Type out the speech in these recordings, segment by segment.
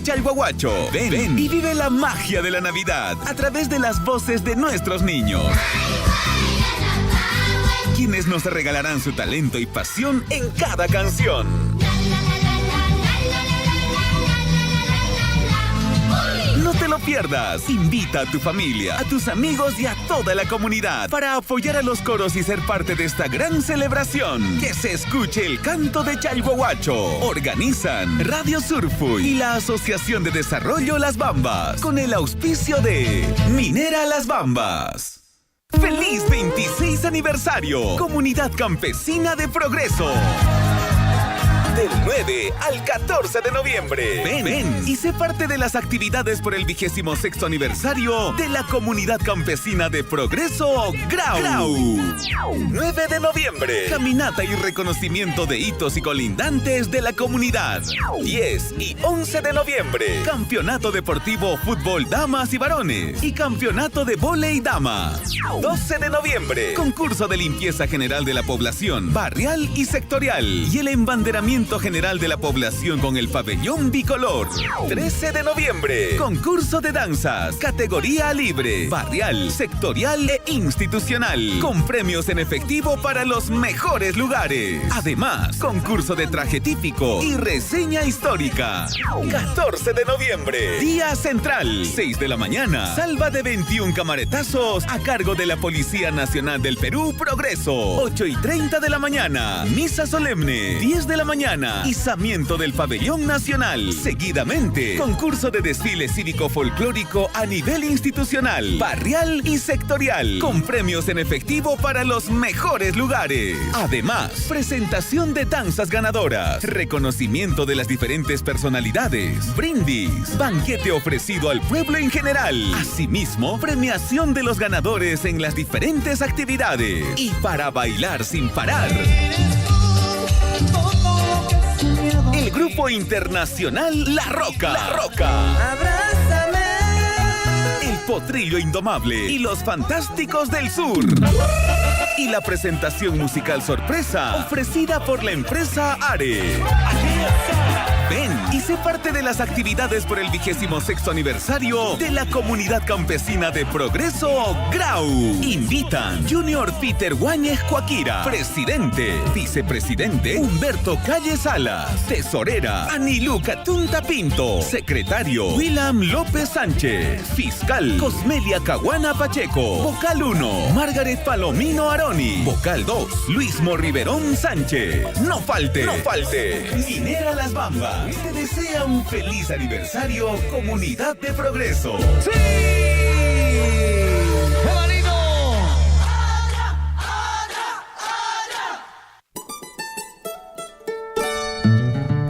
Chalhuahuacho. Ven y vive la magia de la Navidad a través de las voces de nuestros niños, quienes nos regalarán su talento y pasión en cada canción. No te lo pierdas. Invita a tu familia, a tus amigos y a toda la comunidad para apoyar a los coros y ser parte de esta gran celebración. Que se escuche el canto de Chalhuahuacho. Organizan Radio Surfuy y la Asociación de Desarrollo Las Bambas, con el auspicio de Minera Las Bambas. ¡Feliz 26 aniversario! Comunidad Campesina de Progreso. Del 9 al 14 de noviembre. Ven y sé parte de las actividades por el 26º aniversario de la Comunidad Campesina de Progreso Grau. 9 de noviembre. Caminata y reconocimiento de hitos y colindantes de la comunidad. 10 y 11 de noviembre. Campeonato Deportivo Fútbol Damas y Varones y Campeonato de Vóley Damas. 12 de noviembre. Concurso de limpieza general de la población, barrial y sectorial. Y el embanderamiento general de la población con el pabellón bicolor. 13 de noviembre. Concurso de danzas, categoría libre, barrial, sectorial e institucional, con premios en efectivo para los mejores lugares. Además, concurso de traje típico y reseña histórica. 14 de noviembre. Día central. 6 de la mañana. Salva de 21 camaretazos a cargo de la Policía Nacional del Perú, Progreso. 8:30 de la mañana. Misa solemne. 10 de la mañana. Izamiento del Pabellón Nacional. Seguidamente, concurso de desfile cívico-folclórico a nivel institucional, barrial y sectorial, con premios en efectivo para los mejores lugares. Además, presentación de danzas ganadoras, reconocimiento de las diferentes personalidades, brindis, banquete ofrecido al pueblo en general. Asimismo, premiación de los ganadores en las diferentes actividades. Y para bailar sin parar, el grupo internacional La Roca. Abrázame. El Potrillo Indomable y los Fantásticos del Sur. Y la presentación musical sorpresa ofrecida por la empresa Are. Ven y sé parte de las actividades por el 26º aniversario de la Comunidad Campesina de Progreso Grau. Invitan Junior Peter Guáñez Coaquira, presidente. Vicepresidente Humberto Calle Salas. Tesorera Anilú Catunta Pinto. Secretario William López Sánchez. Fiscal Cosmelia Caguana Pacheco. Vocal 1 Margaret Palomino Aroni. Vocal 2 Luismo Riverón Sánchez. No falte. Minera Las Bambas te desea un feliz aniversario, Comunidad de Progreso. ¡Sí! ¡Qué bonito!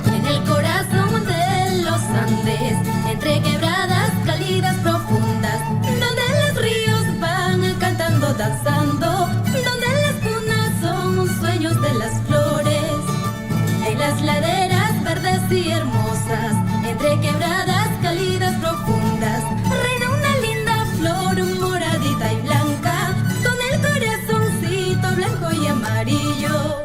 En el corazón de los Andes, entre quebradas cálidas profundas, donde los ríos van cantando, danzando, donde las cunas son sueños de las flores, en las laderas verdes y hermosas, entre quebradas cálidas profundas, reina una linda flor moradita y blanca, con el corazoncito blanco y amarillo.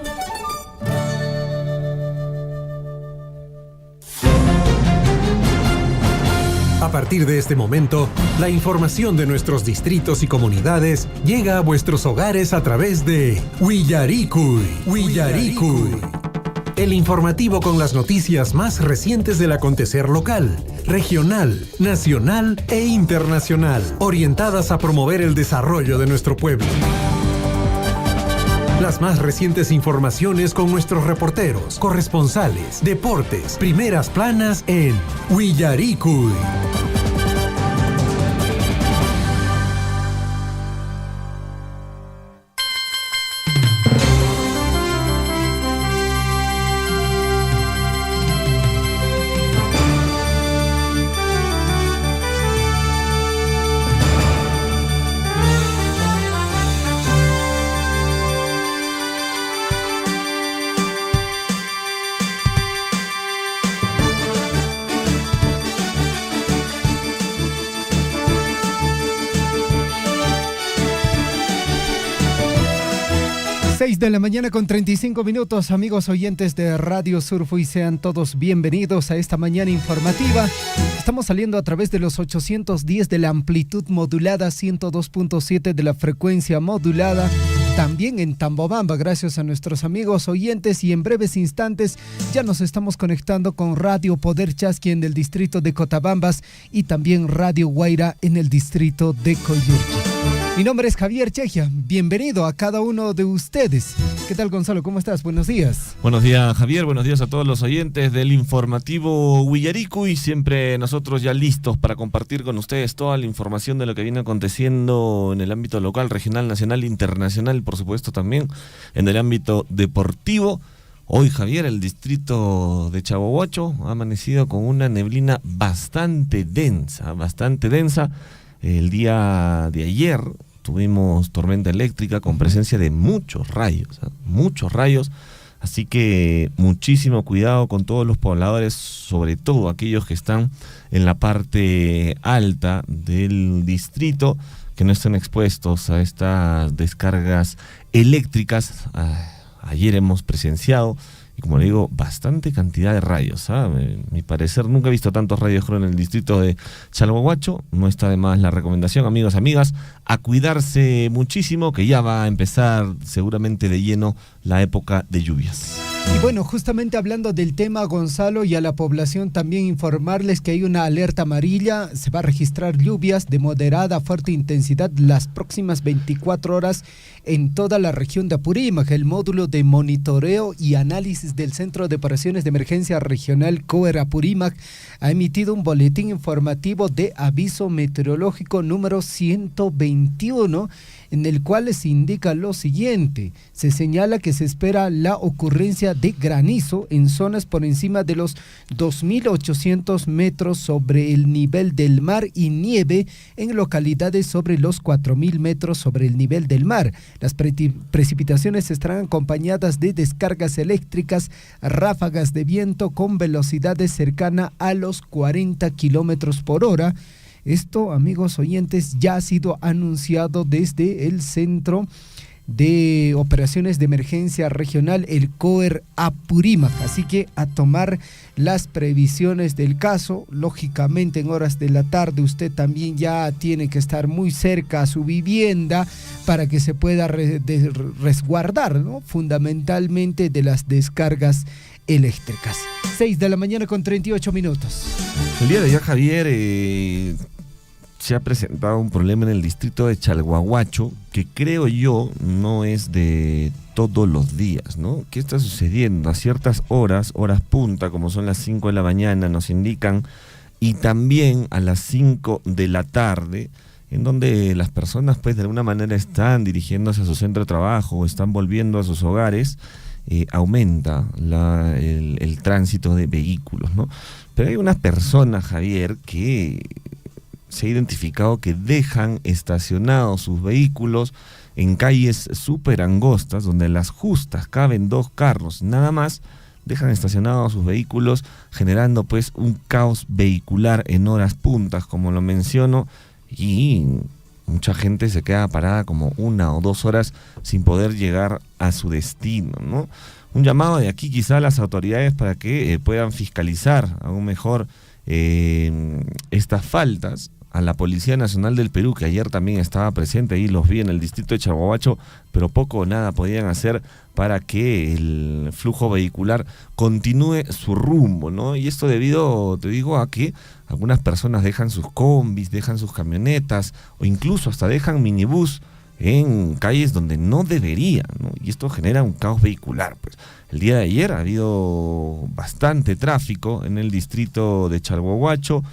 A partir de este momento, la información de nuestros distritos y comunidades llega a vuestros hogares a través de Willaricui. El informativo con las noticias más recientes del acontecer local, regional, nacional e internacional, orientadas a promover el desarrollo de nuestro pueblo. Las más recientes informaciones con nuestros reporteros, corresponsales, deportes, primeras planas en Willaricui. 6 de la mañana con 35 minutos, amigos oyentes de Radio Surfo, y sean todos bienvenidos a esta mañana informativa. Estamos saliendo a través de los 810 de la amplitud modulada, 102.7 de la frecuencia modulada, también en Tambobamba, gracias a nuestros amigos oyentes, y en breves instantes ya nos estamos conectando con Radio Poder Chasqui en el distrito de Cotabambas y también Radio Guaira en el distrito de Coyurqui. Mi nombre es Javier Chejia, bienvenido a cada uno de ustedes. ¿Qué tal, Gonzalo? ¿Cómo estás? Buenos días. Buenos días, Javier, buenos días a todos los oyentes del informativo Huillarico, y siempre nosotros ya listos para compartir con ustedes toda la información de lo que viene aconteciendo en el ámbito local, regional, nacional, internacional, por supuesto también en el ámbito deportivo. Hoy, Javier, el distrito de Chaguahuacho ha amanecido con una neblina bastante densa. El día de ayer tuvimos tormenta eléctrica con presencia de muchos rayos, así que muchísimo cuidado con todos los pobladores, sobre todo aquellos que están en la parte alta del distrito, que no estén expuestos a estas descargas eléctricas. Ayer hemos presenciado, y como le digo, bastante cantidad de rayos. Mi parecer, nunca he visto tantos rayos en el distrito de Chalhuahuacho. No está de más la recomendación, amigos, amigas, a cuidarse muchísimo, que ya va a empezar seguramente de lleno la época de lluvias. Y bueno, justamente hablando del tema, Gonzalo, y a la población también informarles que hay una alerta amarilla. Se va a registrar lluvias de moderada a fuerte intensidad las próximas 24 horas en toda la región de Apurímac. El módulo de monitoreo y análisis del Centro de Operaciones de Emergencia Regional COER Apurímac ha emitido un boletín informativo de aviso meteorológico número 121, en el cual se indica lo siguiente. Se señala que se espera la ocurrencia de granizo en zonas por encima de los 2.800 metros sobre el nivel del mar y nieve en localidades sobre los 4.000 metros sobre el nivel del mar. Las precipitaciones estarán acompañadas de descargas eléctricas, ráfagas de viento con velocidades cercana a los 40 kilómetros por hora. Esto, amigos oyentes, ya ha sido anunciado desde el Centro de Operaciones de Emergencia Regional, el COER Apurímac. Así que a tomar las previsiones del caso. Lógicamente, en horas de la tarde usted también ya tiene que estar muy cerca a su vivienda para que se pueda resguardar, ¿no?, fundamentalmente de las descargas eléctricas. 6 de la mañana con 38 minutos. El día de ayer, Javier, se ha presentado un problema en el distrito de Chalhuahuacho que creo yo no es de todos los días, ¿no? ¿Qué está sucediendo? A ciertas horas punta, como son las 5 de la mañana, nos indican, y también a las 5 de la tarde, en donde las personas pues de alguna manera están dirigiéndose a su centro de trabajo o están volviendo a sus hogares, aumenta el tránsito de vehículos, ¿no? Pero hay unas personas, Javier, que se ha identificado que dejan estacionados sus vehículos en calles súper angostas, donde las justas caben 2 carros, nada más. Dejan estacionados sus vehículos, generando pues un caos vehicular en horas puntas, como lo menciono, y mucha gente se queda parada como 1 o 2 horas sin poder llegar a su destino, ¿no? Un llamado de aquí quizá a las autoridades para que puedan fiscalizar aún mejor estas faltas. A la Policía Nacional del Perú, que ayer también estaba presente, ahí los vi en el distrito de Chalhuahuacho, pero poco o nada podían hacer para que el flujo vehicular continúe su rumbo, ¿no? Y esto debido, te digo, a que algunas personas dejan sus combis, dejan sus camionetas, o incluso hasta dejan minibús en calles donde no deberían, ¿no? Y esto genera un caos vehicular, pues. El día de ayer ha habido bastante tráfico en el distrito de Chalhuahuacho,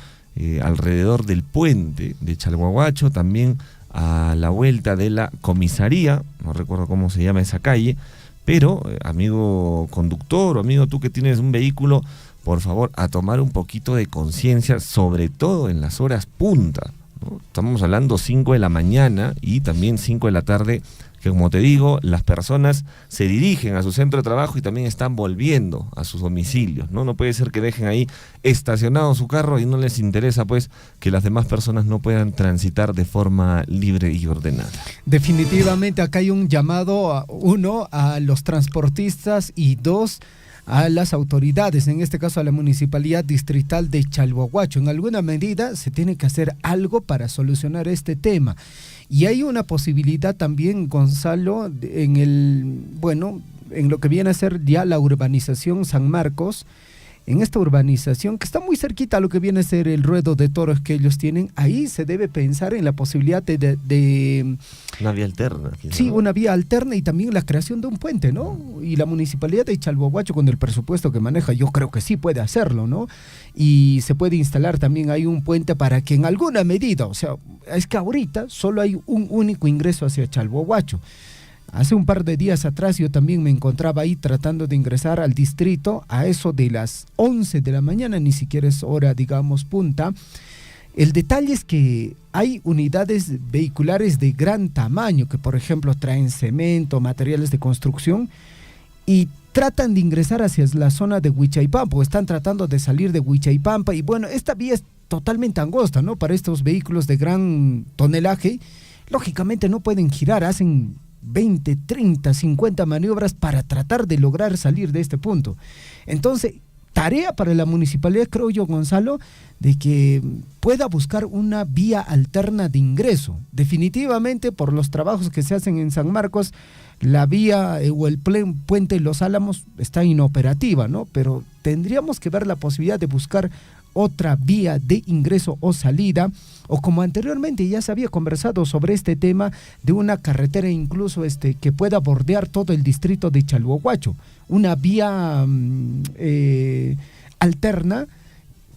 alrededor del puente de Chalhuahuacho, también a la vuelta de la comisaría, no recuerdo cómo se llama esa calle, pero amigo conductor o amigo tú que tienes un vehículo, por favor, a tomar un poquito de conciencia, sobre todo en las horas punta, ¿no? Estamos hablando 5 de la mañana y también 5 de la tarde, que, como te digo, las personas se dirigen a su centro de trabajo y también están volviendo a sus domicilios, ¿no? No puede ser que dejen ahí estacionado su carro y no les interesa, pues, que las demás personas no puedan transitar de forma libre y ordenada. Definitivamente acá hay un llamado, uno, a los transportistas y dos, a las autoridades, en este caso a la Municipalidad Distrital de Chalhuahuacho. En alguna medida se tiene que hacer algo para solucionar este tema. Y hay una posibilidad también, Gonzalo, en lo que viene a ser ya la urbanización San Marcos. En esta urbanización, que está muy cerquita a lo que viene a ser el ruedo de toros que ellos tienen, ahí se debe pensar en la posibilidad de una vía alterna. Sí, ¿no? Una vía alterna y también la creación de un puente, ¿no? Y la Municipalidad de Chalhuahuacho, con el presupuesto que maneja, yo creo que sí puede hacerlo, ¿no? Y se puede instalar también ahí un puente para que en alguna medida, o sea, es que ahorita solo hay un único ingreso hacia Chalhuahuacho. Hace un par de días atrás yo también me encontraba ahí tratando de ingresar al distrito a eso de las 11 de la mañana, ni siquiera es hora, digamos, punta. El detalle es que hay unidades vehiculares de gran tamaño que, por ejemplo, traen cemento, materiales de construcción y tratan de ingresar hacia la zona de Huichaipampa o están tratando de salir de Huichaipampa y bueno, esta vía es totalmente angosta, ¿no? Para estos vehículos de gran tonelaje, lógicamente no pueden girar, hacen 20, 30, 50 maniobras para tratar de lograr salir de este punto. Entonces, tarea para la municipalidad, creo yo, Gonzalo, de que pueda buscar una vía alterna de ingreso. Definitivamente, por los trabajos que se hacen en San Marcos, la vía o el puente Los Álamos está inoperativa, ¿no? Pero tendríamos que ver la posibilidad de buscar otra vía de ingreso o salida, o como anteriormente ya se había conversado sobre este tema de una carretera incluso que pueda bordear todo el distrito de Chalhuahuacho, una vía alterna,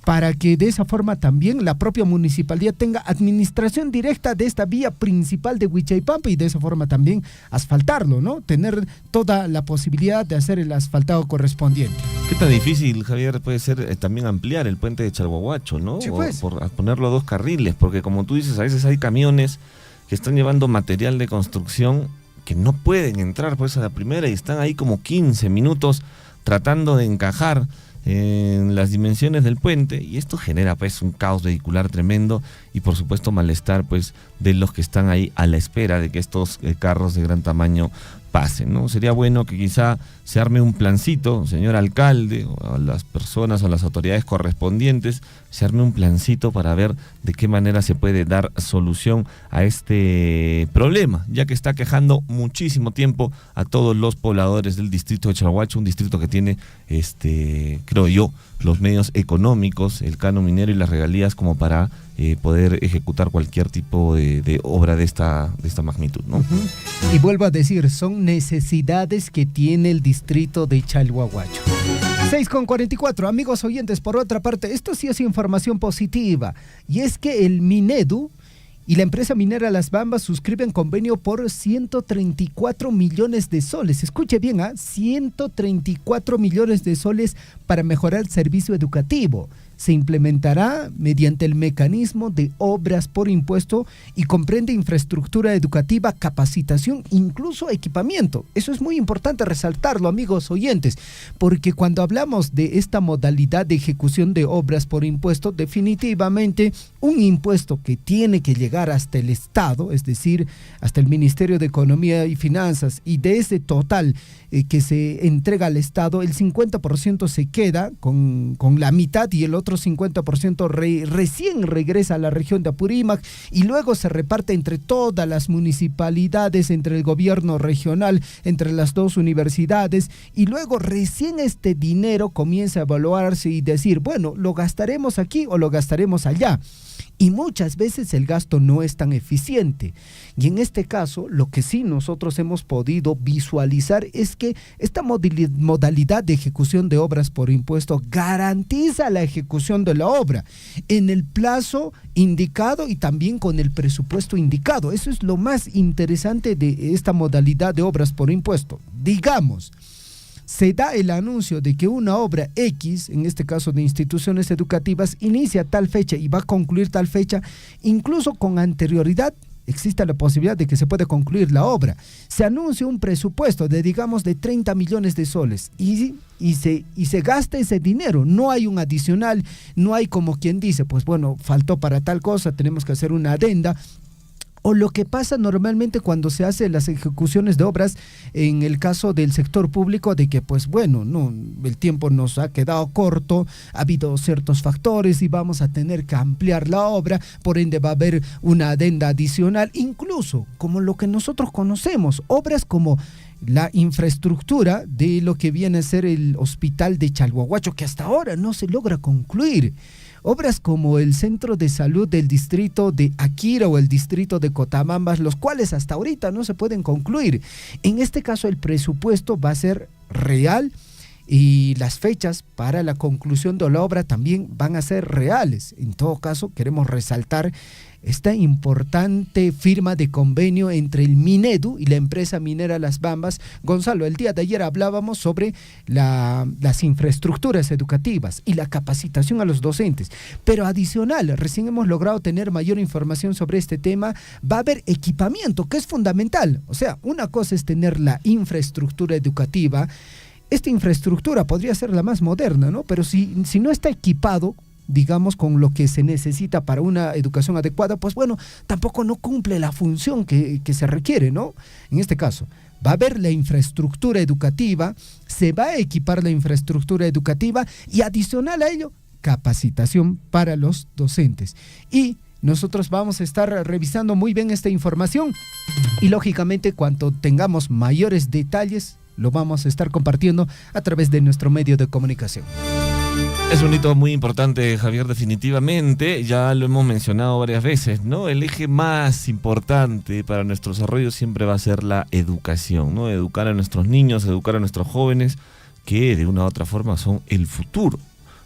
para que de esa forma también la propia municipalidad tenga administración directa de esta vía principal de Huichaipampa y de esa forma también asfaltarlo, ¿no? Tener toda la posibilidad de hacer el asfaltado correspondiente. ¿Qué tan difícil, Javier, puede ser también ampliar el puente de Chalhuahuacho, ¿no? Sí, pues. Por ponerlo a 2 carriles, porque como tú dices, a veces hay camiones que están llevando material de construcción que no pueden entrar pues a la primera y están ahí como 15 minutos tratando de encajar en las dimensiones del puente, y esto genera pues un caos vehicular tremendo y por supuesto malestar pues de los que están ahí a la espera de que estos carros de gran tamaño pasen, ¿no? Sería bueno que quizá se arme un plancito, señor alcalde, o a las personas o a las autoridades correspondientes, se arme un plancito para ver de qué manera se puede dar solución a este problema, ya que está quejando muchísimo tiempo a todos los pobladores del distrito de Chalhuahuacho, un distrito que tiene, creo yo, los medios económicos, el canon minero y las regalías como para poder ejecutar cualquier tipo de obra de esta magnitud, ¿no? Y vuelvo a decir, son necesidades que tiene el distrito de Chalhuahuacho. 6:44, amigos oyentes, por otra parte, esto sí es información positiva, y es que el Minedu y la empresa minera Las Bambas suscriben convenio por 134 millones de soles. Escuche bien, 134 millones de soles para mejorar el servicio educativo. Se implementará mediante el mecanismo de obras por impuesto y comprende infraestructura educativa, capacitación, incluso equipamiento. Eso es muy importante resaltarlo, amigos oyentes, porque cuando hablamos de esta modalidad de ejecución de obras por impuesto, definitivamente un impuesto que tiene que llegar hasta el Estado, es decir, hasta el Ministerio de Economía y Finanzas, y de ese total que se entrega al Estado, el 50% se queda con la mitad y el otro 50% recién regresa a la región de Apurímac y luego se reparte entre todas las municipalidades, entre el gobierno regional, entre las 2 universidades, y luego recién este dinero comienza a evaluarse y decir, bueno, ¿lo gastaremos aquí o lo gastaremos allá? Y muchas veces el gasto no es tan eficiente. Y en este caso, lo que sí nosotros hemos podido visualizar es que esta modalidad de ejecución de obras por impuesto garantiza la ejecución de la obra en el plazo indicado y también con el presupuesto indicado. Eso es lo más interesante de esta modalidad de obras por impuesto. Digamos, se da el anuncio de que una obra X, en este caso de instituciones educativas, inicia tal fecha y va a concluir tal fecha, incluso con anterioridad existe la posibilidad de que se pueda concluir la obra. Se anuncia un presupuesto de, digamos, de 30 millones de soles y se gasta ese dinero. No hay un adicional, no hay como quien dice, pues bueno, faltó para tal cosa, tenemos que hacer una adenda. O lo que pasa normalmente cuando se hacen las ejecuciones de obras en el caso del sector público, de que pues bueno, no, el tiempo nos ha quedado corto, ha habido ciertos factores y vamos a tener que ampliar la obra, por ende va a haber una adenda adicional, incluso como lo que nosotros conocemos, obras como la infraestructura de lo que viene a ser el hospital de Chalhuahuacho, que hasta ahora no se logra concluir. Obras como el centro de salud del distrito de Aquira o el distrito de Cotamambas, los cuales hasta ahorita no se pueden concluir. En este caso el presupuesto va a ser real y las fechas para la conclusión de la obra también van a ser reales. En todo caso, queremos resaltar esta importante firma de convenio entre el Minedu y la empresa minera Las Bambas. Gonzalo, el día de ayer hablábamos sobre las infraestructuras educativas y la capacitación a los docentes, pero adicional, recién hemos logrado tener mayor información sobre este tema, va a haber equipamiento, que es fundamental. O sea, una cosa es tener la infraestructura educativa. Esta infraestructura podría ser la más moderna, ¿no? Pero si no está equipado, digamos, con lo que se necesita para una educación adecuada, pues bueno, tampoco no cumple la función que se requiere, ¿no? En este caso, va a haber la infraestructura educativa, se va a equipar la infraestructura educativa y adicional a ello, capacitación para los docentes. Y nosotros vamos a estar revisando muy bien esta información y lógicamente cuando tengamos mayores detalles, lo vamos a estar compartiendo a través de nuestro medio de comunicación. Es un hito muy importante, Javier, definitivamente, ya lo hemos mencionado varias veces, ¿no? El eje más importante para nuestro desarrollo siempre va a ser la educación, ¿no? Educar a nuestros niños, educar a nuestros jóvenes, que de una u otra forma son el futuro.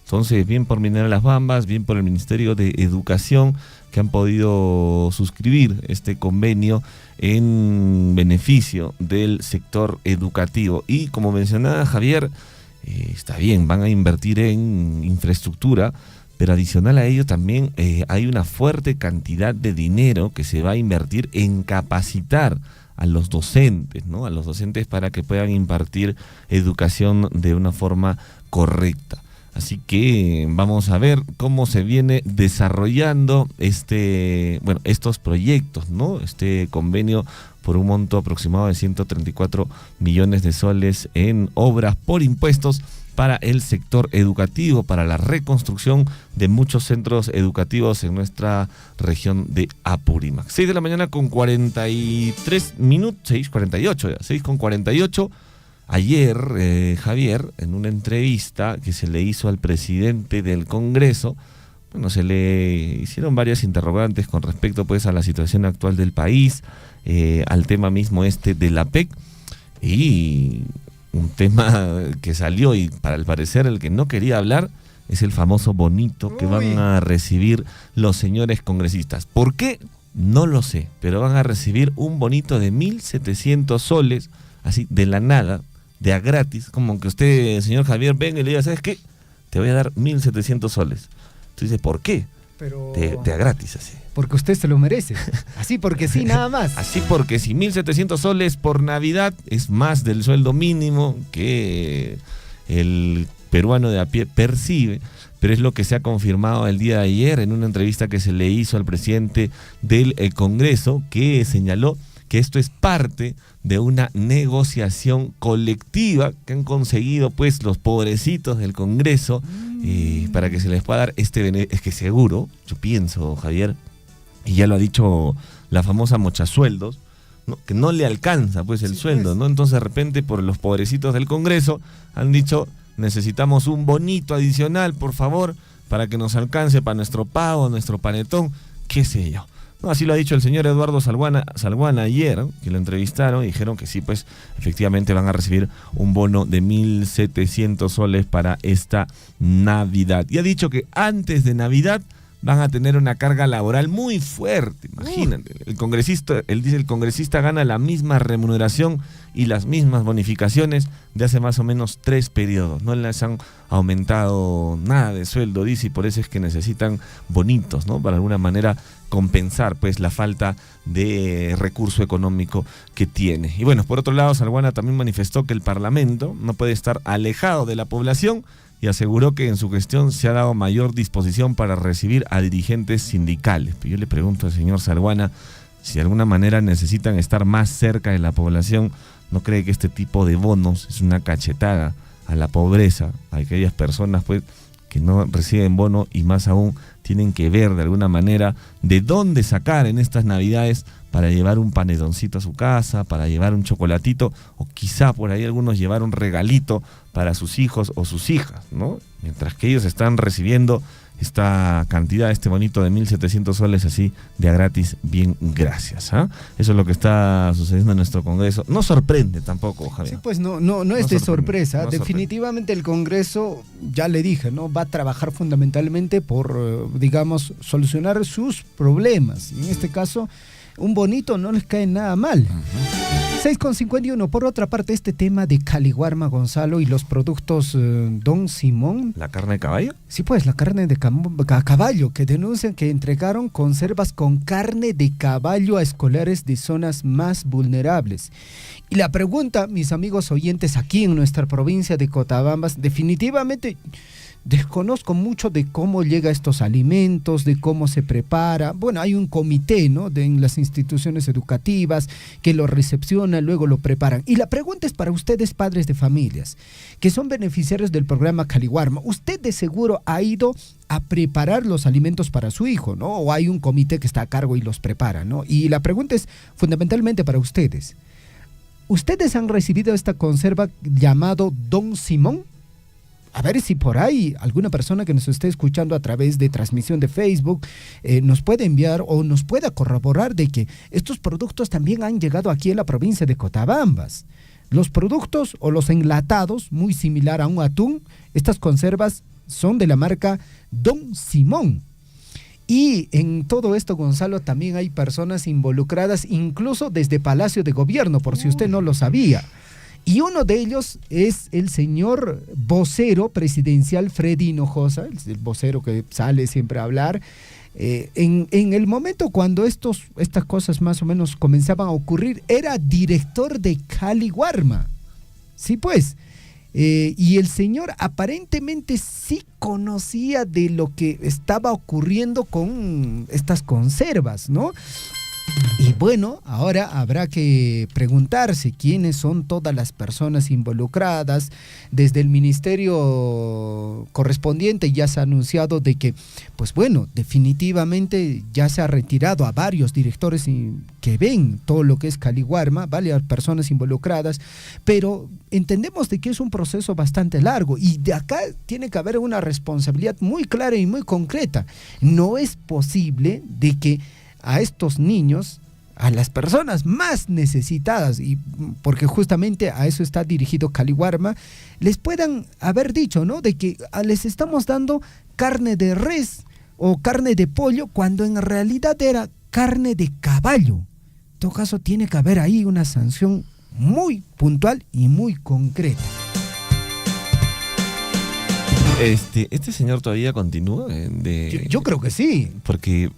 Entonces, bien por Minera Las Bambas, bien por el Ministerio de Educación, que han podido suscribir este convenio en beneficio del sector educativo. Y como mencionaba Javier, está bien, van a invertir en infraestructura, pero adicional a ello también hay una fuerte cantidad de dinero que se va a invertir en capacitar a los docentes, ¿no? A los docentes para que puedan impartir educación de una forma correcta. Así que vamos a ver cómo se viene desarrollando estos proyectos, ¿no? Este convenio por un monto aproximado de 134 millones de soles en obras por impuestos para el sector educativo, para la reconstrucción de muchos centros educativos en nuestra región de Apurímac. 6 de la mañana con 43 minutos, 6:48. Ayer, Javier, en una entrevista que se le hizo al presidente del Congreso, bueno, se le hicieron varias interrogantes con respecto pues a la situación actual del país, al tema mismo de la PEC, y un tema que salió y para el parecer el que no quería hablar es el famoso bonito que van a recibir los señores congresistas. ¿Por qué? No lo sé, pero van a recibir un bonito de 1.700 soles, así de la nada, de a gratis, como que usted, señor Javier, venga y le diga, ¿sabes qué? Te voy a dar 1.700 soles. Tú dices, ¿por qué? Pero de a gratis, así. Porque usted se lo merece. Así porque sí, nada más. Así porque si 1.700 soles por Navidad es más del sueldo mínimo que el peruano de a pie percibe, pero es lo que se ha confirmado el día de ayer en una entrevista que se le hizo al presidente del Congreso, que señaló que esto es parte de una negociación colectiva que han conseguido pues los pobrecitos del Congreso para que se les pueda dar este beneficio. Es que seguro, yo pienso, Javier, y ya lo ha dicho la famosa mochasueldos, ¿no? Que no le alcanza pues el sueldo, pues, ¿no? Entonces de repente por los pobrecitos del Congreso han dicho, necesitamos un bonito adicional, por favor, para que nos alcance para nuestro pago, nuestro panetón, qué sé yo. No, así lo ha dicho el señor Eduardo Salguana ayer, ¿no? Que lo entrevistaron y dijeron que sí, pues efectivamente van a recibir un bono de 1.700 soles para esta Navidad. Y ha dicho que antes de Navidad van a tener una carga laboral muy fuerte, imagínate. Él dice, el congresista gana la misma remuneración y las mismas bonificaciones de hace más o menos 3 periodos. No les han aumentado nada de sueldo, dice, y por eso es que necesitan bonitos, ¿no? Para alguna manera compensar pues la falta de recurso económico que tiene. Y bueno, por otro lado, Salguana también manifestó que el Parlamento no puede estar alejado de la población y aseguró que en su gestión se ha dado mayor disposición para recibir a dirigentes sindicales. Pero yo le pregunto al señor Salguana si de alguna manera necesitan estar más cerca de la población. ¿No cree que este tipo de bonos es una cachetada a la pobreza, a aquellas personas pues que no reciben bono y más aún tienen que ver de alguna manera de dónde sacar en estas navidades para llevar un panedoncito a su casa, para llevar un chocolatito, o quizá por ahí algunos llevar un regalito para sus hijos o sus hijas, ¿no? Mientras que ellos están recibiendo esta cantidad, este bonito de 1.700 soles así de a gratis, bien gracias, ¿ah? Eso es lo que está sucediendo en nuestro Congreso. No sorprende tampoco, Javier. Sí, pues no es de sorpresa. No definitivamente sorprende. El Congreso, ya le dije, ¿no? Va a trabajar fundamentalmente por, digamos, solucionar sus problemas. Y en este caso, un bonito no les cae nada mal. 6:51. Por otra parte, este tema de Caliwarma, Gonzalo, y los productos Don Simón. ¿La carne de caballo? Sí, pues, la carne de caballo, que denuncian que entregaron conservas con carne de caballo a escolares de zonas más vulnerables. Y la pregunta, mis amigos oyentes, aquí en nuestra provincia de Cotabambas, definitivamente desconozco mucho de cómo llega estos alimentos, de cómo se prepara. Bueno, hay un comité, ¿no?, en las instituciones educativas que lo recepciona, luego lo preparan. Y la pregunta es para ustedes, padres de familias, que son beneficiarios del programa Caliwarma. Usted de seguro ha ido a preparar los alimentos para su hijo, ¿no? O hay un comité que está a cargo y los prepara, ¿no? Y la pregunta es fundamentalmente para ustedes. ¿Ustedes han recibido esta conserva llamado Don Simón? A ver si por ahí alguna persona que nos esté escuchando a través de transmisión de Facebook nos puede enviar o nos pueda corroborar de que estos productos también han llegado aquí en la provincia de Cotabambas. Los productos o los enlatados, muy similar a un atún, estas conservas son de la marca Don Simón. Y en todo esto, Gonzalo, también hay personas involucradas, incluso desde Palacio de Gobierno, por si usted no lo sabía. Y uno de ellos es el señor vocero presidencial Freddy Hinojosa, el vocero que sale siempre a hablar. En el momento cuando estas cosas más o menos comenzaban a ocurrir, era director de Caliwarma. Sí, pues. Y el señor aparentemente sí conocía de lo que estaba ocurriendo con estas conservas, ¿no? Y bueno, ahora habrá que preguntarse quiénes son todas las personas involucradas. Desde el ministerio correspondiente ya se ha anunciado de que, pues bueno, definitivamente ya se ha retirado a varios directores que ven todo lo que es Caliwarma, varias personas involucradas, pero entendemos de que es un proceso bastante largo y de acá tiene que haber una responsabilidad muy clara y muy concreta. No es posible de que a estos niños, a las personas más necesitadas, y porque justamente a eso está dirigido Caliwarma, les puedan haber dicho, ¿no?, de que les estamos dando carne de res o carne de pollo, cuando en realidad era carne de caballo. En todo caso, tiene que haber ahí una sanción muy puntual y muy concreta. Este señor todavía continúa Yo creo que sí. Porque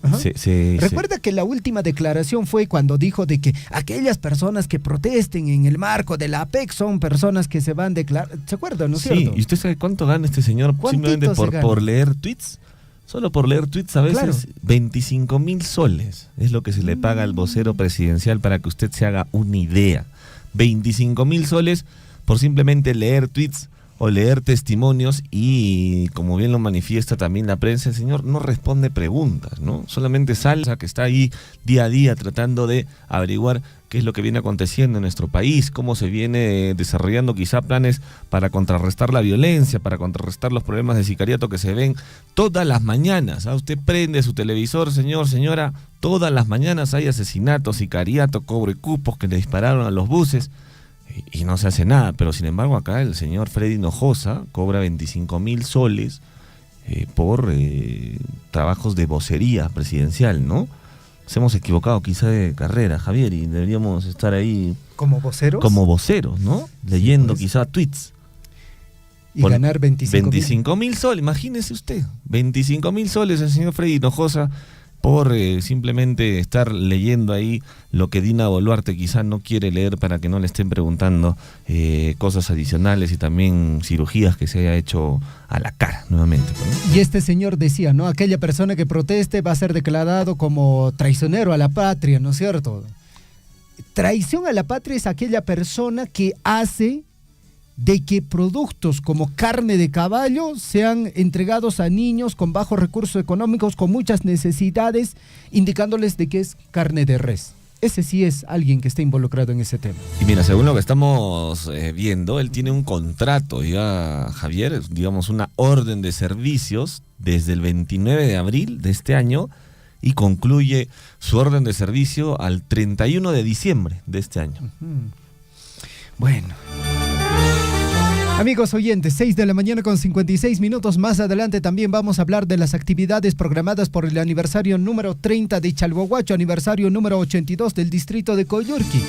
recuerda que la última declaración fue cuando dijo de que aquellas personas que protesten en el marco de la APEC son personas que se van a declarar. ¿Se acuerdan, no es cierto? ¿Y usted sabe cuánto gana este señor simplemente por leer tweets? Solo por leer tweets a veces, claro. 25,000 soles es lo que se le paga al vocero presidencial, para que usted se haga una idea. 25,000 soles por simplemente leer tweets o leer testimonios, y como bien lo manifiesta también la prensa, el señor no responde preguntas, ¿no? Solamente sale, que está ahí día a día tratando de averiguar qué es lo que viene aconteciendo en nuestro país, cómo se viene desarrollando quizá planes para contrarrestar la violencia, para contrarrestar los problemas de sicariato que se ven todas las mañanas. Usted prende su televisor, señor, señora, todas las mañanas hay asesinatos, sicariato, cobro y cupos que le dispararon a los buses. Y no se hace nada, pero sin embargo acá el señor Freddy Hinojosa cobra 25,000 soles por trabajos de vocería presidencial, ¿no? Nos hemos equivocado quizá de carrera, Javier, y deberíamos estar ahí... ¿Como voceros? Como voceros, ¿no? Leyendo pues. quizá tweets. Y ganar 25.000 soles, imagínese usted. 25.000 soles el señor Freddy Hinojosa por simplemente estar leyendo ahí lo que Dina Boluarte quizá no quiere leer para que no le estén preguntando cosas adicionales y también cirugías que se haya hecho a la cara nuevamente, ¿no? Y este señor decía, ¿no? Aquella persona que proteste va a ser declarado como traicionero a la patria, ¿no es cierto? Traición a la patria es aquella persona que hace de que productos como carne de caballo sean entregados a niños con bajos recursos económicos, con muchas necesidades, indicándoles de que es carne de res. Ese sí es alguien que está involucrado en ese tema. Y mira, según lo que estamos viendo, él tiene un contrato, ya Javier, digamos una orden de servicios desde el 29 de abril de este año y concluye su orden de servicio al 31 de diciembre de este año. Bueno. Amigos oyentes, 6 de la mañana con 56 minutos. Más adelante también vamos a hablar de las actividades programadas por el aniversario número 30 de Chalhuahuacho, aniversario número 82 del distrito de Coyurqui.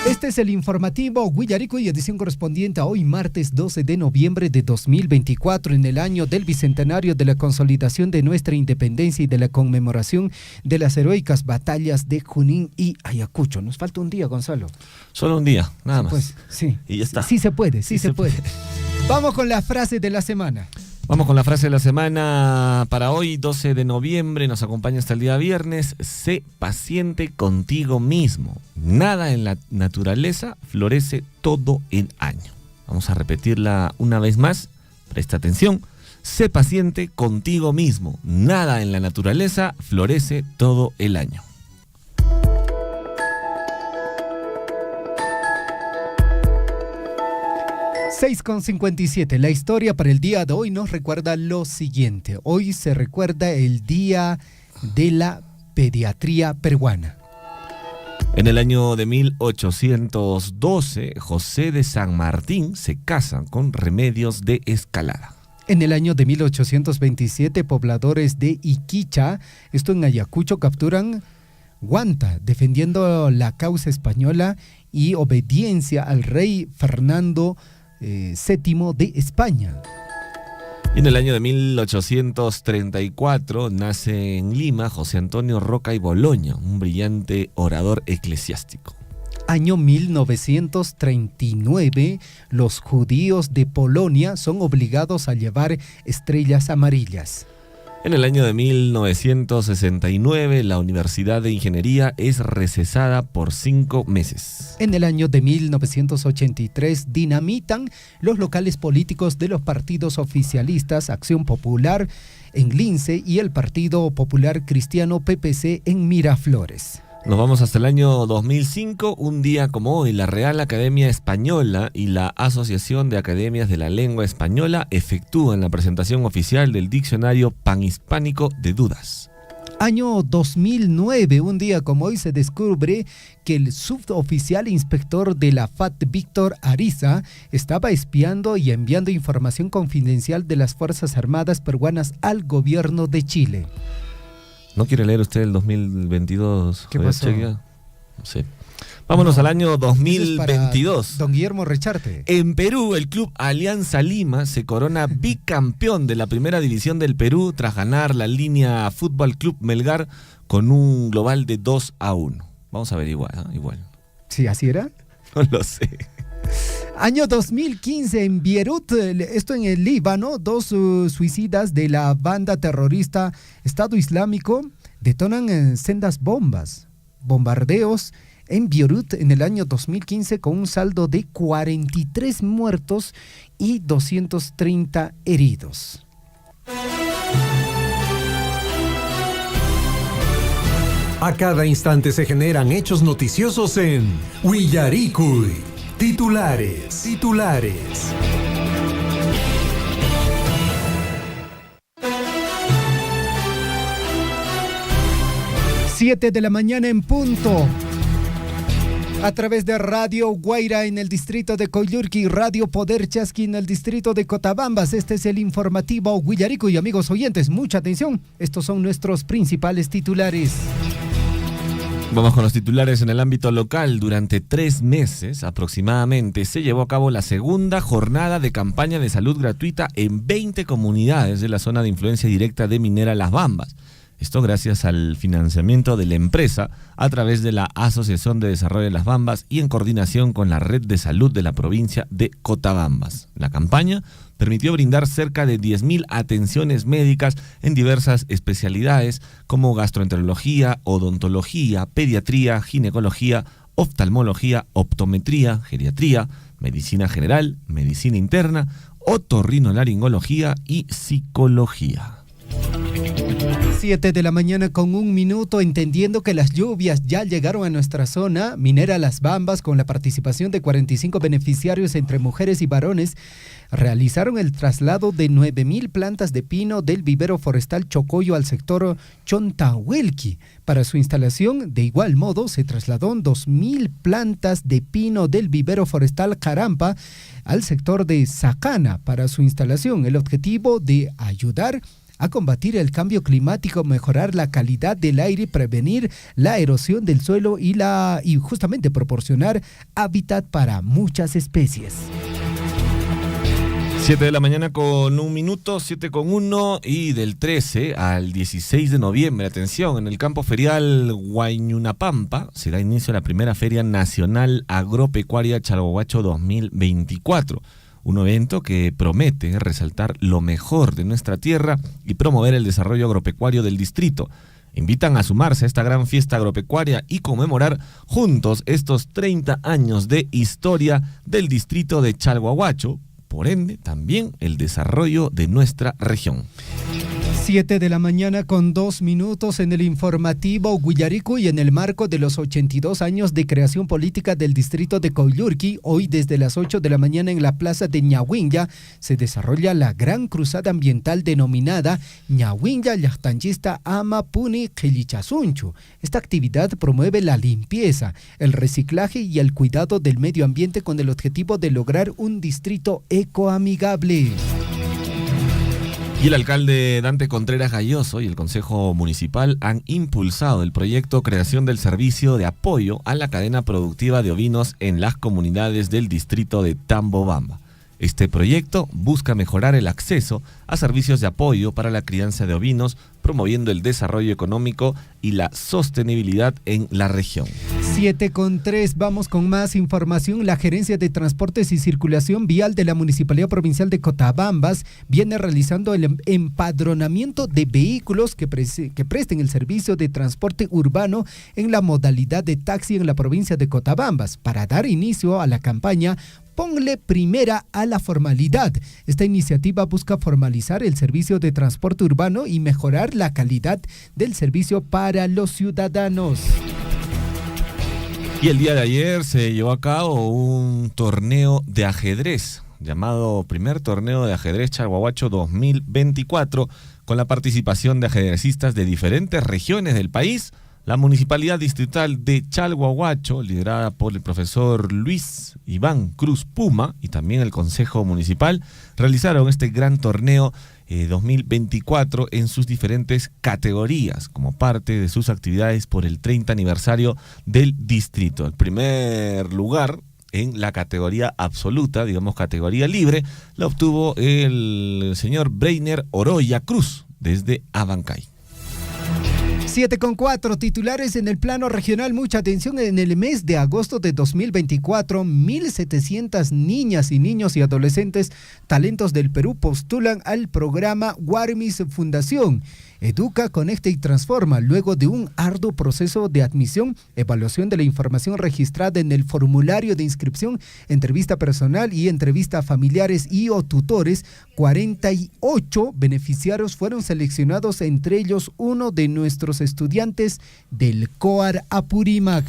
Este es el informativo Guillarico, edición correspondiente a hoy, martes 12 de noviembre de 2024, en el año del bicentenario de la consolidación de nuestra independencia y de la conmemoración de las heroicas batallas de Junín y Ayacucho. Nos falta un día, Gonzalo. Solo un día, nada más. Pues sí. Y ya está. Sí se puede, sí se puede. Vamos con la frase de la semana. Vamos con la frase de la semana para hoy, 12 de noviembre, nos acompaña hasta el día viernes. Sé paciente contigo mismo. Nada en la naturaleza florece todo el año. Vamos a repetirla una vez más, presta atención. Sé paciente contigo mismo. Nada en la naturaleza florece todo el año. Con 57. La historia para el día de hoy nos recuerda lo siguiente. Hoy se recuerda el Día de la Pediatría Peruana. En el año de 1812, José de San Martín se casa con Remedios de Escalada. En el año de 1827, pobladores de Iquicha, esto en Ayacucho, capturan Guanta, defendiendo la causa española y obediencia al rey Fernando VII de España. Y en el año de 1834 nace en Lima José Antonio Roca y Boloña, un brillante orador eclesiástico. Año 1939, los judíos de Polonia son obligados a llevar estrellas amarillas. En el año de 1969, la Universidad de Ingeniería es recesada por 5 meses. En el año de 1983, dinamitan los locales políticos de los partidos oficialistas Acción Popular en Lince y el Partido Popular Cristiano PPC en Miraflores. Nos vamos hasta el año 2005, un día como hoy, la Real Academia Española y la Asociación de Academias de la Lengua Española efectúan la presentación oficial del Diccionario Panhispánico de Dudas. Año 2009, un día como hoy, se descubre que el suboficial inspector de la FAT, Víctor Ariza, estaba espiando y enviando información confidencial de las Fuerzas Armadas peruanas al gobierno de Chile. ¿No quiere leer usted el 2022? ¿Qué pasó? No sé. Vámonos al año 2022. Don Guillermo Recharte. En Perú, el club Alianza Lima se corona bicampeón de la primera división del Perú tras ganar la línea Fútbol Club Melgar con un global de 2-1. Vamos a averiguar, ¿eh? Igual. ¿Sí, así era? No lo sé. Año 2015 en Beirut, esto en el Líbano, 2 suicidas de la banda terrorista Estado Islámico detonan sendas bombardeos en Beirut en el año 2015 con un saldo de 43 muertos y 230 heridos. A cada instante se generan hechos noticiosos en Guillaricuy. Titulares. 7 de la mañana en punto. A través de Radio Guaira en el distrito de Coyurqui, Radio Poder Chasqui en el distrito de Cotabambas. Este es el informativo Guillarico. Y amigos oyentes, mucha atención. Estos son nuestros principales titulares. Vamos con los titulares en el ámbito local. Durante 3 meses aproximadamente se llevó a cabo la segunda jornada de campaña de salud gratuita en 20 comunidades de la zona de influencia directa de Minera Las Bambas. Esto gracias al financiamiento de la empresa a través de la Asociación de Desarrollo de Las Bambas y en coordinación con la Red de Salud de la provincia de Cotabambas. La campaña permitió brindar cerca de 10.000 atenciones médicas en diversas especialidades como gastroenterología, odontología, pediatría, ginecología, oftalmología, optometría, geriatría, medicina general, medicina interna, otorrinolaringología y psicología. 7 de la mañana con 1 minuto, entendiendo que las lluvias ya llegaron a nuestra zona, Minera Las Bambas, con la participación de 45 beneficiarios entre mujeres y varones, realizaron el traslado de 9.000 plantas de pino del vivero forestal Chocoyo al sector Chontahuelqui. Para su instalación, de igual modo, se trasladó 2.000 plantas de pino del vivero forestal Carampa al sector de Sacana para su instalación. El objetivo de ayudar a combatir el cambio climático, mejorar la calidad del aire, prevenir la erosión del suelo y justamente proporcionar hábitat para muchas especies. 7 de la mañana con 1 minuto, 7 con 1, y del 13 al 16 de noviembre, atención, en el campo ferial Huayñunapampa se da inicio a la primera Feria Nacional Agropecuaria Chalhuahuacho 2024. Un evento que promete resaltar lo mejor de nuestra tierra y promover el desarrollo agropecuario del distrito. Invitan a sumarse a esta gran fiesta agropecuaria y conmemorar juntos estos 30 años de historia del distrito de Chalhuahuacho, por ende también el desarrollo de nuestra región. 7 de la mañana con 2 minutos en el informativo Guillarico, y en el marco de los 82 años de creación política del distrito de Coyurqui, hoy desde las 8 de la mañana en la plaza de Ñahuinya se desarrolla la gran cruzada ambiental denominada Ñahuinya Llactanchista Ama Puni Quilichasunchu. Esta actividad promueve la limpieza, el reciclaje y el cuidado del medio ambiente con el objetivo de lograr un distrito ecoamigable. Y el alcalde Dante Contreras Galloso y el Consejo Municipal han impulsado el proyecto Creación del Servicio de Apoyo a la Cadena Productiva de Ovinos en las comunidades del distrito de Tambobamba. Este proyecto busca mejorar el acceso a servicios de apoyo para la crianza de ovinos, promoviendo el desarrollo económico y la sostenibilidad en la región. 7:03, vamos con más información. La Gerencia de Transportes y Circulación Vial de la Municipalidad Provincial de Cotabambas viene realizando el empadronamiento de vehículos que presten el servicio de transporte urbano en la modalidad de taxi en la provincia de Cotabambas, para dar inicio a la campaña Ponle Primera a la Formalidad. Esta iniciativa busca formalizar el servicio de transporte urbano y mejorar la calidad del servicio para los ciudadanos. Y el día de ayer se llevó a cabo un torneo de ajedrez, llamado Primer Torneo de Ajedrez Chalhuahuacho 2024, con la participación de ajedrecistas de diferentes regiones del país. La Municipalidad Distrital de Chalhuahuacho, liderada por el profesor Luis Iván Cruz Puma, y también el Consejo Municipal, realizaron este gran torneo 2024 en sus diferentes categorías, como parte de sus actividades por el 30 aniversario del distrito. El primer lugar en la categoría absoluta, digamos categoría libre, la obtuvo el señor Breiner Oroya Cruz, desde Abancay. 7:04, titulares en el plano regional. Mucha atención, en el mes de agosto de 2024, 1.700 niñas y niños y adolescentes talentos del Perú postulan al programa Warmis Fundación. Educa, Conecta y Transforma, luego de un arduo proceso de admisión, evaluación de la información registrada en el formulario de inscripción, entrevista personal y entrevista a familiares y o tutores. 48 beneficiarios fueron seleccionados, entre ellos uno de nuestros estudiantes del COAR Apurímac.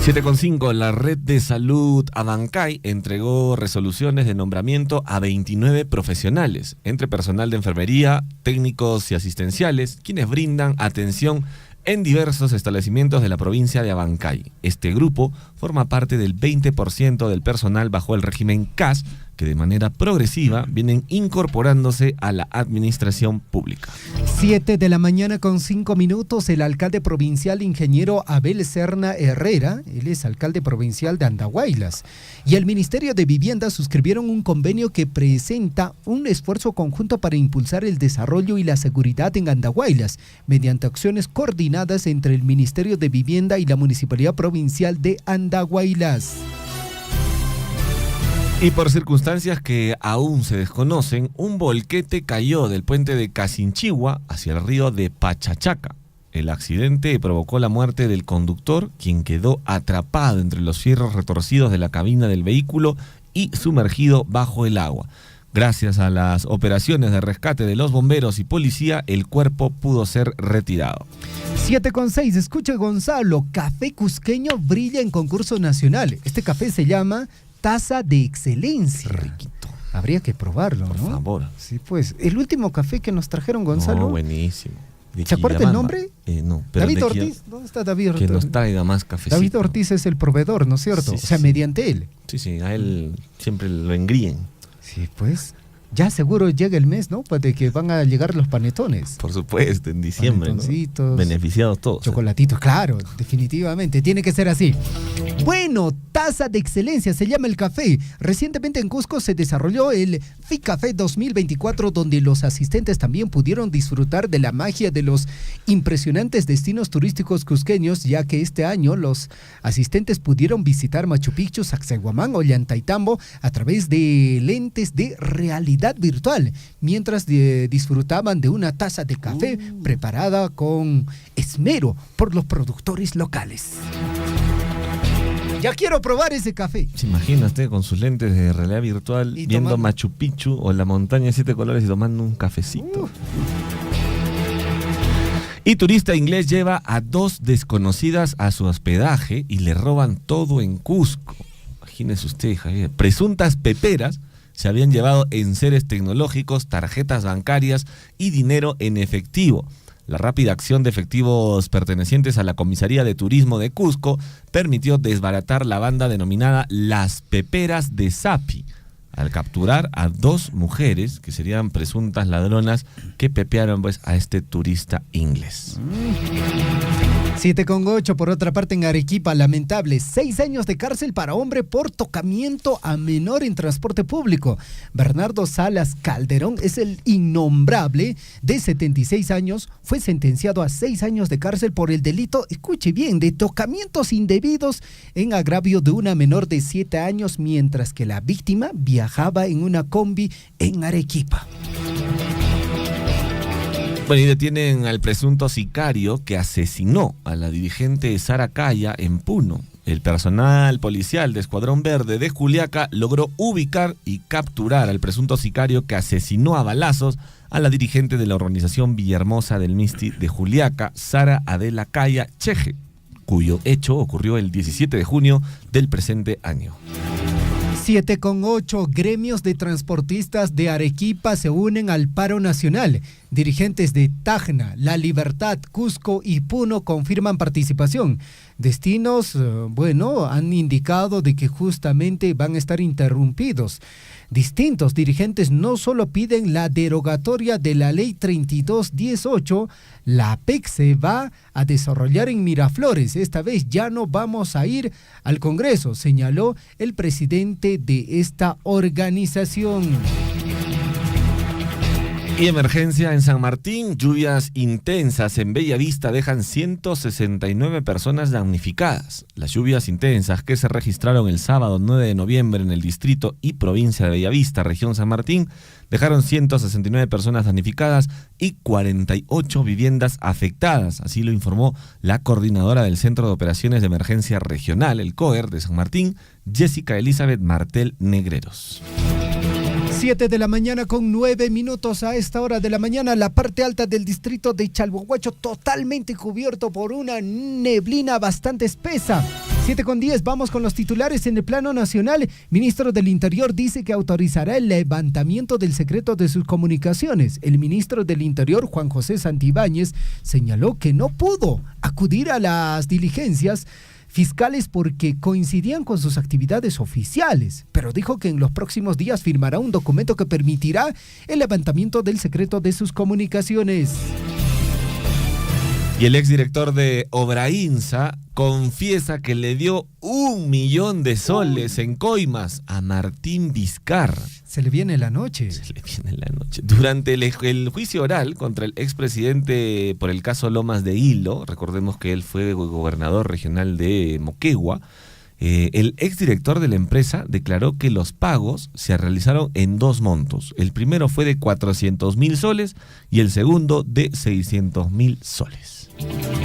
7:05, la Red de Salud Abancay entregó resoluciones de nombramiento a 29 profesionales, entre personal de enfermería, técnicos y asistenciales, quienes brindan atención en diversos establecimientos de la provincia de Abancay. Este grupo forma parte del 20% del personal bajo el régimen CAS, que de manera progresiva vienen incorporándose a la administración pública. 7:05 a.m, el alcalde provincial ingeniero Abel Serna Herrera, él es alcalde provincial de Andahuaylas, y el Ministerio de Vivienda suscribieron un convenio que presenta un esfuerzo conjunto para impulsar el desarrollo y la seguridad en Andahuaylas, mediante acciones coordinadas entre el Ministerio de Vivienda y la Municipalidad Provincial de Andahuaylas. Y por circunstancias que aún se desconocen, un volquete cayó del puente de Casinchigua hacia el río de Pachachaca. El accidente provocó la muerte del conductor, quien quedó atrapado entre los fierros retorcidos de la cabina del vehículo y sumergido bajo el agua. Gracias a las operaciones de rescate de los bomberos y policía, el cuerpo pudo ser retirado. 7:06, escuche Gonzalo, café cusqueño brilla en concurso nacional. Este café se llama Taza de Excelencia. Riquito. Habría que probarlo, ¿no? Por favor. Sí, pues. El último café que nos trajeron, Gonzalo. No, buenísimo. ¿Se acuerda el nombre? No. Pero David Ortiz. ¿Dónde está David Ortiz? Que nos traiga más cafecito. David Ortiz es el proveedor, ¿no es cierto? Sí, o sea, sí. mediante él. Sí, a él siempre lo engríen. Sí, pues. Ya seguro llega el mes, ¿no? Pues de que van a llegar los panetones. Por supuesto, en diciembre, Panetoncitos, ¿no? Beneficiados todos. Chocolatitos, claro, definitivamente, tiene que ser así. Bueno, Taza de Excelencia se llama el café. Recientemente en Cusco se desarrolló el FICafé 2024, donde los asistentes también pudieron disfrutar de la magia de los impresionantes destinos turísticos cusqueños, ya que este año los asistentes pudieron visitar Machu Picchu, Sacsayhuamán, Ollantaytambo a través de lentes de realidad virtual, mientras disfrutaban de una taza de café preparada con esmero por los productores locales. Ya quiero probar ese café. ¿Se imagina usted con sus lentes de realidad virtual Y viendo tomando Machu Picchu o la montaña de 7 colores y tomando un cafecito? Y turista inglés lleva a 2 desconocidas a su hospedaje y le roban todo en Cusco. Imagínese usted, Javier. Presuntas peperas se habían llevado enseres tecnológicos, tarjetas bancarias y dinero en efectivo. La rápida acción de efectivos pertenecientes a la Comisaría de Turismo de Cusco permitió desbaratar la banda denominada Las Peperas de Sapi, al capturar a 2 mujeres que serían presuntas ladronas que pepearon pues a este turista inglés. 7:08, por otra parte en Arequipa, lamentable, 6 años de cárcel para hombre por tocamiento a menor en transporte público. Bernardo Salas Calderón es el innombrable de 76 años, fue sentenciado a 6 años de cárcel por el delito, escuche bien, de tocamientos indebidos en agravio de una menor de 7 años, mientras que la víctima viajaba en una combi en Arequipa. Bueno, y detienen al presunto sicario que asesinó a la dirigente Sara Caya en Puno. El personal policial de Escuadrón Verde de Juliaca logró ubicar y capturar al presunto sicario que asesinó a balazos a la dirigente de la organización Villahermosa del Misti de Juliaca, Sara Adela Caya Cheje, cuyo hecho ocurrió el 17 de junio del presente año. 7:08, gremios de transportistas de Arequipa se unen al paro nacional. Dirigentes de Tacna, La Libertad, Cusco y Puno confirman participación. Destinos, han indicado de que justamente van a estar interrumpidos. Distintos dirigentes no solo piden la derogatoria de la ley 3218, la APEC se va a desarrollar en Miraflores. Esta vez ya no vamos a ir al Congreso, señaló el presidente de esta organización. Y emergencia en San Martín, lluvias intensas en Bellavista dejan 169 personas damnificadas. Las lluvias intensas que se registraron el sábado 9 de noviembre en el distrito y provincia de Bellavista, región San Martín, dejaron 169 personas damnificadas y 48 viviendas afectadas. Así lo informó la coordinadora del Centro de Operaciones de Emergencia Regional, el COER de San Martín, Jessica Elizabeth Martel Negreros. 7:09 a.m. A esta hora de la mañana, la parte alta del distrito de Chalhuahuacho totalmente cubierto por una neblina bastante espesa. 7:10, vamos con los titulares en el plano nacional. Ministro del Interior dice que autorizará el levantamiento del secreto de sus comunicaciones. El ministro del Interior, Juan José Santibáñez, señaló que no pudo acudir a las diligencias fiscales porque coincidían con sus actividades oficiales, pero dijo que en los próximos días firmará un documento que permitirá el levantamiento del secreto de sus comunicaciones. Y el exdirector de Obrainsa confiesa que le dio 1 millón de soles en coimas a Martín Vizcarra. Se le viene la noche. Se le viene la noche. Durante el juicio oral contra el expresidente por el caso Lomas de Hilo, recordemos que él fue gobernador regional de Moquegua, el exdirector de la empresa declaró que los pagos se realizaron en 2 montos. El primero fue de 400.000 soles y el segundo de 600.000 soles.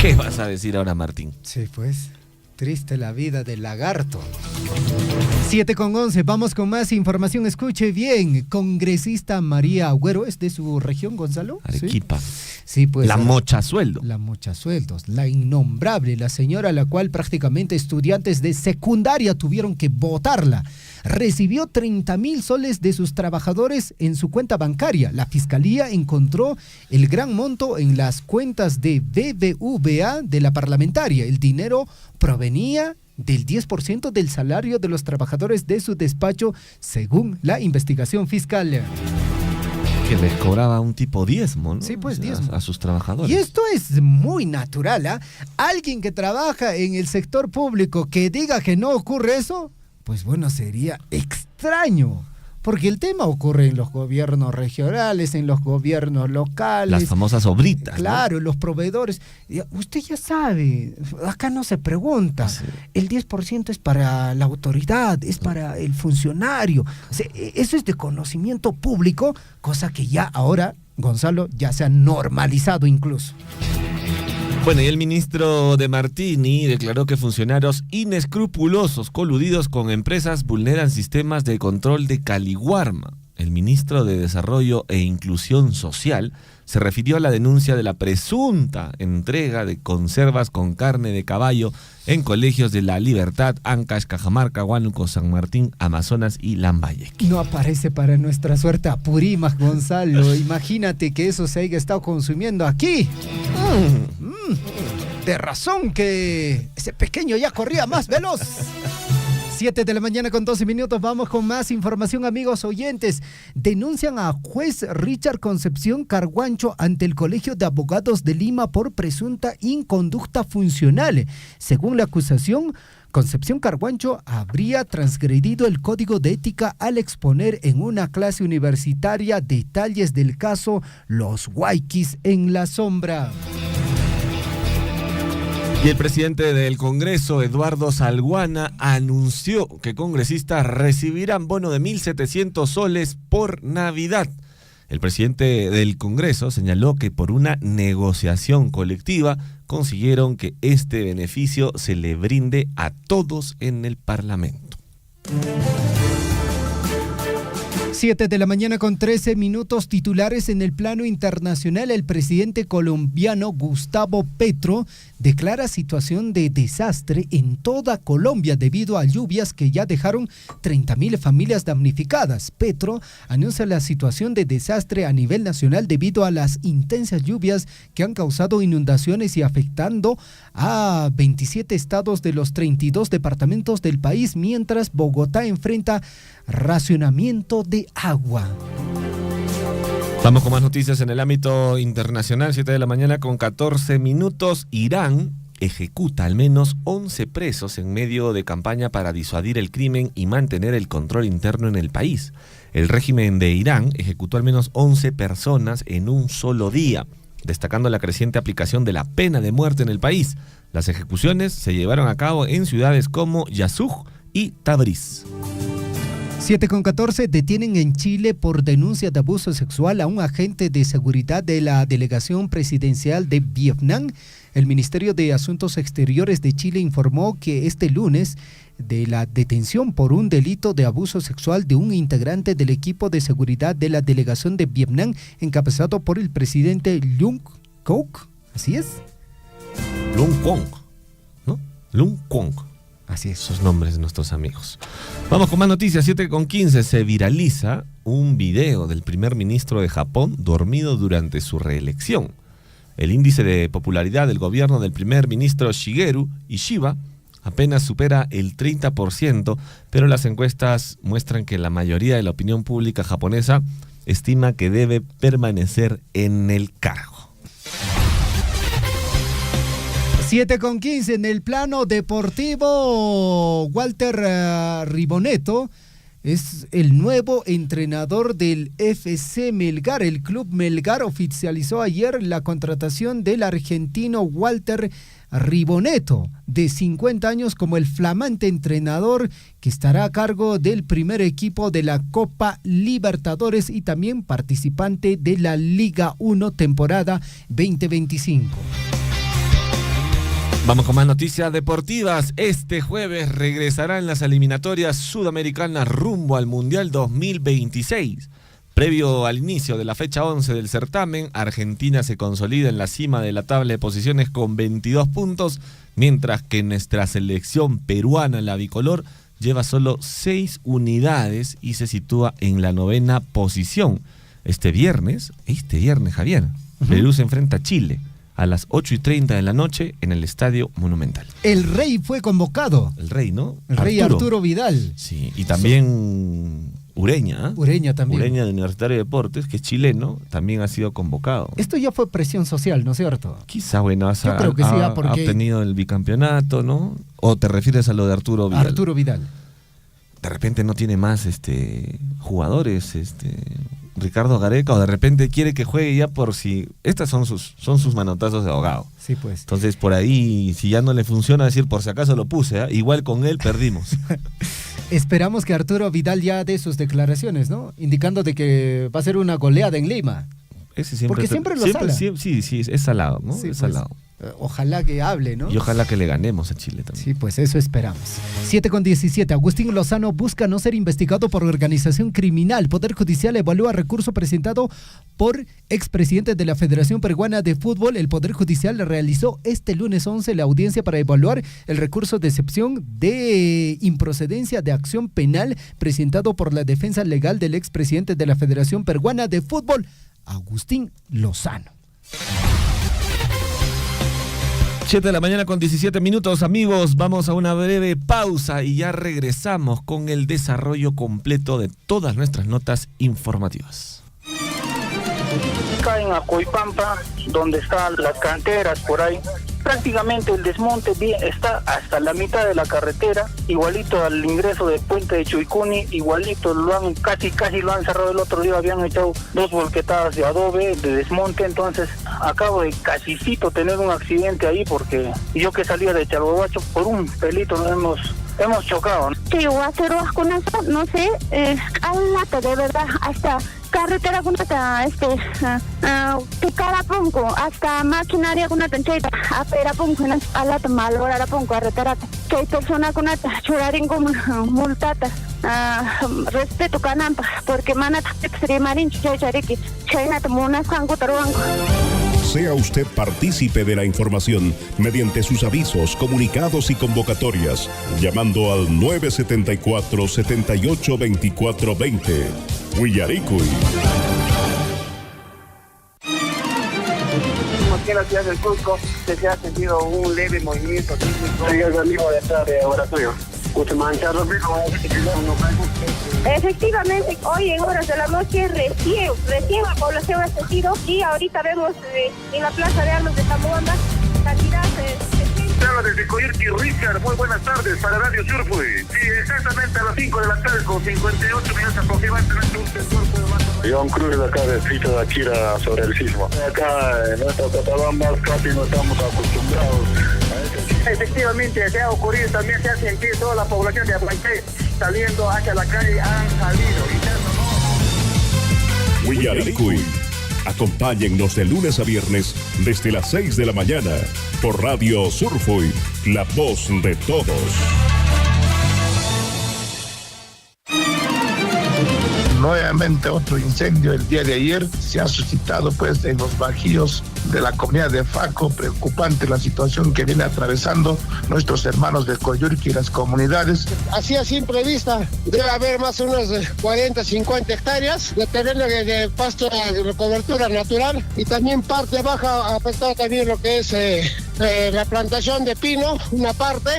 ¿Qué vas a decir ahora, Martín? Sí, pues, triste la vida del lagarto. 7:11, vamos con más información. Escuche bien, congresista María Agüero, ¿es de su región, Gonzalo? Arequipa. Sí, pues. La Mochasueldo. La Mochasueldos, la innombrable, la señora a la cual prácticamente estudiantes de secundaria tuvieron que votarla. Recibió 30.000 soles de sus trabajadores en su cuenta bancaria. La fiscalía encontró el gran monto en las cuentas de BBVA de la parlamentaria. El dinero provenía del 10% del salario de los trabajadores de su despacho, según la investigación fiscal. Que les cobraba un tipo diezmo, ¿no? Sí, pues diezmo. A sus trabajadores. Y esto es muy natural, ¿ah? Alguien que trabaja en el sector público que diga que no ocurre eso, pues bueno, sería extraño. Porque el tema ocurre en los gobiernos regionales, en los gobiernos locales. Las famosas obritas. Claro, ¿no? Los proveedores. Usted ya sabe, acá no se pregunta. Sí. El 10% es para la autoridad, es para el funcionario. O sea, eso es de conocimiento público, cosa que ya ahora, Gonzalo, ya se ha normalizado incluso. Bueno, y el ministro de Martini declaró que funcionarios inescrupulosos coludidos con empresas vulneran sistemas de control de Caliwarma. El ministro de Desarrollo e Inclusión Social se refirió a la denuncia de la presunta entrega de conservas con carne de caballo en colegios de La Libertad, Ancash, Cajamarca, Huánuco, San Martín, Amazonas y Lambayeque. No aparece para nuestra suerte Apurímac, Gonzalo. Imagínate que eso se haya estado consumiendo aquí. De razón que ese pequeño ya corría más veloz. 7 de la mañana con 12 minutos, vamos con más información, amigos oyentes. Denuncian a juez Richard Concepción Carguancho ante el Colegio de Abogados de Lima por presunta inconducta funcional. Según la acusación, Concepción Carguancho habría transgredido el código de ética al exponer en una clase universitaria detalles del caso Los Guayquis en la sombra. Y el presidente del Congreso, Eduardo Salguana, anunció que congresistas recibirán bono de 1.700 soles por Navidad. El presidente del Congreso señaló que por una negociación colectiva consiguieron que este beneficio se le brinde a todos en el Parlamento. 7 de la mañana con 13 minutos, titulares en el plano internacional. El presidente colombiano Gustavo Petro declara situación de desastre en toda Colombia debido a lluvias que ya dejaron 30.000 familias damnificadas. Petro anuncia la situación de desastre a nivel nacional debido a las intensas lluvias que han causado inundaciones y afectando a 27 estados de los 32 departamentos del país, mientras Bogotá enfrenta racionamiento de agua. Vamos con más noticias en el ámbito internacional. 7 de la mañana con 14 minutos. Irán ejecuta al menos 11 presos en medio de campaña para disuadir el crimen y mantener el control interno en el país. El régimen de Irán ejecutó al menos 11 personas en un solo día, destacando la creciente aplicación de la pena de muerte en el país. Las ejecuciones se llevaron a cabo en ciudades como Yasuj y Tabriz. 7:14, detienen en Chile por denuncia de abuso sexual a un agente de seguridad de la delegación presidencial de Vietnam. El Ministerio de Asuntos Exteriores de Chile informó que este lunes de la detención por un delito de abuso sexual de un integrante del equipo de seguridad de la delegación de Vietnam, encabezado por el presidente Lung Coc. ¿Así es? Lung Quong, ¿no? Lung Quong. Así es. Esos nombres de nuestros amigos. Vamos con más noticias. 7:15. Se viraliza un video del primer ministro de Japón dormido durante su reelección. El índice de popularidad del gobierno del primer ministro Shigeru Ishiba apenas supera el 30%, pero las encuestas muestran que la mayoría de la opinión pública japonesa estima que debe permanecer en el cargo. 7:15 en el plano deportivo. Walter Ribonetto es el nuevo entrenador del FC Melgar. El club Melgar oficializó ayer la contratación del argentino Walter Ribonetto, de 50 años, como el flamante entrenador que estará a cargo del primer equipo de la Copa Libertadores y también participante de la Liga 1 temporada 2025. Vamos con más noticias deportivas. Este jueves regresarán las eliminatorias sudamericanas rumbo al Mundial 2026. Previo al inicio de la fecha 11 del certamen, Argentina se consolida en la cima de la tabla de posiciones con 22 puntos, mientras que nuestra selección peruana, la bicolor, lleva solo 6 unidades y se sitúa en la 9ª posición. Este viernes, Javier, Perú se enfrenta a Chile a las 8:30 de la noche en el Estadio Monumental. El Rey fue convocado. El Rey, ¿no? El Rey Arturo Vidal. Sí, y también Ureña. Ureña también. Ureña de Universitario de Deportes, que es chileno, también ha sido convocado. Esto ya fue presión social, ¿no es cierto? Quizá, bueno, yo creo que sí, porque ha obtenido el bicampeonato, ¿no? ¿O te refieres a lo de Arturo Vidal? Arturo Vidal. De repente no tiene más jugadores, Ricardo Gareca, o de repente quiere que juegue ya por si... Estas son sus manotazos de ahogado. Sí, pues. Entonces, por ahí, si ya no le funciona, decir, por si acaso lo puse, ¿eh? Igual con él perdimos. Esperamos que Arturo Vidal ya dé sus declaraciones, ¿no? Indicando de que va a ser una goleada en Lima. Ese siempre, porque siempre lo sala. Sí, es salado, ¿no? Sí, es pues, salado. Ojalá que hable, ¿no? Y ojalá que le ganemos a Chile también. Sí, pues eso esperamos. 7:17. Agustín Lozano busca no ser investigado por organización criminal. Poder Judicial evalúa recurso presentado por expresidentes de la Federación Peruana de Fútbol. El Poder Judicial realizó este lunes 11 la audiencia para evaluar el recurso de excepción de improcedencia de acción penal presentado por la defensa legal del expresidente de la Federación Peruana de Fútbol, Agustín Lozano. 7 de la mañana con 17 minutos, amigos. Vamos a una breve pausa y ya regresamos con el desarrollo completo de todas nuestras notas informativas. Acá en Acoipampa, donde están las canteras por ahí, prácticamente el desmonte está hasta la mitad de la carretera, igualito al ingreso del puente de Chuicuni, igualito casi lo han cerrado. El otro día habían echado 2 volquetadas de adobe de desmonte. Entonces acabo de casicito tener un accidente ahí, porque yo que salía de Chalhuahuacho, por un pelito nos hemos chocado. Sí, voy a hacer con eso, no sé, alata de verdad, hasta carretera con Tucarapunco, hasta maquinaria con tancheta, aperapunco, alata malora punco, carretera, que hay persona con churarín como multata. Respeto canampa, porque manata extremarín chayariki, chaynata monas cango taruango. Sea usted partícipe de la información mediante sus avisos, comunicados y convocatorias, llamando al 974-782420. Huillaricuy. Aquí en la ciudad del Cusco se ha sentido un leve movimiento sísmico. Soy el amigo de esta de laboratorio. Efectivamente, hoy en horas de la noche recién la población ha sentido, y ahorita vemos en la plaza de armas de Tamuanda cantidad de... Habla desde Coyerti, Richard. Muy buenas tardes para Radio Surfui. Sí, exactamente a las 5 de la tarde con 58 minutos aproximadamente. Iván Cruz, de acá del distrito de Akira, sobre el sismo. Acá en nuestra Cotabamba casi no estamos acostumbrados a este sismo. Efectivamente, se ha ocurrido, también se ha sentido toda la población de Aguanché saliendo hacia la calle, han salido. Huillaricuy. Acompáñennos de lunes a viernes desde las 6 de la mañana por Radio Surfui, la voz de todos. nuevamente otro incendio el día de ayer. Se ha suscitado pues en los bajíos de la comunidad de Faco. Preocupante la situación que viene atravesando nuestros hermanos de Coyurqui y las comunidades. Así a simple vista debe haber más o menos 40, 50 hectáreas de terreno de pasto de cobertura natural, y también parte baja ha afectado también lo que es la plantación de pino, una parte.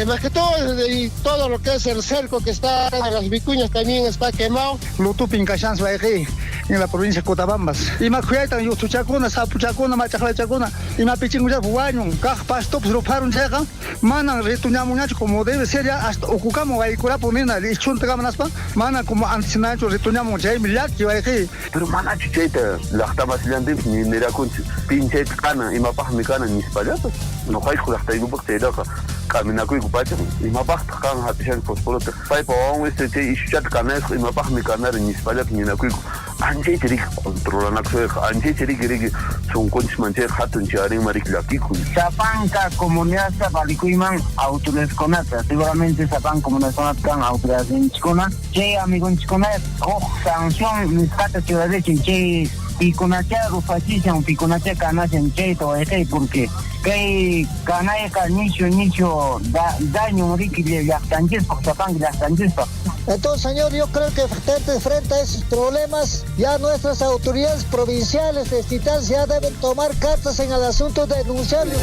Más que todo, y todo lo que es el cerco que está en las vicuñas también está quemado. Lutupin Cachans Baeji, en la provincia de Cotabambas. Y más cuidan Yutuchacuna, Sapuchacuna, Machaclachacuna, y más Pichinguya Buaño, Cajpasto, Ruparon Checa, Mana Retuñamuñacho como debe ser ya hasta Okucamo, Aikura Pomina, y Chuntamanaspa, Mana como Antinacho, Retuñamo, Jaimilat, Baeji. Pero Mana Chicheta, la Tamasilandim, ni Miracun, Pinchet Cana, y Mapaj Mecana, ni Spalatas, no hay con las Taibuk Tedaca. Caminaco y Cupacho, y Mapaj Kan Hatishan Pospolota, Paipa, y Shat Canes, y Mapaj Mecanar, y Spalak, ni Nacuico. Anche Chirik, controlan Axo, Anche Chirik, son Conchmancher, Hatun Charing, Mariklakiku. Zapanca, comunidad Zapalicuiman, autores conata, seguramente Zapan, comunidad conata, autores en Chicona, Che, amigo en Chicona, sanción, mis patas ciudad de Che, Piconacha, Rufachishan, Piconacha, Canas en Che, todo ese, porque que canaya nicho daño riqui de las tangespas, Zapán, las tangespas. Entonces, señor, yo creo que frente a esos problemas, ya nuestras autoridades provinciales, estatales, ya deben tomar cartas en el asunto de denunciarlo.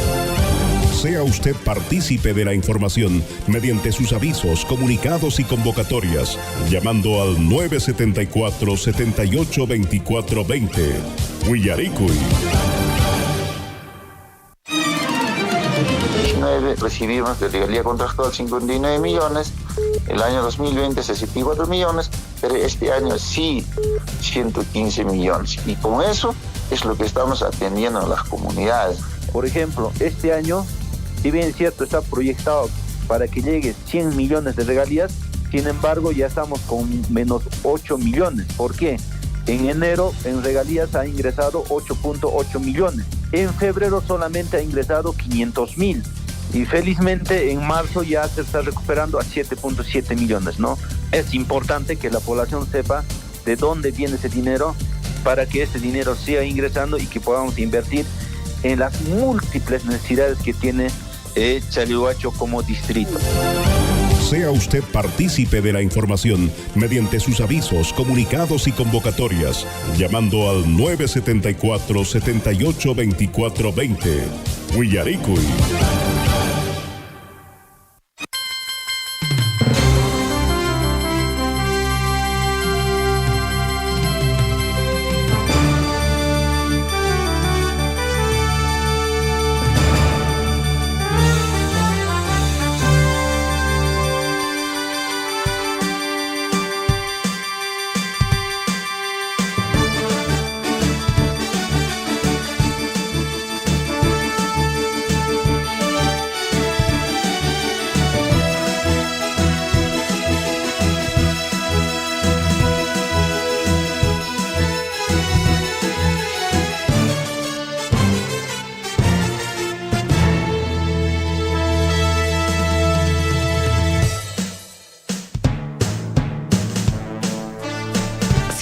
Sea usted partícipe de la información mediante sus avisos, comunicados y convocatorias, llamando al 974-782420. Huillaricuy. Recibimos de regalía contractual 59 millones, el año 2020 64 millones, pero este año sí 115 millones. Y con eso es lo que estamos atendiendo a las comunidades. Por ejemplo, este año, si bien es cierto, está proyectado para que llegue 100 millones de regalías, sin embargo ya estamos con menos 8 millones. ¿Por qué? En enero en regalías ha ingresado 8.8 millones. En febrero solamente ha ingresado 500.000. Y felizmente en marzo ya se está recuperando a 7.7 millones, ¿no? Es importante que la población sepa de dónde viene ese dinero para que ese dinero siga ingresando y que podamos invertir en las múltiples necesidades que tiene Chalhuacho como distrito. Sea usted partícipe de la información mediante sus avisos, comunicados y convocatorias, llamando al 974-782420. Huillaricuy.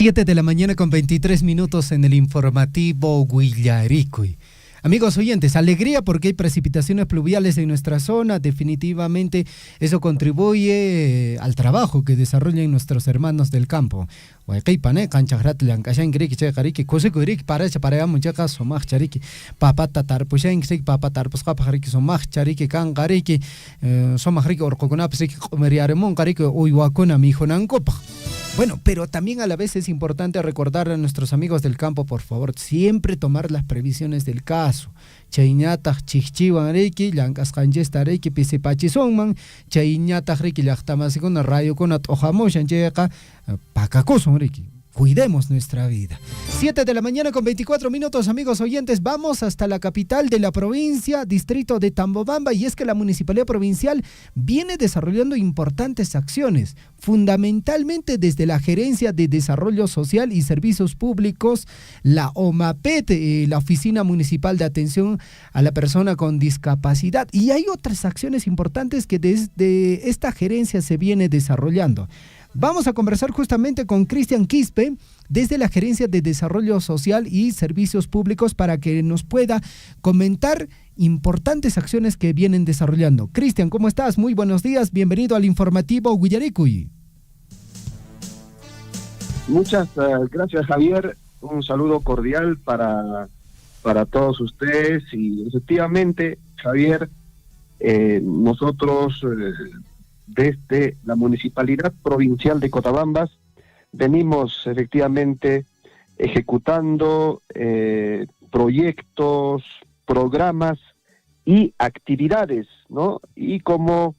De la mañana con 23 minutos en el informativo Huillaricuy. Amigos oyentes, alegría porque hay precipitaciones pluviales en nuestra zona. Definitivamente eso contribuye al trabajo que desarrollan nuestros hermanos del campo. Bueno, pero también a la vez es importante recordar a nuestros amigos del campo, por favor, siempre tomar las previsiones del caso. Chayñataq chichiwan riki, llank'asqanchista riki pisipachisonman, chayñataq riki llaqtamasikuna rayukuna t'ujamushan chayqa pakakusun riki. Cuidemos nuestra vida. 7 de la mañana con 24 minutos, amigos oyentes. Vamos hasta la capital de la provincia, distrito de Tambobamba, y es que la Municipalidad Provincial viene desarrollando importantes acciones, fundamentalmente desde la Gerencia de Desarrollo Social y Servicios Públicos, la OMAPET, la Oficina Municipal de Atención a la Persona con Discapacidad, y hay otras acciones importantes que desde esta gerencia se viene desarrollando. Vamos a conversar justamente con Cristian Quispe desde la Gerencia de Desarrollo Social y Servicios Públicos para que nos pueda comentar importantes acciones que vienen desarrollando. Cristian, ¿cómo estás? Muy buenos días, bienvenido al informativo Huillaricui. Muchas gracias, Javier. Un saludo cordial para todos ustedes y efectivamente, Javier, nosotros desde la Municipalidad Provincial de Cotabambas venimos efectivamente ejecutando proyectos, programas y actividades, ¿no? Y como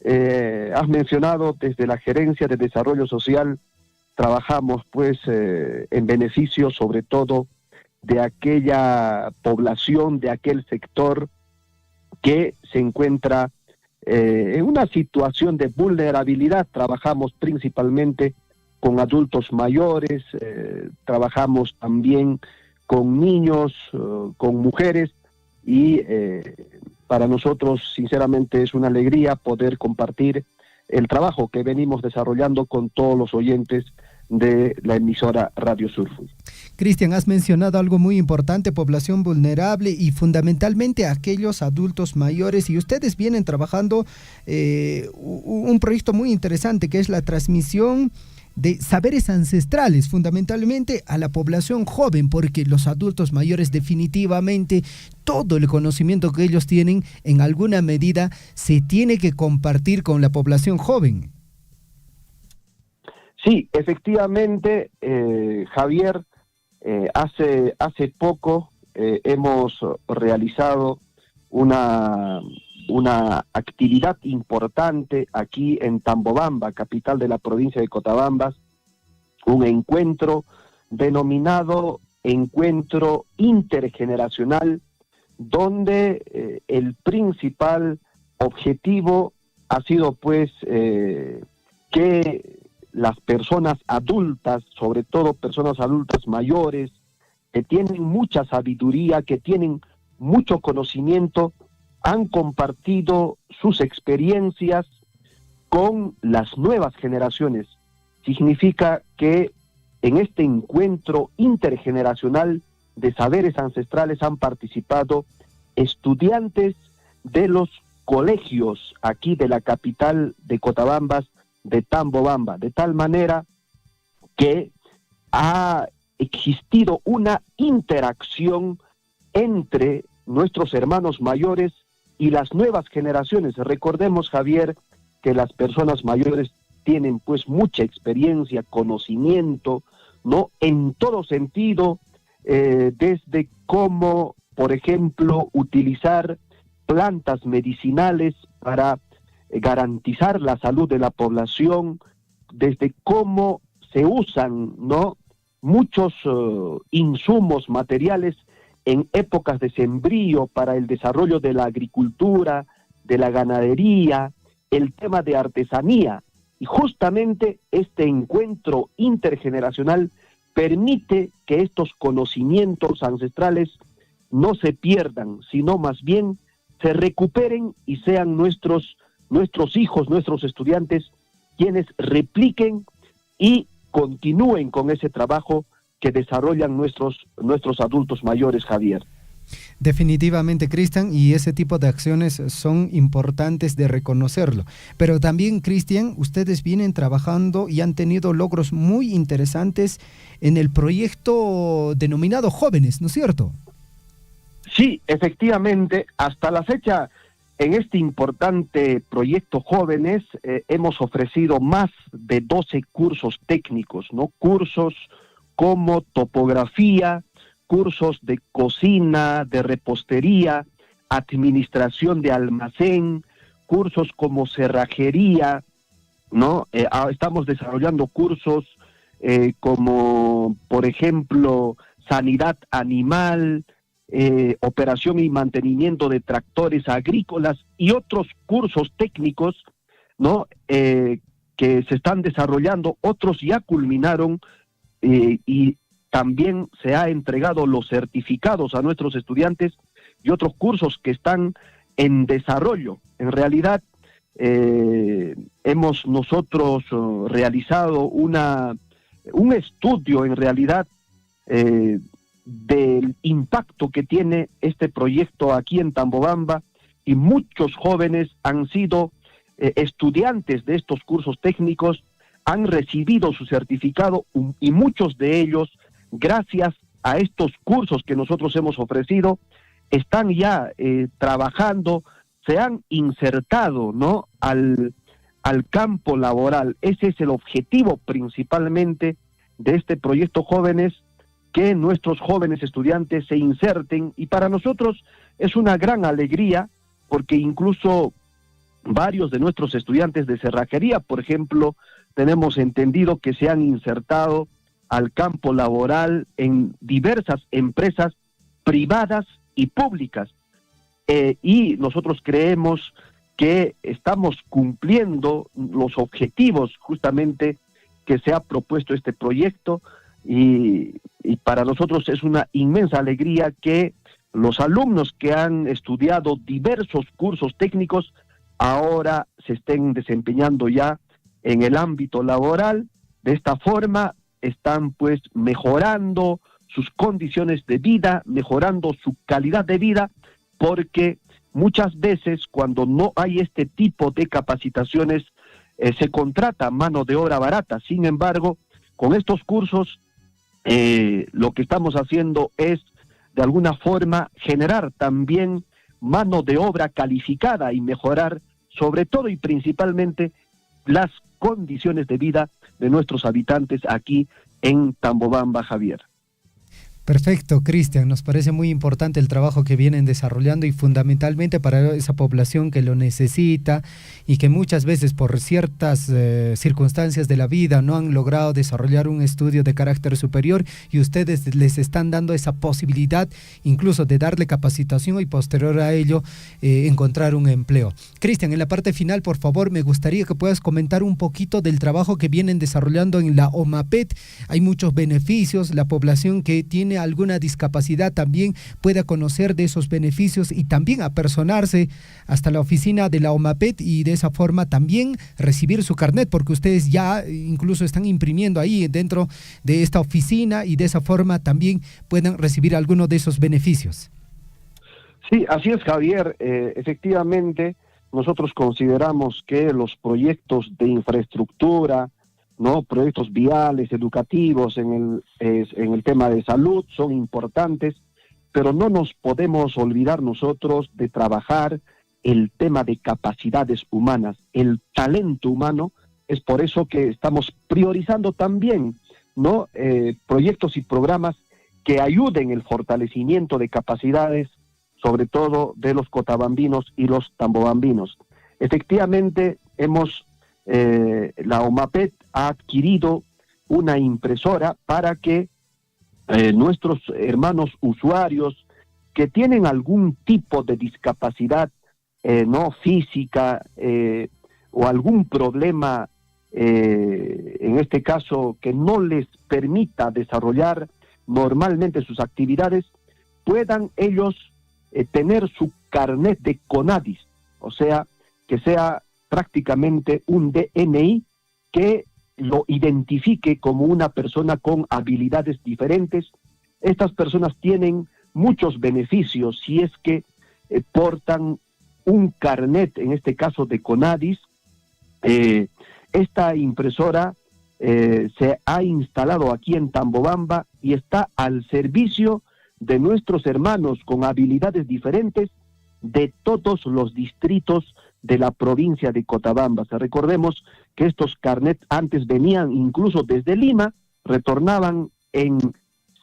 has mencionado, desde la Gerencia de Desarrollo Social trabajamos pues en beneficio sobre todo de aquella población, de aquel sector que se encuentra en una situación de vulnerabilidad. Trabajamos principalmente con adultos mayores, trabajamos también con niños, con mujeres y para nosotros sinceramente es una alegría poder compartir el trabajo que venimos desarrollando con todos los oyentes de la emisora Radio Surfui. Cristian, has mencionado algo muy importante, población vulnerable y fundamentalmente aquellos adultos mayores, y ustedes vienen trabajando un proyecto muy interesante que es la transmisión de saberes ancestrales, fundamentalmente a la población joven, porque los adultos mayores definitivamente todo el conocimiento que ellos tienen en alguna medida se tiene que compartir con la población joven. Sí, efectivamente, Javier, hace poco hemos realizado una actividad importante aquí en Tambobamba, capital de la provincia de Cotabambas, un encuentro denominado Encuentro Intergeneracional, donde el principal objetivo ha sido pues que las personas adultas, sobre todo personas adultas mayores, que tienen mucha sabiduría, que tienen mucho conocimiento, han compartido sus experiencias con las nuevas generaciones. Significa que en este encuentro intergeneracional de saberes ancestrales han participado estudiantes de los colegios aquí de la capital de Cotabambas, de Tambobamba, de tal manera que ha existido una interacción entre nuestros hermanos mayores y las nuevas generaciones. Recordemos, Javier, que las personas mayores tienen pues mucha experiencia, conocimiento, ¿no? En todo sentido, desde cómo, por ejemplo, utilizar plantas medicinales para garantizar la salud de la población, desde cómo se usan, ¿no?, muchos insumos materiales en épocas de sembrío para el desarrollo de la agricultura, de la ganadería, el tema de artesanía. Y justamente este encuentro intergeneracional permite que estos conocimientos ancestrales no se pierdan, sino más bien se recuperen y sean nuestros hijos, nuestros estudiantes, quienes repliquen y continúen con ese trabajo que desarrollan nuestros adultos mayores, Javier. Definitivamente, Cristian, y ese tipo de acciones son importantes de reconocerlo. Pero también, Cristian, ustedes vienen trabajando y han tenido logros muy interesantes en el proyecto denominado Jóvenes, ¿no es cierto? Sí, efectivamente, hasta la fecha, en este importante proyecto Jóvenes, hemos ofrecido más de 12 cursos técnicos, ¿no? Cursos como topografía, cursos de cocina, de repostería, administración de almacén, cursos como cerrajería, ¿no? Estamos desarrollando cursos como, por ejemplo, sanidad animal, operación y mantenimiento de tractores agrícolas y otros cursos técnicos, ¿no? Que se están desarrollando, otros ya culminaron y también se ha entregado los certificados a nuestros estudiantes y otros cursos que están en desarrollo. En realidad, hemos nosotros realizado un estudio en realidad del impacto que tiene este proyecto aquí en Tambobamba, y muchos jóvenes han sido estudiantes de estos cursos técnicos, han recibido su certificado y muchos de ellos, gracias a estos cursos que nosotros hemos ofrecido, están ya trabajando, se han insertado, ¿no?, al campo laboral. Ese es el objetivo principalmente de este proyecto Jóvenes, que nuestros jóvenes estudiantes se inserten, y para nosotros es una gran alegría porque incluso varios de nuestros estudiantes de cerrajería, por ejemplo, tenemos entendido que se han insertado al campo laboral en diversas empresas privadas y públicas. Y nosotros creemos que estamos cumpliendo los objetivos justamente que se ha propuesto este proyecto, y para nosotros es una inmensa alegría que los alumnos que han estudiado diversos cursos técnicos ahora se estén desempeñando ya en el ámbito laboral. De esta forma están pues mejorando sus condiciones de vida, mejorando su calidad de vida, porque muchas veces cuando no hay este tipo de capacitaciones se contrata mano de obra barata. Sin embargo, con estos cursos lo que estamos haciendo es de alguna forma generar también mano de obra calificada y mejorar sobre todo y principalmente las condiciones de vida de nuestros habitantes aquí en Tambobamba, Javier. Perfecto, Cristian, nos parece muy importante el trabajo que vienen desarrollando y fundamentalmente para esa población que lo necesita y que muchas veces por ciertas circunstancias de la vida no han logrado desarrollar un estudio de carácter superior, y ustedes les están dando esa posibilidad incluso de darle capacitación y posterior a ello encontrar un empleo. Cristian, en la parte final, por favor, me gustaría que puedas comentar un poquito del trabajo que vienen desarrollando en la OMAPET. Hay muchos beneficios, la población que tiene alguna discapacidad también pueda conocer de esos beneficios y también apersonarse hasta la oficina de la OMAPET y de esa forma también recibir su carnet, porque ustedes ya incluso están imprimiendo ahí dentro de esta oficina y de esa forma también puedan recibir alguno de esos beneficios. Sí, así es, Javier. Efectivamente, nosotros consideramos que los proyectos de infraestructura, ¿no?, proyectos viales, educativos, en el tema de salud son importantes, pero no nos podemos olvidar nosotros de trabajar el tema de capacidades humanas, el talento humano. Es por eso que estamos priorizando también, ¿no?, proyectos y programas que ayuden el fortalecimiento de capacidades, sobre todo de los cotabambinos y los tambobambinos. Efectivamente, la OMAPET ha adquirido una impresora para que nuestros hermanos usuarios que tienen algún tipo de discapacidad no física o algún problema, en este caso, que no les permita desarrollar normalmente sus actividades, puedan ellos tener su carnet de CONADIS, o sea, que sea prácticamente un DNI que lo identifique como una persona con habilidades diferentes. Estas personas tienen muchos beneficios si es que portan un carnet, en este caso de CONADIS. Esta impresora se ha instalado aquí en Tambobamba y está al servicio de nuestros hermanos con habilidades diferentes de todos los distritos de la provincia de Cotabamba. Recordemos que estos carnets antes venían incluso desde Lima, retornaban en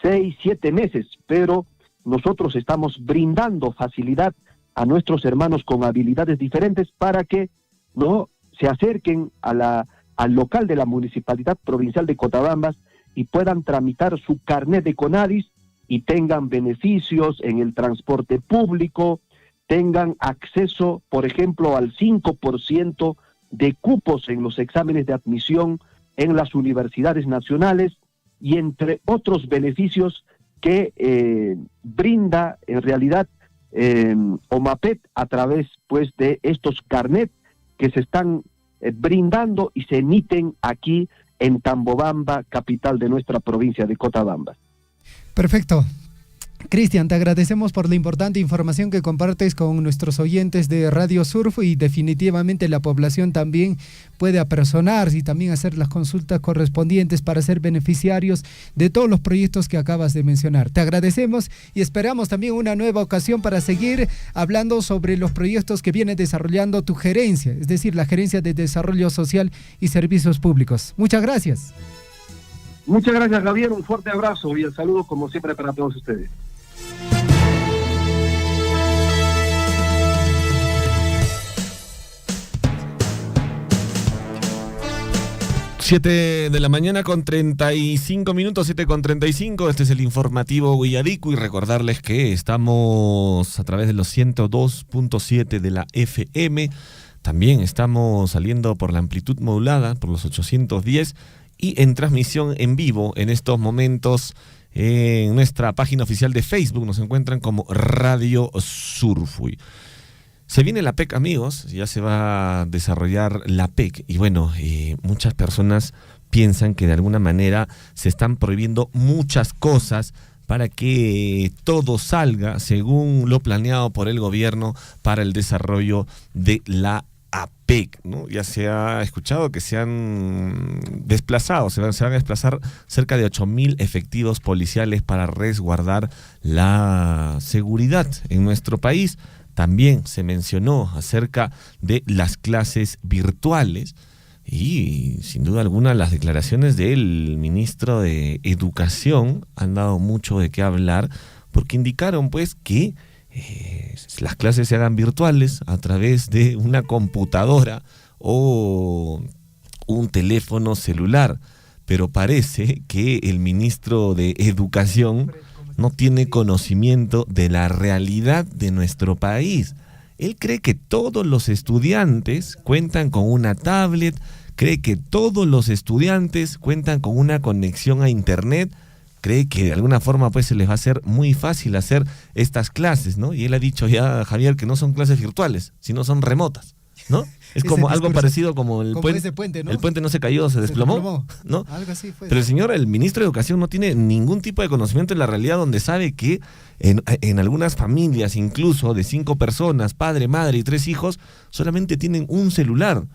6-7 meses, pero nosotros estamos brindando facilidad a nuestros hermanos con habilidades diferentes para que no se acerquen al local de la Municipalidad Provincial de Cotabamba y puedan tramitar su carnet de CONADIS y tengan beneficios en el transporte público, tengan acceso, por ejemplo, al 5% de cupos en los exámenes de admisión en las universidades nacionales y entre otros beneficios que brinda en realidad OMAPET a través pues de estos carnets que se están brindando y se emiten aquí en Tambobamba, capital de nuestra provincia de Cotabamba. Perfecto. Cristian, te agradecemos por la importante información que compartes con nuestros oyentes de Radio Surf, y definitivamente la población también puede apersonarse y también hacer las consultas correspondientes para ser beneficiarios de todos los proyectos que acabas de mencionar. Te agradecemos y esperamos también una nueva ocasión para seguir hablando sobre los proyectos que viene desarrollando tu gerencia, es decir, la Gerencia de Desarrollo Social y Servicios Públicos. Muchas gracias. Muchas gracias, Javier. Un fuerte abrazo y el saludo como siempre para todos ustedes. 7 de la mañana con 35 minutos, 7:35. Este es el informativo Huillarico, y recordarles que estamos a través de los 102.7 de la FM. También estamos saliendo por la amplitud modulada, por los 810, y en transmisión en vivo en estos momentos en nuestra página oficial de Facebook. Nos encuentran como Radio Surfui. Se viene la PEC, amigos, ya se va a desarrollar la PEC, y bueno, muchas personas piensan que de alguna manera se están prohibiendo muchas cosas para que todo salga según lo planeado por el gobierno para el desarrollo de la APEC, ¿no? Ya se ha escuchado que se han desplazado, se van a desplazar cerca de 8,000 efectivos policiales para resguardar la seguridad en nuestro país. También se mencionó acerca de las clases virtuales, y sin duda alguna las declaraciones del ministro de Educación han dado mucho de qué hablar, porque indicaron pues que las clases se hagan virtuales a través de una computadora o un teléfono celular, pero parece que el ministro de Educación no tiene conocimiento de la realidad de nuestro país. Él cree que todos los estudiantes cuentan con una tablet, cree que todos los estudiantes cuentan con una conexión a internet, cree que de alguna forma pues se les va a hacer muy fácil hacer estas clases, ¿no? Y él ha dicho ya, Javier, que no son clases virtuales, sino son remotas, ¿no? Es como algo parecido como el puente, ¿no? El puente no se cayó, se desplomó, ¿no? Algo así fue. Pero el ministro de Educación no tiene ningún tipo de conocimiento en la realidad, donde sabe que en algunas familias, incluso de 5 personas, padre, madre y 3 hijos, solamente tienen un celular.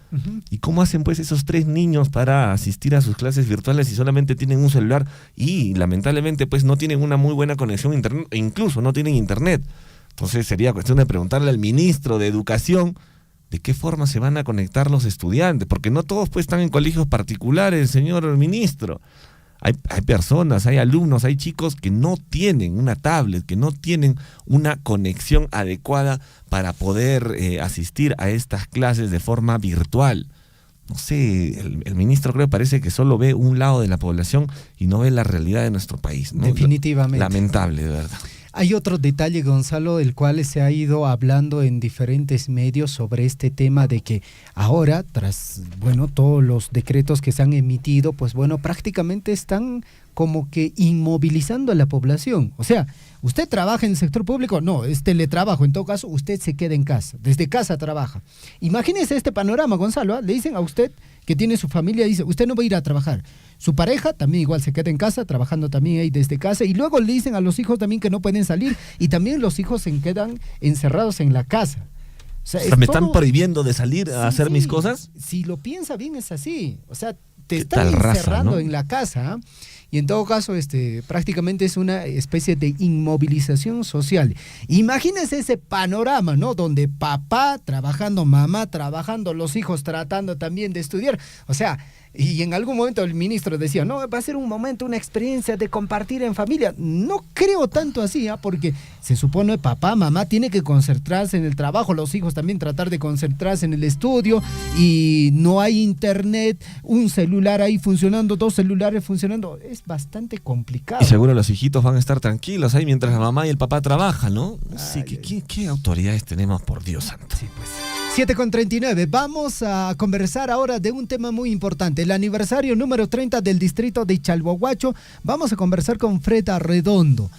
¿Y cómo hacen pues esos 3 niños para asistir a sus clases virtuales si solamente tienen un celular y lamentablemente pues no tienen una muy buena conexión a internet, e incluso no tienen internet? Entonces sería cuestión de preguntarle al ministro de Educación ¿de qué forma se van a conectar los estudiantes? Porque no todos pues están en colegios particulares, señor ministro. Hay personas, hay alumnos, hay chicos que no tienen una tablet, que no tienen una conexión adecuada para poder asistir a estas clases de forma virtual. No sé, el ministro creo que parece que solo ve un lado de la población y no ve la realidad de nuestro país, ¿no? Definitivamente. Lamentable, de verdad. Hay otro detalle, Gonzalo, del cual se ha ido hablando en diferentes medios sobre este tema de que ahora, tras, todos los decretos que se han emitido, pues prácticamente están como que inmovilizando a la población. O sea, ¿usted trabaja en el sector público? No, es teletrabajo. En todo caso, usted se queda en casa, desde casa trabaja. Imagínese este panorama, Gonzalo, le dicen a usted que tiene su familia, dice, usted no va a ir a trabajar. Su pareja también igual se queda en casa, trabajando también ahí desde casa, y luego le dicen a los hijos también que no pueden salir, y también los hijos se quedan encerrados en la casa. O sea, ¿me están prohibiendo de salir a hacer mis cosas? Si lo piensa bien es así. O sea, te están encerrando en la casa, ¿eh? Y en todo caso, prácticamente es una especie de inmovilización social. Imagínense ese panorama, ¿no? Donde papá trabajando, mamá trabajando, los hijos tratando también de estudiar. O sea, y en algún momento el ministro decía, no, va a ser un momento, una experiencia de compartir en familia. No creo tanto así, porque se supone papá, mamá tiene que concentrarse en el trabajo, los hijos también tratar de concentrarse en el estudio, y no hay internet, un celular ahí funcionando, 2 celulares funcionando. Es bastante complicado. Y seguro los hijitos van a estar tranquilos ahí mientras la mamá y el papá trabajan, ¿no? Sí, ¿qué autoridades tenemos, por Dios santo? Sí, pues. 7:39. Vamos a conversar ahora de un tema muy importante, el aniversario número 30 del distrito de Chalhuahuacho. Vamos a conversar con Fred Arredondo.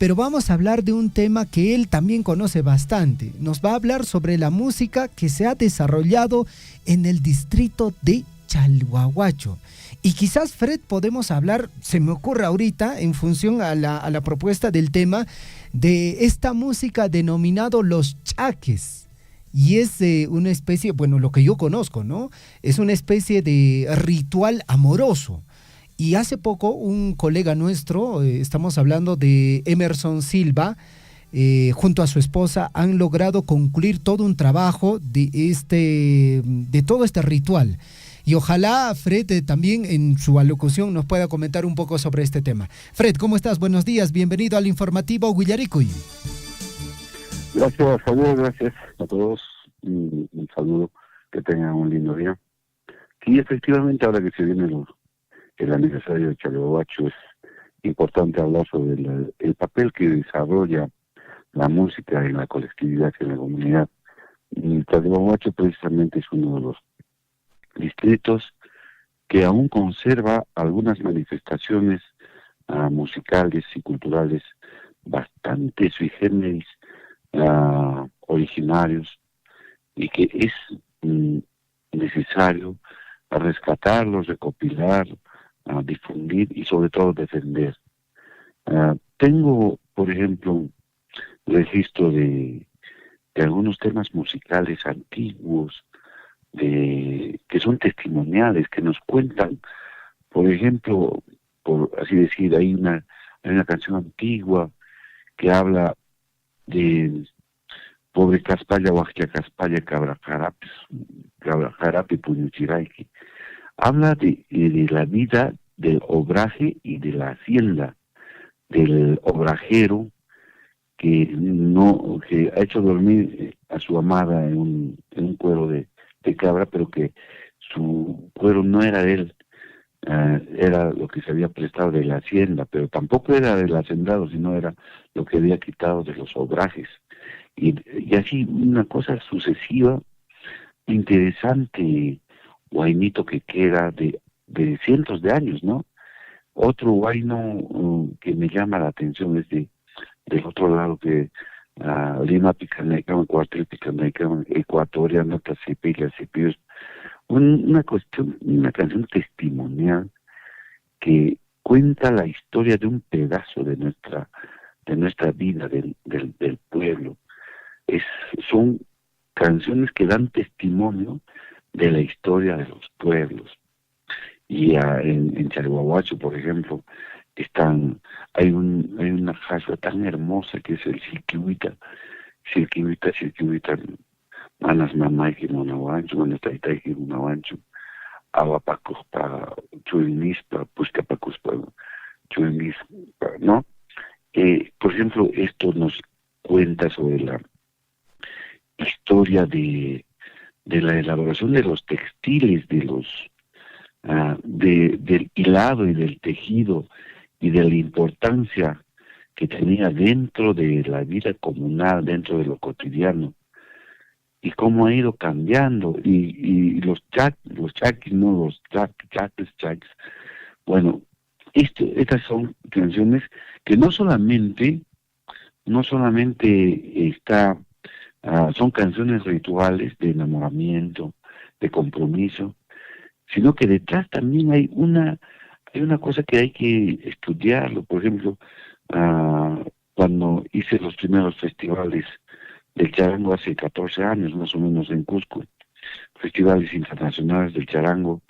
pero vamos a hablar de un tema que él también conoce bastante. Nos va a hablar sobre la música que se ha desarrollado en el distrito de Chalhuahuacho. Y quizás, Fred, podemos hablar, se me ocurre ahorita, en función a la propuesta del tema, de esta música denominado los chaques. Y es una especie, bueno, lo que yo conozco, ¿no? Es una especie de ritual amoroso. Y hace poco un colega nuestro, estamos hablando de Emerson Silva, junto a su esposa han logrado concluir todo un trabajo de todo este ritual. Y ojalá Fred también en su alocución nos pueda comentar un poco sobre este tema. Fred, ¿cómo estás? Buenos días, bienvenido al informativo Huillaricuy. Gracias, Javier, gracias a todos. Un saludo, que tengan un lindo día. Y efectivamente, ahora que se viene el aniversario de Chalhuahuacho, es importante hablar sobre el papel que desarrolla la música en la colectividad y en la comunidad. Y Chalhuahuacho precisamente es uno de los distritos que aún conserva algunas manifestaciones musicales y culturales bastante sui generis, originarios, y que es necesario rescatarlos, recopilar, difundir y sobre todo defender. Tengo, por ejemplo, registro de algunos temas musicales antiguos, que son testimoniales, que nos cuentan, por ejemplo, por así decir, hay una canción antigua que habla de pobre Caspalla, Huajcha Caspalla, Cabra Jarape, Puñuchiraiki. Habla de la vida del obraje y de la hacienda, del obrajero que ha hecho dormir a su amada en un cuero de cabra, pero que su cuero no era de él, era lo que se había prestado de la hacienda, pero tampoco era del hacendado, sino era lo que había quitado de los obrajes. Y así una cosa sucesiva, interesante, guainito que queda de cientos de años, ¿no? Otro guayno que me llama la atención es del otro lado, que Lima Picaneca, Cuartel Picaneca, Ecuatoriana, Tacipilla, Cipios, una canción testimonial que cuenta la historia de un pedazo de nuestra vida, del pueblo. Son canciones que dan testimonio de la historia de los pueblos. Y en Chalhuahuacho, por ejemplo, hay una jasua tan hermosa que es el Silquihuita, manas mamaiki monahuancho, manas taitaiki monahuancho, aguapacuspa, chuinispa, puscapacuspa, chuinispa, ¿no? Por ejemplo, esto nos cuenta sobre la historia de la elaboración de los textiles, del hilado y del tejido, y de la importancia que tenía dentro de la vida comunal, dentro de lo cotidiano, y cómo ha ido cambiando, y los chaquis, bueno, estas son canciones que no solamente son canciones rituales de enamoramiento, de compromiso, sino que detrás también hay una cosa que hay que estudiarlo. Por ejemplo, cuando hice los primeros festivales del charango hace 14 años más o menos en Cusco, festivales internacionales del charango,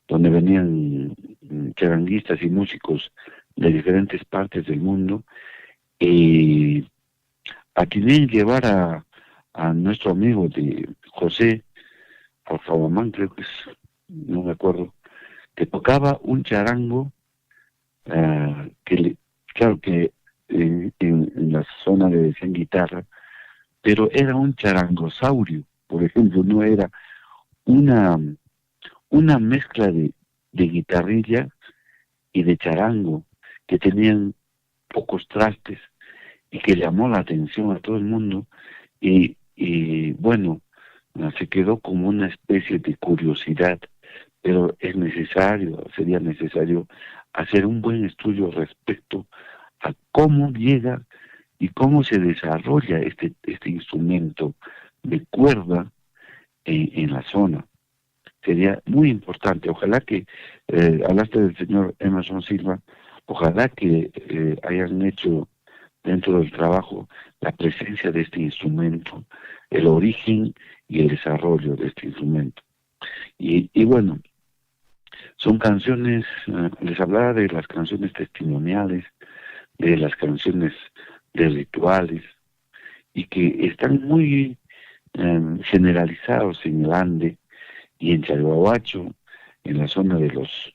donde venían charanguistas y músicos de diferentes partes del mundo, atiné llevar a nuestro amigo de José Alfabamán, creo que es, no me acuerdo, que tocaba un charango claro que en la zona le decían guitarra, pero era un charangosaurio, por ejemplo, no era una mezcla de guitarrilla y de charango, que tenían pocos trastes y que llamó la atención a todo el mundo, y bueno, se quedó como una especie de curiosidad, pero sería necesario hacer un buen estudio respecto a cómo llega y cómo se desarrolla este instrumento de cuerda en la zona. Sería muy importante. Ojalá que, hablaste del señor Emerson Silva, ojalá que hayan hecho dentro del trabajo la presencia de este instrumento, el origen y el desarrollo de este instrumento. Y bueno, son canciones, les hablaba de las canciones testimoniales, de las canciones de rituales, y que están muy generalizados en el Ande y en Chalhuahuacho, en la zona de los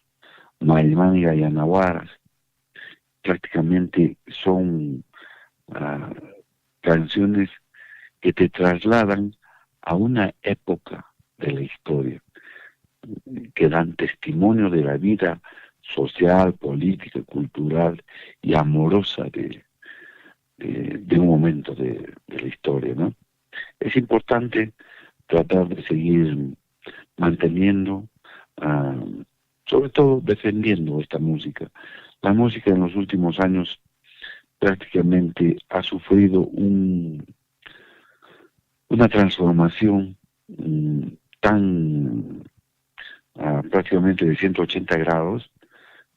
Maimanga y Anahuaras. Prácticamente son canciones que te trasladan a una época de la historia, que dan testimonio de la vida social, política, cultural y amorosa de un momento de la historia, ¿no? Es importante tratar de seguir manteniendo, sobre todo defendiendo esta música. La música en los últimos años prácticamente ha sufrido una transformación tan prácticamente de 180 grados,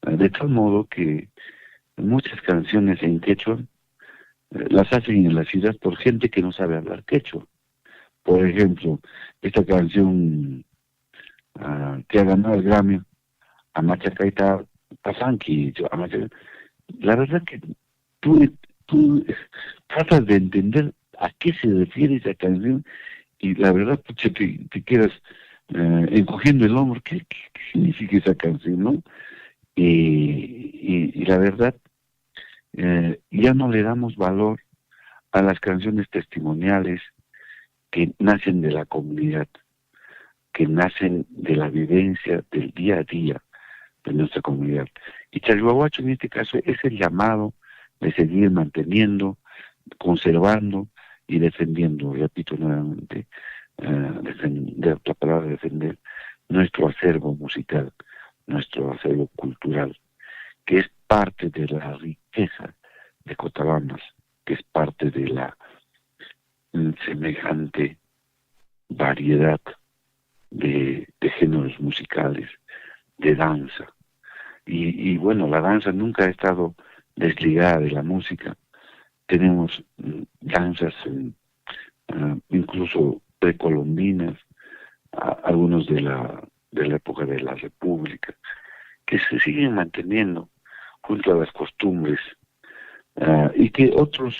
de tal modo que muchas canciones en quechua las hacen en la ciudad por gente que no sabe hablar quechua. Por ejemplo, esta canción que ha ganado el Grammy, Amachacaita Pasanqui, la verdad que tú tratas de entender a qué se refiere esa canción y la verdad te quedas encogiendo el hombro. ¿Qué significa esa canción, no? Y la verdad, ya no le damos valor a las canciones testimoniales que nacen de la comunidad, que nacen de la vivencia del día a día de nuestra comunidad. Y Chalhuahuacho en este caso es el llamado de seguir manteniendo, conservando y defendiendo, repito nuevamente, defender, la palabra defender, nuestro acervo musical, nuestro acervo cultural, que es parte de la riqueza de Cotabambas, que es parte de la semejante variedad de géneros musicales, de danza. Y bueno, la danza nunca ha estado desligada de la música. Tenemos danzas incluso precolombinas, algunos de la época de la República, que se siguen manteniendo junto a las costumbres, y que otros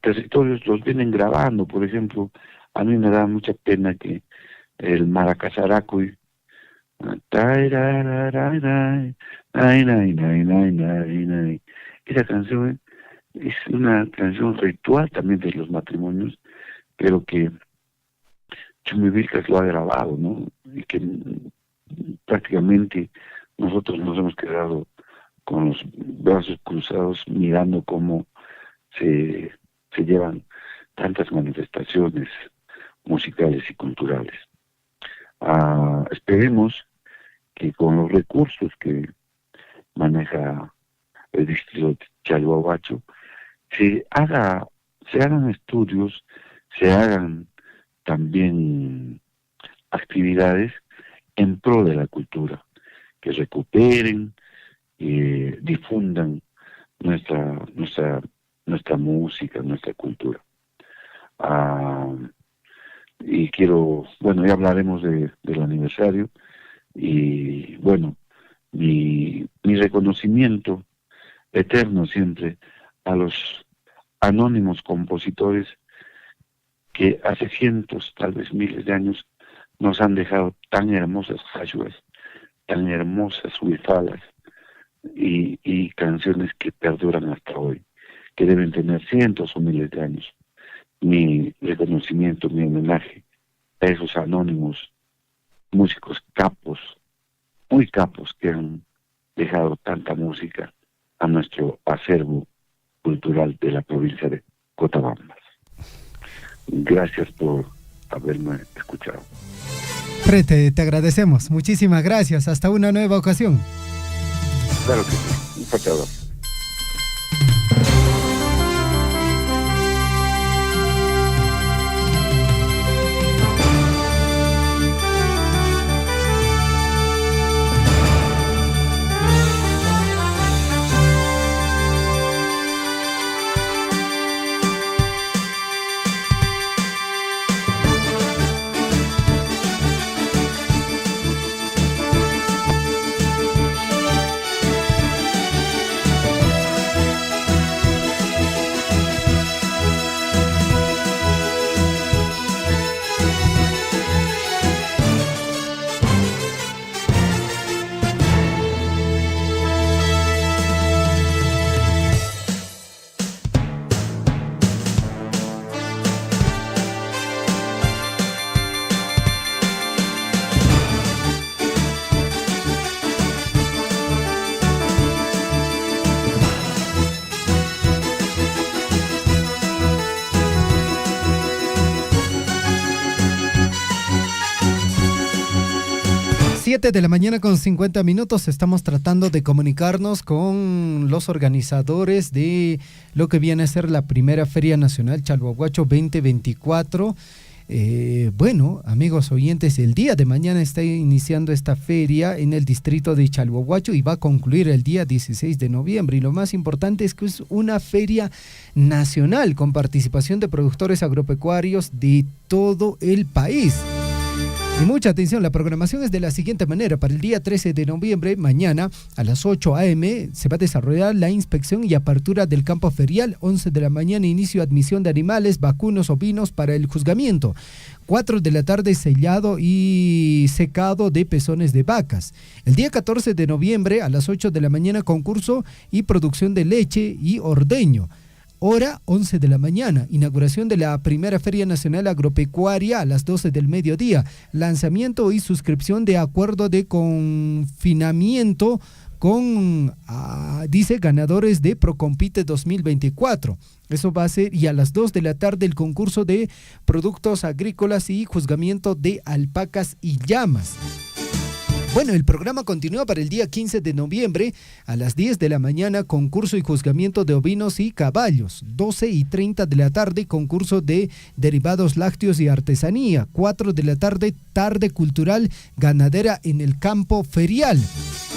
territorios los vienen grabando. Por ejemplo, a mí me da mucha pena que el Maracasaracuy, esa canción es una canción ritual también de los matrimonios, pero que Chumivilcas lo ha grabado, ¿no? Y que prácticamente nosotros nos hemos quedado con los brazos cruzados mirando cómo se llevan tantas manifestaciones musicales y culturales. Esperemos que con los recursos que maneja el distrito de Chalhuahuacho se hagan estudios, se hagan también actividades en pro de la cultura, que recuperen, difundan nuestra música, nuestra cultura. Y quiero, bueno, ya hablaremos del aniversario, y bueno, mi reconocimiento eterno siempre a los anónimos compositores que hace cientos, tal vez miles de años, nos han dejado tan hermosas hayuas, tan hermosas huifalas y canciones que perduran hasta hoy, que deben tener cientos o miles de años. Mi reconocimiento, mi homenaje a esos anónimos músicos capos, muy capos, que han dejado tanta música a nuestro acervo cultural de la provincia de Cotabambas. Gracias por haberme escuchado. Prete, te agradecemos. Muchísimas gracias. Hasta una nueva ocasión. Claro que sí. Un fuerte abrazo. 7 de la mañana con 50 minutos. Estamos tratando de comunicarnos con los organizadores de lo que viene a ser la primera Feria Nacional Chalhuahuacho 2024. Bueno, amigos oyentes, el día de mañana está iniciando esta feria en el distrito de Chalhuahuacho y va a concluir el día 16 de noviembre. Y lo más importante es que es una feria nacional con participación de productores agropecuarios de todo el país. Y mucha atención, la programación es de la siguiente manera. Para el día 13 de noviembre, mañana a las 8 a.m. se va a desarrollar la inspección y apertura del campo ferial. 11 de la mañana, inicio de admisión de animales, vacunos, ovinos para el juzgamiento. 4 de la tarde, sellado y secado de pezones de vacas. El día 14 de noviembre, a las 8 de la mañana, concurso y producción de leche y ordeño. Hora 11 de la mañana, inauguración de la primera Feria Nacional Agropecuaria a las 12 del mediodía, lanzamiento y suscripción de acuerdo de confinamiento con, dice, ganadores de Procompite 2024. Eso va a ser, y a las 2 de la tarde el concurso de productos agrícolas y juzgamiento de alpacas y llamas. Bueno, el programa continúa para el día 15 de noviembre a las 10 de la mañana, concurso y juzgamiento de ovinos y caballos. 12:30 de la tarde, concurso de derivados lácteos y artesanía. 4 de la tarde, tarde cultural ganadera en el campo ferial.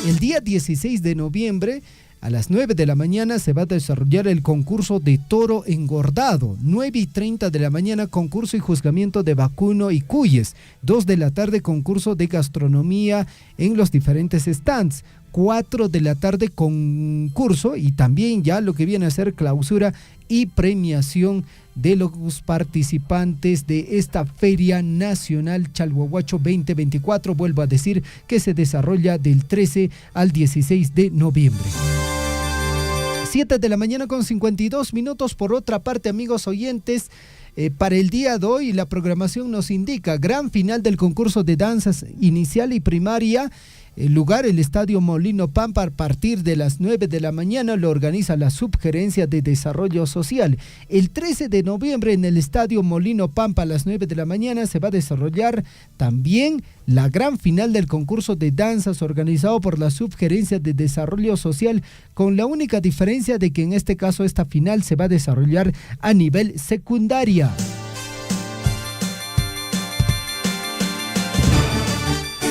El día 16 de noviembre, a las 9 de la mañana se va a desarrollar el concurso de toro engordado. 9:30 de la mañana, concurso y juzgamiento de vacuno y cuyes. 2 de la tarde, concurso de gastronomía en los diferentes stands. 4 de la tarde, concurso y también ya lo que viene a ser clausura y premiación de los participantes de esta Feria Nacional Chalhuahuacho 2024. Vuelvo a decir que se desarrolla del 13 al 16 de noviembre. 7 de la mañana con 52 minutos. Por otra parte, amigos oyentes, para el día de hoy la programación nos indica gran final del concurso de danzas inicial y primaria. El lugar, el Estadio Molino Pampa, a partir de las 9 de la mañana lo organiza la Subgerencia de Desarrollo Social. El 13 de noviembre en el Estadio Molino Pampa a las 9 de la mañana se va a desarrollar también la gran final del concurso de danzas organizado por la Subgerencia de Desarrollo Social, con la única diferencia de que en este caso esta final se va a desarrollar a nivel secundaria.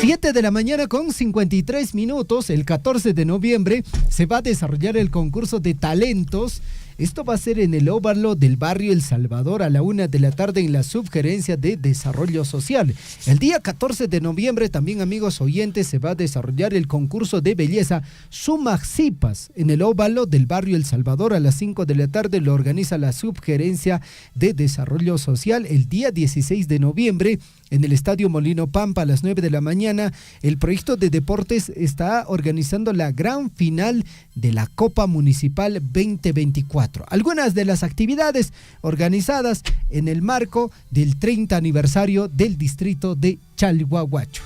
7 de la mañana con 53 minutos, el 14 de noviembre se va a desarrollar el concurso de talentos. Esto va a ser en el óvalo del barrio El Salvador a la 1 de la tarde en la Subgerencia de Desarrollo Social. El día 14 de noviembre también, amigos oyentes, se va a desarrollar el concurso de belleza Sumaxipas en el óvalo del barrio El Salvador a las 5 de la tarde. Lo organiza la Subgerencia de Desarrollo Social. El día 16 de noviembre en el Estadio Molino Pampa a las 9 de la mañana, el proyecto de deportes está organizando la gran final de la Copa Municipal 2024. Algunas de las actividades organizadas en el marco del 30 aniversario del distrito de Chalhuahuacho.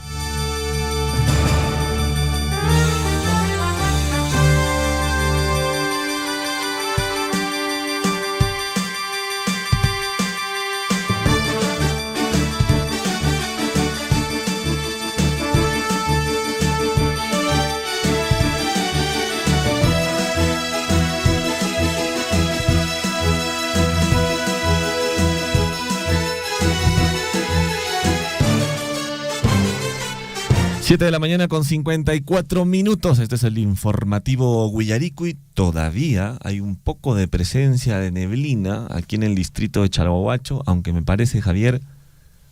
Siete de la mañana con 54 minutos. Este es el informativo Huillarico y todavía hay un poco de presencia de neblina aquí en el distrito de Chalhuahuacho, aunque me parece, Javier,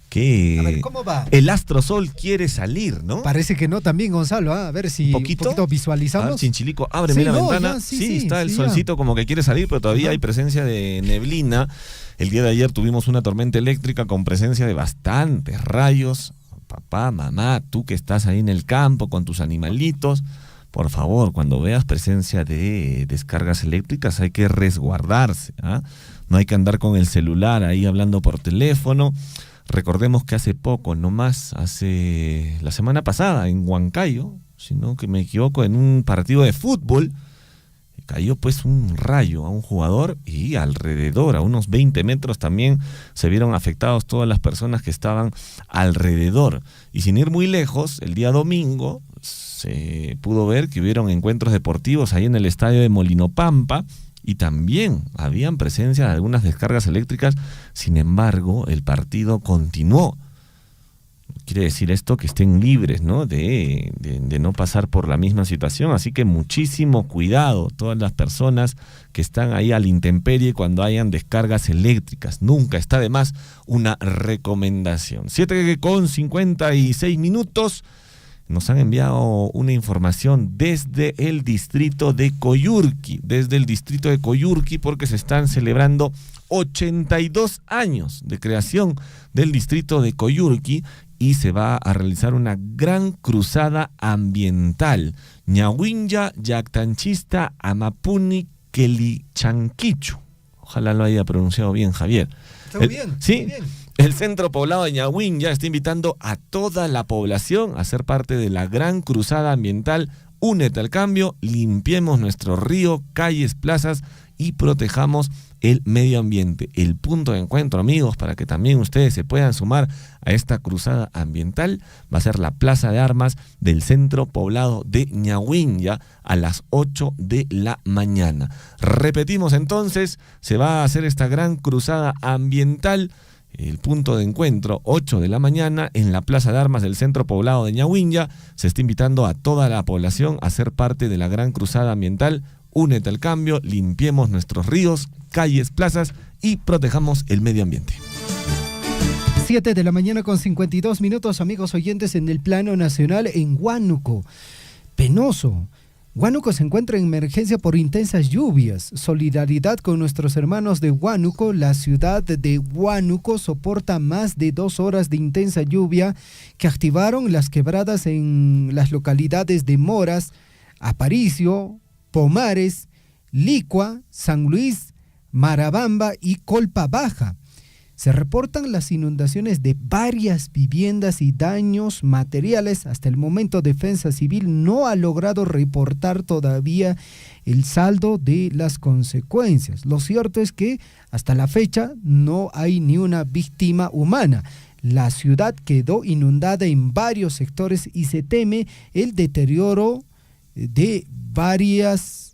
que a ver, ¿cómo va? El astrosol quiere salir, ¿no? Parece que no también, Gonzalo. A ver si un poquito visualizamos. A ver, Chinchilico, ábreme la ventana. Ya, sí, está el solcito como que quiere salir, pero todavía hay presencia de neblina. El día de ayer tuvimos una tormenta eléctrica con presencia de bastantes rayos. Papá, mamá, tú que estás ahí en el campo con tus animalitos, por favor, cuando veas presencia de descargas eléctricas hay que resguardarse, ¿ah? No hay que andar con el celular ahí hablando por teléfono. Recordemos que hace poco, hace la semana pasada en Huancayo, si no que me equivoco, en un partido de fútbol, cayó pues un rayo a un jugador y alrededor, a unos 20 metros también se vieron afectados todas las personas que estaban alrededor. Y sin ir muy lejos, el día domingo se pudo ver que hubieron encuentros deportivos ahí en el estadio de Molinopampa y también habían presencia de algunas descargas eléctricas. Sin embargo, el partido continuó. Quiere decir esto que estén libres, ¿no? de no pasar por la misma situación. Así que muchísimo cuidado todas las personas que están ahí a la intemperie cuando hayan descargas eléctricas. Nunca está de más una recomendación. 7:56. Nos han enviado una información desde el distrito de Coyurqui. Porque se están celebrando 82 años de creación del distrito de Coyurqui y se va a realizar una gran cruzada ambiental. Ñahuinlla Yactanchista Amapuni Kelichanquichu. Ojalá lo haya pronunciado bien, Javier. Está bien. Sí. Bien. El centro poblado de Ñahuinlla está invitando a toda la población a ser parte de la gran cruzada ambiental. Únete al cambio, limpiemos nuestro río, calles, plazas y protejamos el medio ambiente. El punto de encuentro, amigos, para que también ustedes se puedan sumar a esta cruzada ambiental, va a ser la Plaza de Armas del centro poblado de Ñahuinlla a las 8 de la mañana. Repetimos entonces, se va a hacer esta gran cruzada ambiental. El punto de encuentro, 8 de la mañana, en la Plaza de Armas del centro poblado de Ñahuinlla. Se está invitando a toda la población a ser parte de la gran cruzada ambiental. Únete al cambio, limpiemos nuestros ríos, calles, plazas y protejamos el medio ambiente. 7 de la mañana con 52 minutos, amigos oyentes, en el plano nacional en Huánuco. Penoso. Huánuco se encuentra en emergencia por intensas lluvias. Solidaridad con nuestros hermanos de Huánuco. La ciudad de Huánuco soporta más de 2 horas de intensa lluvia que activaron las quebradas en las localidades de Moras, Aparicio, Pomares, Licua, San Luis, Marabamba y Colpa Baja. Se reportan las inundaciones de varias viviendas y daños materiales. Hasta el momento, Defensa Civil no ha logrado reportar todavía el saldo de las consecuencias. Lo cierto es que hasta la fecha no hay ni una víctima humana. La ciudad quedó inundada en varios sectores y se teme el deterioro de varios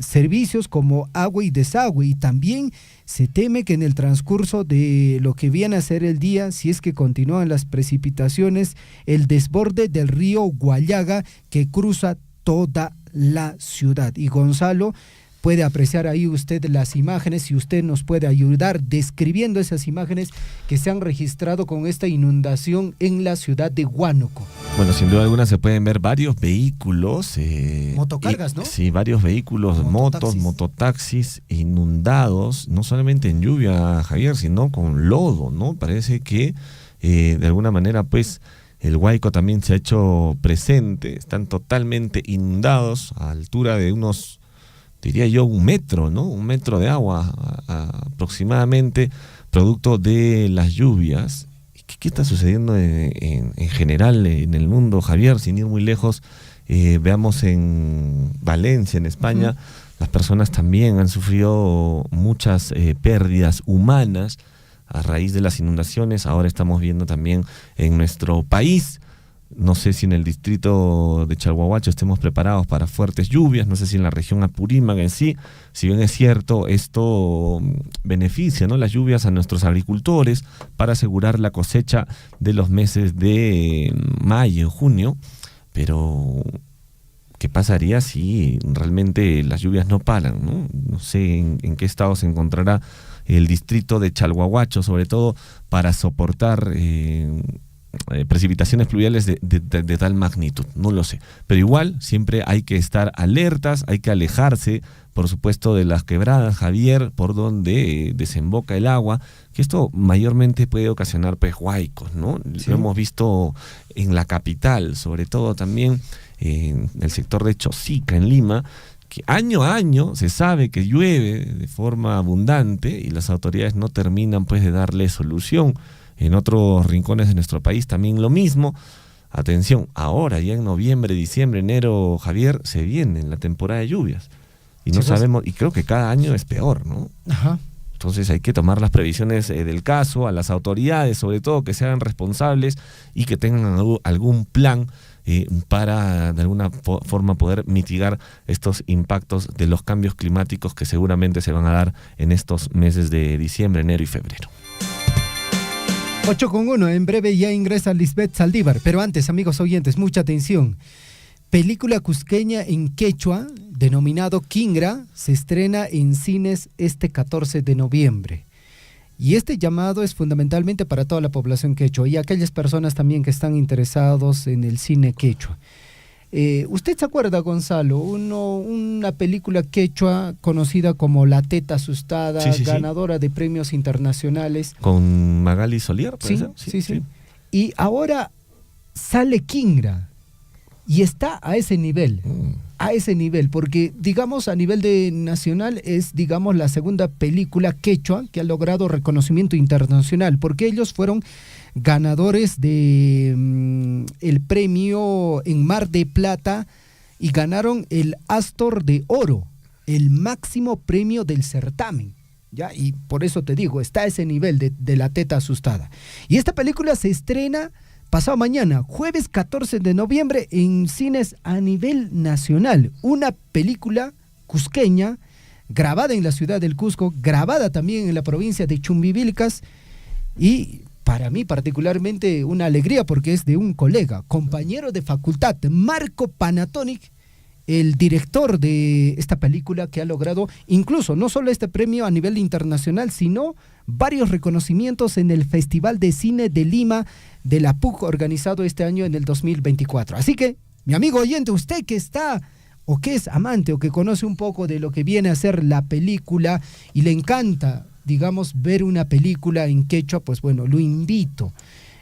servicios como agua y desagüe, y también se teme que en el transcurso de lo que viene a ser el día, si es que continúan las precipitaciones, el desborde del río Guallaga que cruza toda la ciudad. Y Gonzalo puede apreciar ahí usted las imágenes y usted nos puede ayudar describiendo esas imágenes que se han registrado con esta inundación en la ciudad de Huánuco. Bueno, sin duda alguna se pueden ver varios vehículos. Motocargas, ¿no? Sí, varios vehículos, motos, mototaxis inundados, no solamente en lluvia, Javier, sino con lodo, ¿no? Parece que de alguna manera, pues, el Huayco también se ha hecho presente. Están totalmente inundados a altura de unos, diría yo, 1 metro, ¿no? 1 metro de agua aproximadamente, producto de las lluvias. ¿Qué está sucediendo en general en el mundo, Javier? Sin ir muy lejos, veamos en Valencia, en España, las personas también han sufrido muchas pérdidas humanas a raíz de las inundaciones. Ahora estamos viendo también en nuestro país. No sé si en el distrito de Chalhuahuacho estemos preparados para fuertes lluvias, no sé si en la región Apurímac en sí. Si bien es cierto, esto beneficia, ¿no?, las lluvias a nuestros agricultores para asegurar la cosecha de los meses de mayo, junio, pero ¿qué pasaría si realmente las lluvias no paran, ¿no? No sé en qué estado se encontrará el distrito de Chalhuahuacho, sobre todo para soportar precipitaciones pluviales de tal magnitud, no lo sé, pero igual siempre hay que estar alertas, hay que alejarse, por supuesto, de las quebradas, Javier, por donde desemboca el agua, que esto mayormente puede ocasionar pues huaicos, ¿no? Sí. Lo hemos visto en la capital, sobre todo también en el sector de Chosica, en Lima, que año a año se sabe que llueve de forma abundante y las autoridades no terminan pues de darle solución. En otros rincones de nuestro país también lo mismo. Atención, ahora ya en noviembre, diciembre, enero, Javier, se viene la temporada de lluvias. y no sabemos, y creo que cada año es peor, ¿no? Ajá. Entonces hay que tomar las previsiones del caso, a las autoridades, sobre todo que sean responsables y que tengan algún plan para de alguna forma poder mitigar estos impactos de los cambios climáticos que seguramente se van a dar en estos meses de diciembre, enero y febrero. 8:1, en breve ya ingresa Lisbeth Saldívar, pero antes, amigos oyentes, mucha atención. Película cusqueña en quechua, denominado Quingra, se estrena en cines este 14 de noviembre. Y este llamado es fundamentalmente para toda la población quechua y aquellas personas también que están interesados en el cine quechua. ¿Usted se acuerda, Gonzalo? Una película quechua conocida como La Teta Asustada, sí, ganadora de premios internacionales. ¿Con Magali Solier? Sí. Y ahora sale Quingra. Y está a ese nivel, porque digamos a nivel nacional es digamos la segunda película quechua que ha logrado reconocimiento internacional, porque ellos fueron ganadores de el premio en Mar de Plata y ganaron el Astor de Oro, el máximo premio del certamen. ¿Ya? Y por eso te digo, está a ese nivel de La Teta Asustada. Y esta película se estrena pasado mañana, jueves 14 de noviembre, en cines a nivel nacional. Una película cusqueña, grabada en la ciudad del Cusco, grabada también en la provincia de Chumbivilcas, y para mí particularmente una alegría porque es de un colega, compañero de facultad, Marco Panatonic, el director de esta película que ha logrado incluso no solo este premio a nivel internacional, sino varios reconocimientos en el Festival de Cine de Lima de la PUC organizado este año en el 2024. Así que, mi amigo oyente, usted que está o que es amante o que conoce un poco de lo que viene a ser la película y le encanta, digamos, ver una película en quechua, pues bueno, lo invito.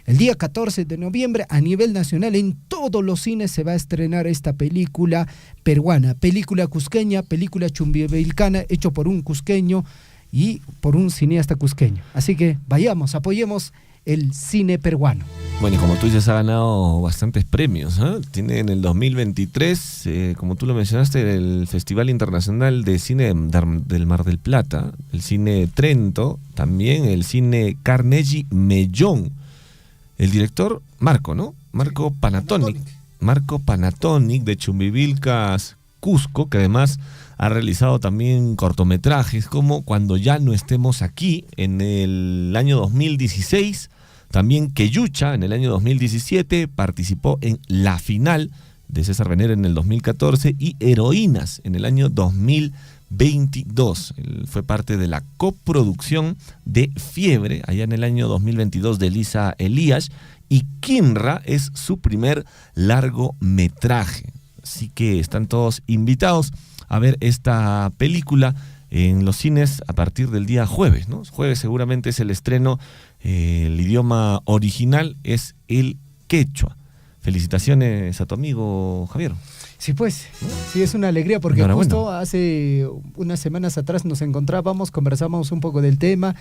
El día 14 de noviembre, a nivel nacional, en todos los cines se va a estrenar esta película peruana, película cusqueña, película chumbivilcana, hecho por un cusqueño y por un cineasta cusqueño. Así que vayamos, apoyemos el cine peruano. Bueno, y como tú dices, ha ganado bastantes premios, ¿eh? Tiene en el 2023, como tú lo mencionaste, el Festival Internacional de Cine del Mar del Plata, el Cine Trento, también el Cine Carnegie Mellón. El director, Marco, ¿no? Marco Panatonic. Marco Panatonic de Chumbivilcas, Cusco, que además ha realizado también cortometrajes como Cuando ya no estemos aquí en el año 2016, también Queyucha en el año 2017, participó en La Final de César Venera en el 2014 y Heroínas en el año 2022. Él fue parte de la coproducción de Fiebre allá en el año 2022 de Elisa Elías, y Quinra es su primer largometraje. Así que están todos invitados a ver esta película en los cines a partir del día jueves, ¿no? Jueves seguramente es el estreno. El idioma original es el quechua. Felicitaciones a tu amigo Javier. Sí, pues, sí, es una alegría porque justo hace unas semanas atrás nos encontrábamos, conversábamos un poco del tema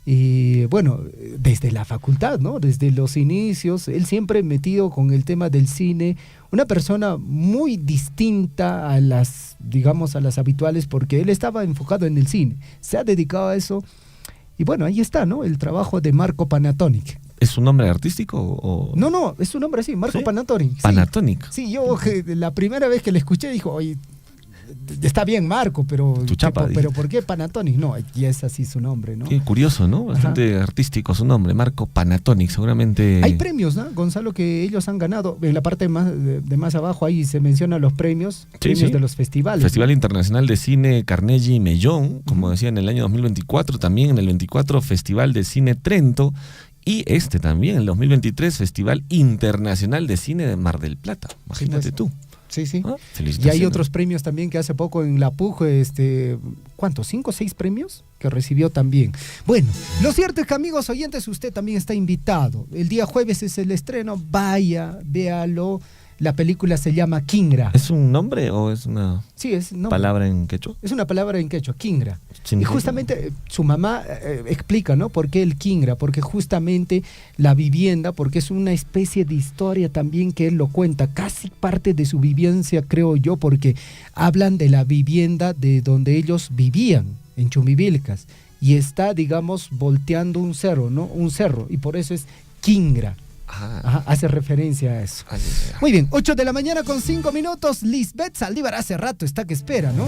y bueno, desde la facultad, ¿no? Desde los inicios, él siempre metido con el tema del cine, una persona muy distinta a las, digamos, a las habituales porque él estaba enfocado en el cine, se ha dedicado a eso y bueno, ahí está, ¿no? El trabajo de Marco Panatonic. ¿Es un nombre artístico o...? No, es un nombre así, Marco Panatonic. Sí. Panatonic. Sí, yo la primera vez que le escuché dijo, oye, está bien Marco, pero ¿por qué Panatonic? No, y es así su nombre, ¿no? Qué curioso, ¿no? Bastante artístico su nombre, Marco Panatonic, seguramente... Hay premios, ¿no, Gonzalo, que ellos han ganado? En la parte de más abajo ahí se mencionan los premios de los festivales. Festival Internacional de Cine Carnegie Mellón, como decía, en el año 2024, también en el 24 Festival de Cine Trento, y también, el 2023, Festival Internacional de Cine de Mar del Plata. Imagínate tú. Sí. Felicitaciones. Y hay otros premios también que hace poco en la PUC, ¿cuántos? 5 o 6 premios que recibió también. Bueno, lo cierto es que, amigos oyentes, usted también está invitado. El día jueves es el estreno, vaya, véalo. La película se llama Kingra. ¿Es un nombre o es una palabra en quechua? Es una palabra en quechua, Kingra. ¿Significa? Y justamente su mamá explica, ¿no? ¿Por qué el Kingra? Porque justamente la vivienda, porque es una especie de historia también que él lo cuenta, casi parte de su vivencia, creo yo, porque hablan de la vivienda de donde ellos vivían, en Chumivilcas, y está, digamos, volteando un cerro, ¿no? Un cerro, y por eso es Kingra. Ajá, hace referencia a eso. Muy bien, 8 de la mañana con 5 minutos. Lisbeth Saldívar hace rato está que espera, ¿no?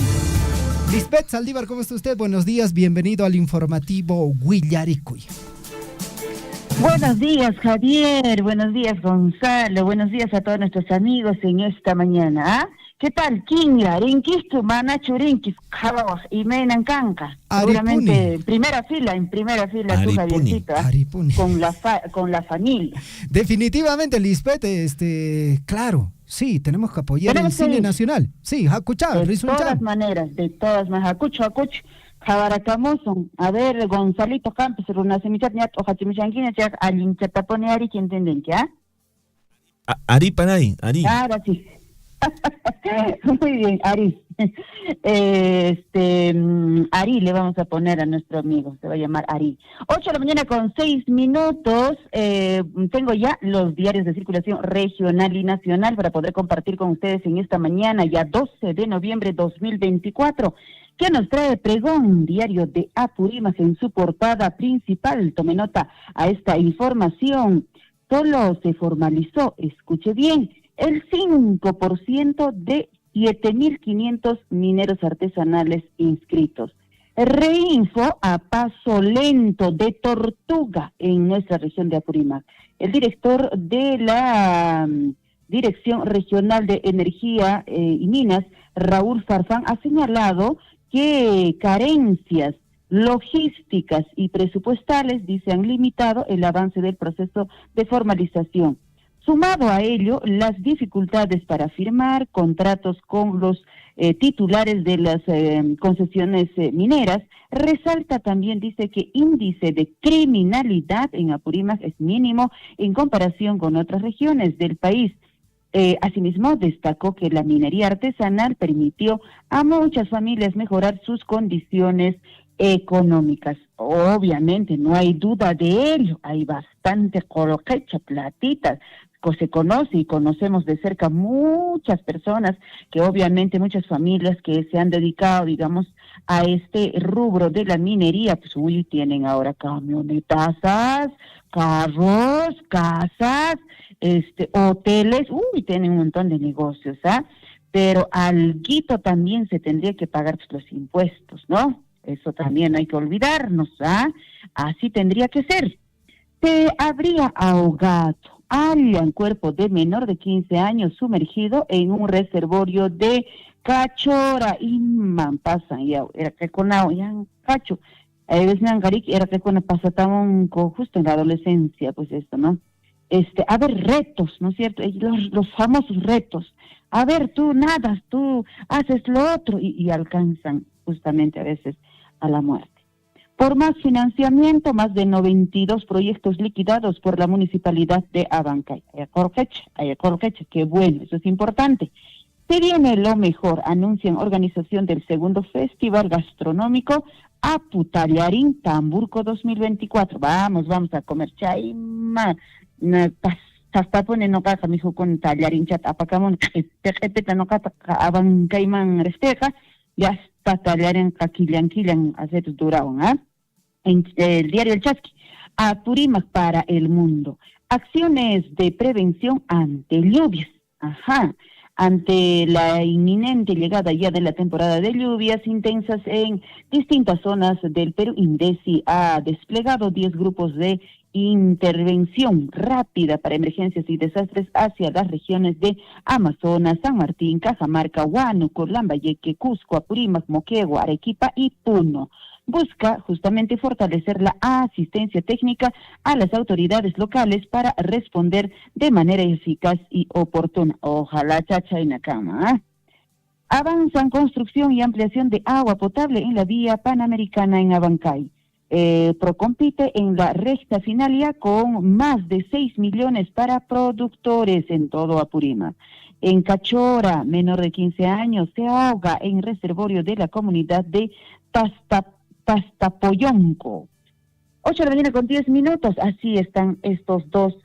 Lisbeth Saldívar, ¿cómo está usted? Buenos días, bienvenido al informativo Huillaricuy. Buenos días, Javier. Buenos días, Gonzalo. Buenos días a todos nuestros amigos en esta mañana. ¿Ah? ¿Qué tal? Kingra, Rinquistu, Manachu, Rinquis, Jabawaj y Menancanca. Seguramente en primera fila, tú, Javiercito, con la familia. Definitivamente, Lisbeth, claro, sí, tenemos que apoyar el cine nacional. Sí, escuchado, de todas maneras, Hakucho, Jabaratamoson, a ver, Gonzalito Campos, Runacemichat, Niat, Ojachimichanquina, Chak, Alinchatapone, Ari, ¿quién entienden ya? Ari Panay, Ari. Ahora sí. Muy bien, Ari. Ari le vamos a poner a nuestro amigo, se va a llamar Ari. 8 de la mañana con 6 minutos. Tengo ya los diarios de circulación regional y nacional para poder compartir con ustedes en esta mañana, ya 12 de noviembre 2024. ¿Qué nos trae Pregón, diario de Apurímac, en su portada principal? Tome nota a esta información. Solo se formalizó, escuche bien, el 5% de 7.500 mineros artesanales inscritos. Reinfo a paso lento de tortuga en nuestra región de Apurímac. El director de la Dirección Regional de Energía y Minas, Raúl Farfán, ha señalado que carencias logísticas y presupuestales, dice, han limitado el avance del proceso de formalización. Sumado a ello, las dificultades para firmar contratos con los titulares de las concesiones mineras, resalta también, dice, que índice de criminalidad en Apurímac es mínimo en comparación con otras regiones del país. Asimismo, destacó que la minería artesanal permitió a muchas familias mejorar sus condiciones económicas. Obviamente, no hay duda de ello, hay bastante coloquecha, platitas, se conoce y conocemos de cerca muchas personas que obviamente muchas familias que se han dedicado, digamos, a este rubro de la minería, pues tienen ahora camionetazas, carros, casas, hoteles, tienen un montón de negocios, ¿ah? Pero alguito también se tendría que pagar los impuestos, ¿no? Eso también hay que olvidarnos, ¿ah? Así tendría que ser. Se habría ahogado. Hallan cuerpo de menor de 15 años sumergido en un reservorio de Cachora. Iman pasan ya, era que con ya cacho. A veces era que con pasatamos justo en la adolescencia, pues esto, ¿no? A ver, retos, ¿no es cierto? Los famosos retos. A ver, tú nadas, tú haces lo otro y alcanzan justamente a veces a la muerte. Por más financiamiento, más de 92 proyectos liquidados por la municipalidad de Abancay. Ayacorquecha, qué bueno, eso es importante. Se viene lo mejor, anuncian organización del segundo Festival Gastronómico Aputallarín Tamburco 2024. Vamos a comer chaima, hasta ponen no caja, mijo, con tallarín chat, apacamón, tejepeta no caja, Abancayman resteja, ya está tallarín, caquillan, hacer duraón, ¿ah? En el diario El Chasqui, Apurímac para el mundo. Acciones de prevención ante lluvias. Ante la inminente llegada ya de la temporada de lluvias intensas en distintas zonas del Perú, INDECI ha desplegado 10 grupos de intervención rápida para emergencias y desastres hacia las regiones de Amazonas, San Martín, Cajamarca, Huánuco, Lambayeque, Cusco, Apurímac, Moquegua, Arequipa y Puno. Busca justamente fortalecer la asistencia técnica a las autoridades locales para responder de manera eficaz y oportuna. Ojalá chacha en la cama. Avanzan construcción y ampliación de agua potable en la vía panamericana en Abancay. Procompite en la recta final ya con más de 6 millones para productores en todo Apurímac. En Cachora, menor de 15 años, se ahoga en reservorio de la comunidad de Pastapoyonco. 8 de la mañana con 10 minutos, así están estos dos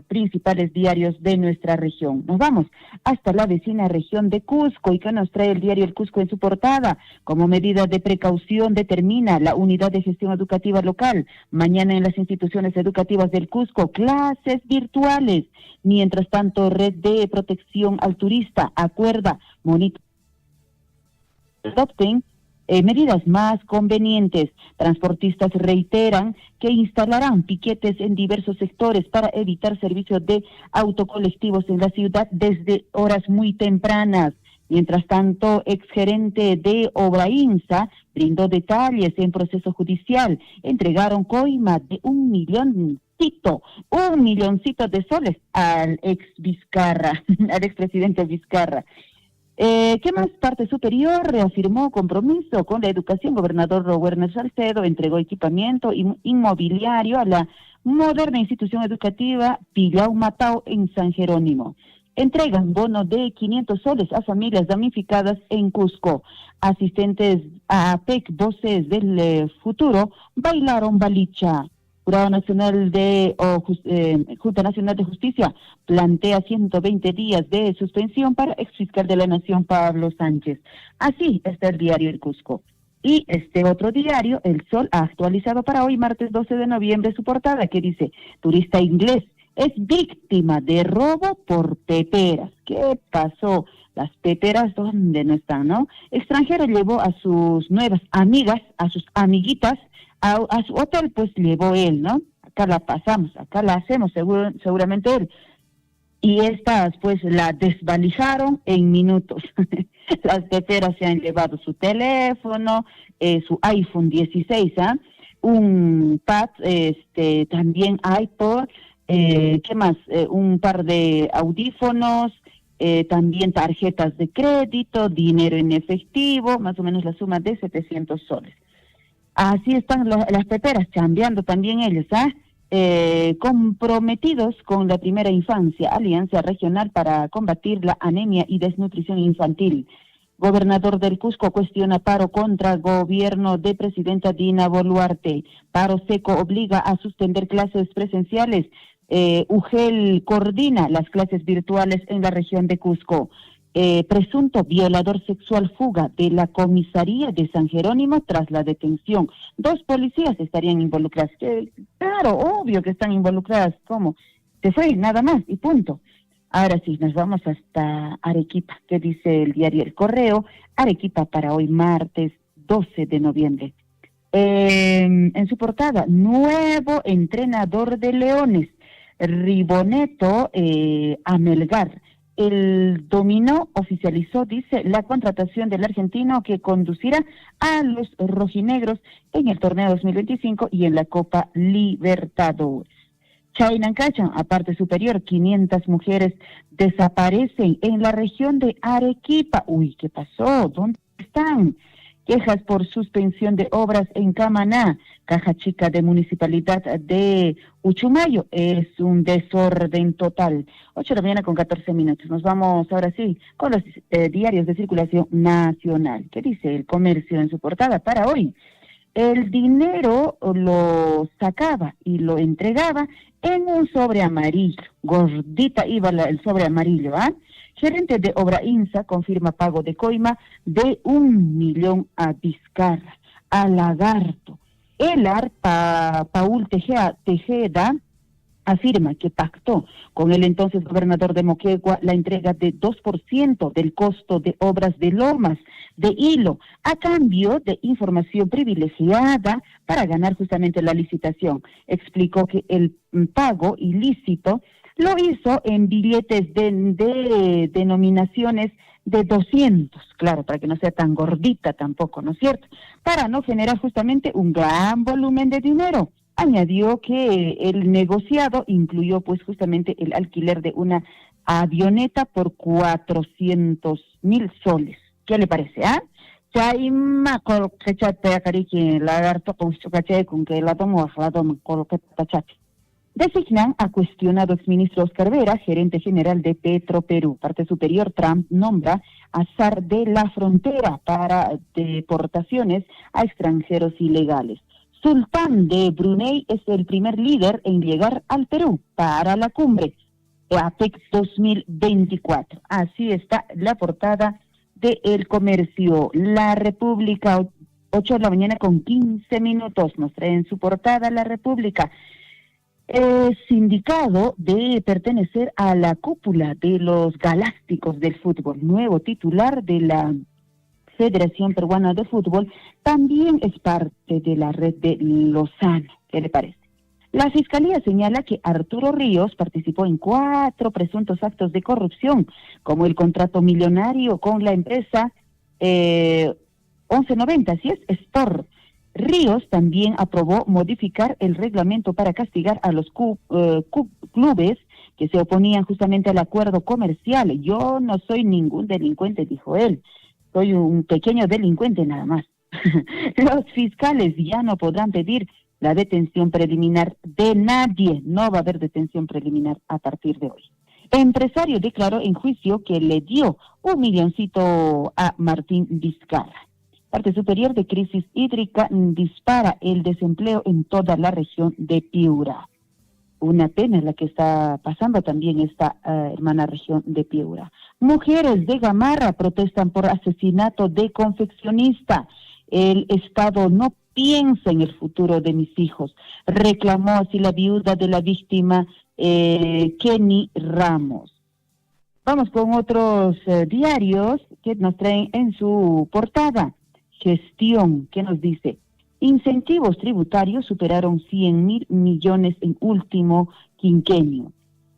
principales diarios de nuestra región. Nos vamos hasta la vecina región de Cusco, y que nos trae el diario El Cusco en su portada. Como medida de precaución determina la Unidad de Gestión Educativa Local, mañana en las instituciones educativas del Cusco, clases virtuales. Mientras tanto, Red de Protección al Turista acuerda adopten medidas más convenientes. Transportistas reiteran que instalarán piquetes en diversos sectores para evitar servicios de autocolectivos en la ciudad desde horas muy tempranas. Mientras tanto, exgerente de Obrainsa brindó detalles en proceso judicial. Entregaron coima de $1 milloncito de soles al ex Vizcarra, al expresidente Vizcarra. ¿Qué más? Parte superior reafirmó compromiso con la educación. Gobernador Werner Salcedo entregó equipamiento inmobiliario a la moderna institución educativa Pillau Matao en San Jerónimo. Entregan bono de 500 soles a familias damnificadas en Cusco. Asistentes a APEC, voces del futuro, bailaron balicha. Jurado Nacional de Junta Nacional de Justicia plantea 120 días de suspensión para exfiscal de la Nación Pablo Sánchez. Así está el diario El Cusco. Y este otro diario, El Sol, ha actualizado para hoy, martes 12 de noviembre, su portada que dice: turista inglés es víctima de robo por peperas. ¿Qué pasó? Las peperas, ¿dónde no están, no? Extranjero llevó a sus nuevas amigas, a sus amiguitas, a su hotel, pues llevó él, ¿no? Acá la pasamos, acá la hacemos, seguramente él. Y estas, pues, la desvalijaron en minutos. Las peperas se han llevado su teléfono, su iPhone 16, un pad, también iPod, ¿qué más? Un par de audífonos, también tarjetas de crédito, dinero en efectivo, más o menos la suma de 700 soles. Así están las peperas, chambeando también ellos, comprometidos con la primera infancia, Alianza Regional para combatir la anemia y desnutrición infantil. Gobernador del Cusco cuestiona paro contra gobierno de presidenta Dina Boluarte. Paro seco obliga a suspender clases presenciales. UGEL coordina las clases virtuales en la región de Cusco. Presunto violador sexual fuga de la comisaría de San Jerónimo tras la detención. 2 policías estarían involucradas. Claro, obvio que están involucradas. ¿Cómo? Se fue, nada más, y punto. Ahora sí, nos vamos hasta Arequipa. ¿Qué dice el diario El Correo? Arequipa para hoy, martes 12 de noviembre. En su portada, nuevo entrenador de Leones, Riboneto Amelgar. El Dominó oficializó, dice, la contratación del argentino que conducirá a los rojinegros en el torneo 2025 y en la Copa Libertadores. Chainancachan, a parte superior, 500 mujeres desaparecen en la región de Arequipa. Uy, ¿qué pasó? ¿Dónde están? Quejas por suspensión de obras en Camaná. Caja Chica de Municipalidad de Uchumayo. Es un desorden total. 8 de la mañana con 14 minutos. Nos vamos ahora sí con los diarios de circulación nacional. ¿Qué dice El Comercio en su portada para hoy? El dinero lo sacaba y lo entregaba en un sobre amarillo. Gordita iba el sobre amarillo, Gerente de Obrainsa confirma pago de coima de 1 millón a Vizcarra, a Lagarto. Elar Paul Tejeda afirma que pactó con el entonces gobernador de Moquegua la entrega de 2% del costo de obras de Lomas de Hilo, a cambio de información privilegiada para ganar justamente la licitación. Explicó que el pago ilícito lo hizo en billetes de denominaciones de 200, claro, para que no sea tan gordita tampoco, ¿no es cierto? Para no generar justamente un gran volumen de dinero. Añadió que el negociado incluyó pues justamente el alquiler de una avioneta por 400,000 soles. ¿Qué le parece, Chaima coloquete acarique lagarto con chocache con que la tomo con lo que tachache. Designan a cuestionado exministro Oscar Vera, gerente general de Petroperú. Parte superior, Trump nombra a zar de la frontera para deportaciones a extranjeros ilegales. Sultán de Brunei es el primer líder en llegar al Perú para la cumbre APEC 2024. Así está la portada de El Comercio. La República, 8 de la mañana con 15 minutos, nos trae en su portada La República. Sindicado de pertenecer a la cúpula de los galácticos del fútbol, nuevo titular de la Federación Peruana de Fútbol, también es parte de la red de Lozano. ¿Qué le parece? La Fiscalía señala que Arturo Ríos participó en 4 presuntos actos de corrupción, como el contrato millonario con la empresa 1190, así es, Sport. Ríos también aprobó modificar el reglamento para castigar a los clubes que se oponían justamente al acuerdo comercial. Yo no soy ningún delincuente, dijo él, soy un pequeño delincuente nada más. Los fiscales ya no podrán pedir la detención preliminar de nadie, no va a haber detención preliminar a partir de hoy. Empresario declaró en juicio que le dio $1 milloncito a Martín Vizcarra. Parte superior de crisis hídrica dispara el desempleo en toda la región de Piura. Una pena la que está pasando también esta hermana región de Piura. Mujeres de Gamarra protestan por asesinato de confeccionista. El Estado no piensa en el futuro de mis hijos. Reclamó así la viuda de la víctima, Kenny Ramos. Vamos con otros diarios que nos traen en su portada. Gestión, ¿qué nos dice? Incentivos tributarios superaron 100.000 millones en último quinquenio.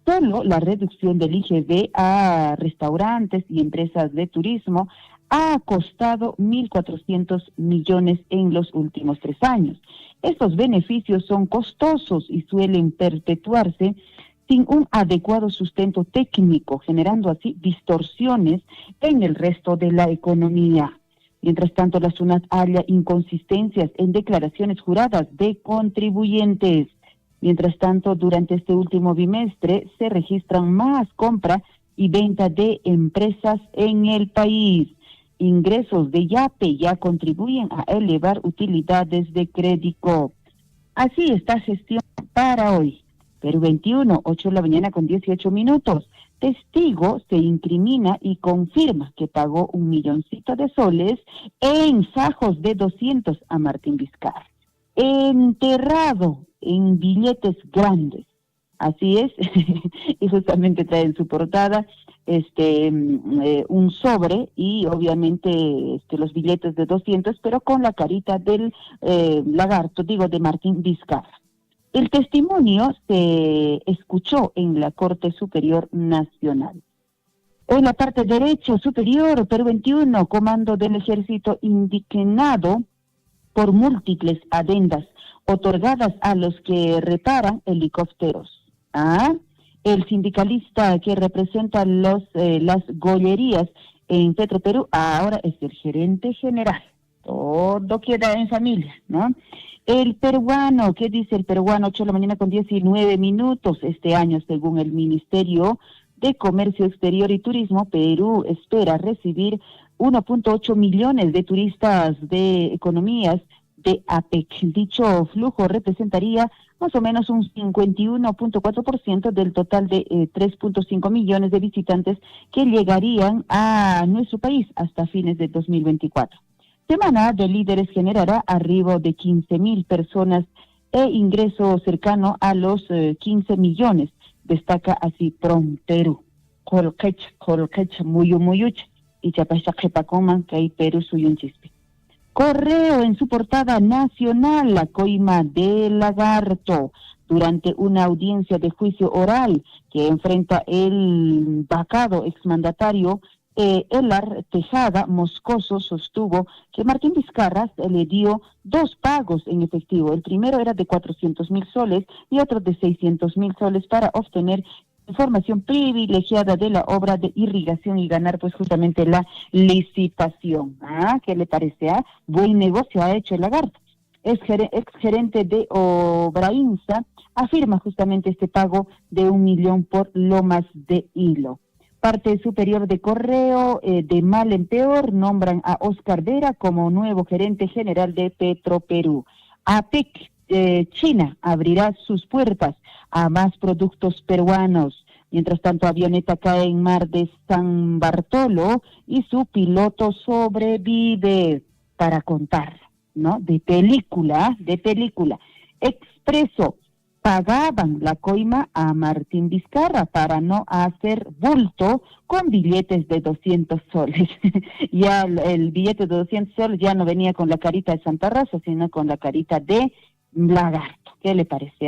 Solo la reducción del IGB a restaurantes y empresas de turismo ha costado 1.400 millones en los últimos 3 años. Estos beneficios son costosos y suelen perpetuarse sin un adecuado sustento técnico, generando así distorsiones en el resto de la economía. Mientras tanto, la SUNAT halla inconsistencias en declaraciones juradas de contribuyentes. Mientras tanto, durante este último bimestre se registran más compra y venta de empresas en el país. Ingresos de YAPE ya contribuyen a elevar utilidades de crédito. Así está gestión para hoy. Perú 21, 8 de la mañana con 18 minutos. Testigo se incrimina y confirma que pagó $1 milloncito de soles en fajos de 200 a Martín Vizcarra. Enterrado en billetes grandes. Así es, y justamente trae en su portada un sobre y obviamente los billetes de 200, pero con la carita del lagarto, de Martín Vizcarra. El testimonio se escuchó en la Corte Superior Nacional. En la parte derecha superior, Perú 21, Comando del Ejército indignado por múltiples adendas otorgadas a los que reparan helicópteros. El sindicalista que representa las gollerías en Petroperú ahora es el gerente general. Todo queda en familia, ¿no? El peruano, ¿qué dice el peruano? 8 de la mañana con 19 minutos. Este año, según el Ministerio de Comercio Exterior y Turismo, Perú espera recibir 1.8 millones de turistas de economías de APEC. Dicho flujo representaría más o menos un 51.4% del total de 3.5 millones de visitantes que llegarían a nuestro país hasta fines de 2024. Semana de Líderes generará arribo de 15.000 personas e ingreso cercano a los 15 millones, destaca así Perú. Colquech, muyuch, y chapachaquepacoman, que hay Perú suyun chispe. Correo en su portada nacional, la coima del lagarto, durante una audiencia de juicio oral que enfrenta el vacado exmandatario Elar Tejada Moscoso sostuvo que Martín Vizcarra le dio 2 pagos en efectivo. El primero era de 400.000 soles y otro de 600.000 soles para obtener información privilegiada de la obra de irrigación y ganar pues justamente la licitación. ¿Qué le parece? Buen negocio ha hecho el lagarto. exgerente de Obrainsa, afirma justamente este pago de 1 millón por Lomas de Hilo. Parte superior de Correo, de mal en peor, nombran a Oscar Vera como nuevo gerente general de Petroperú. APEC China abrirá sus puertas a más productos peruanos. Mientras tanto, avioneta cae en mar de San Bartolo y su piloto sobrevive, para contar, ¿no? De película. Expreso, pagaban la coima a Martín Vizcarra para no hacer bulto con billetes de 200 soles. Ya el billete de 200 soles ya no venía con la carita de Santa Rosa, sino con la carita de lagarto. ¿Qué le parece,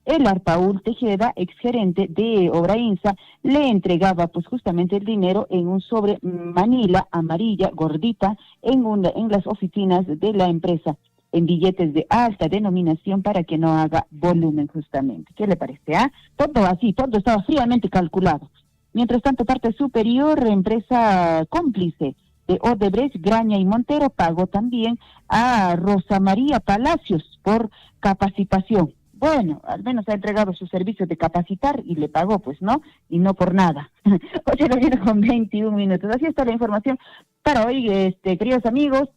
El Arpaúl Tejeda, exgerente de Obrainsa, le entregaba pues justamente el dinero en un sobre manila amarilla gordita en las oficinas de la empresa, en billetes de alta denominación para que no haga volumen justamente. ¿Qué le parece? Todo así, todo estaba fríamente calculado. Mientras tanto, parte superior, empresa cómplice de Odebrecht, Graña y Montero, pagó también a Rosa María Palacios por capacitación. Bueno, al menos ha entregado su servicio de capacitar y le pagó, pues, ¿no? Y no por nada. 8:21. Así está la información para hoy, queridos amigos.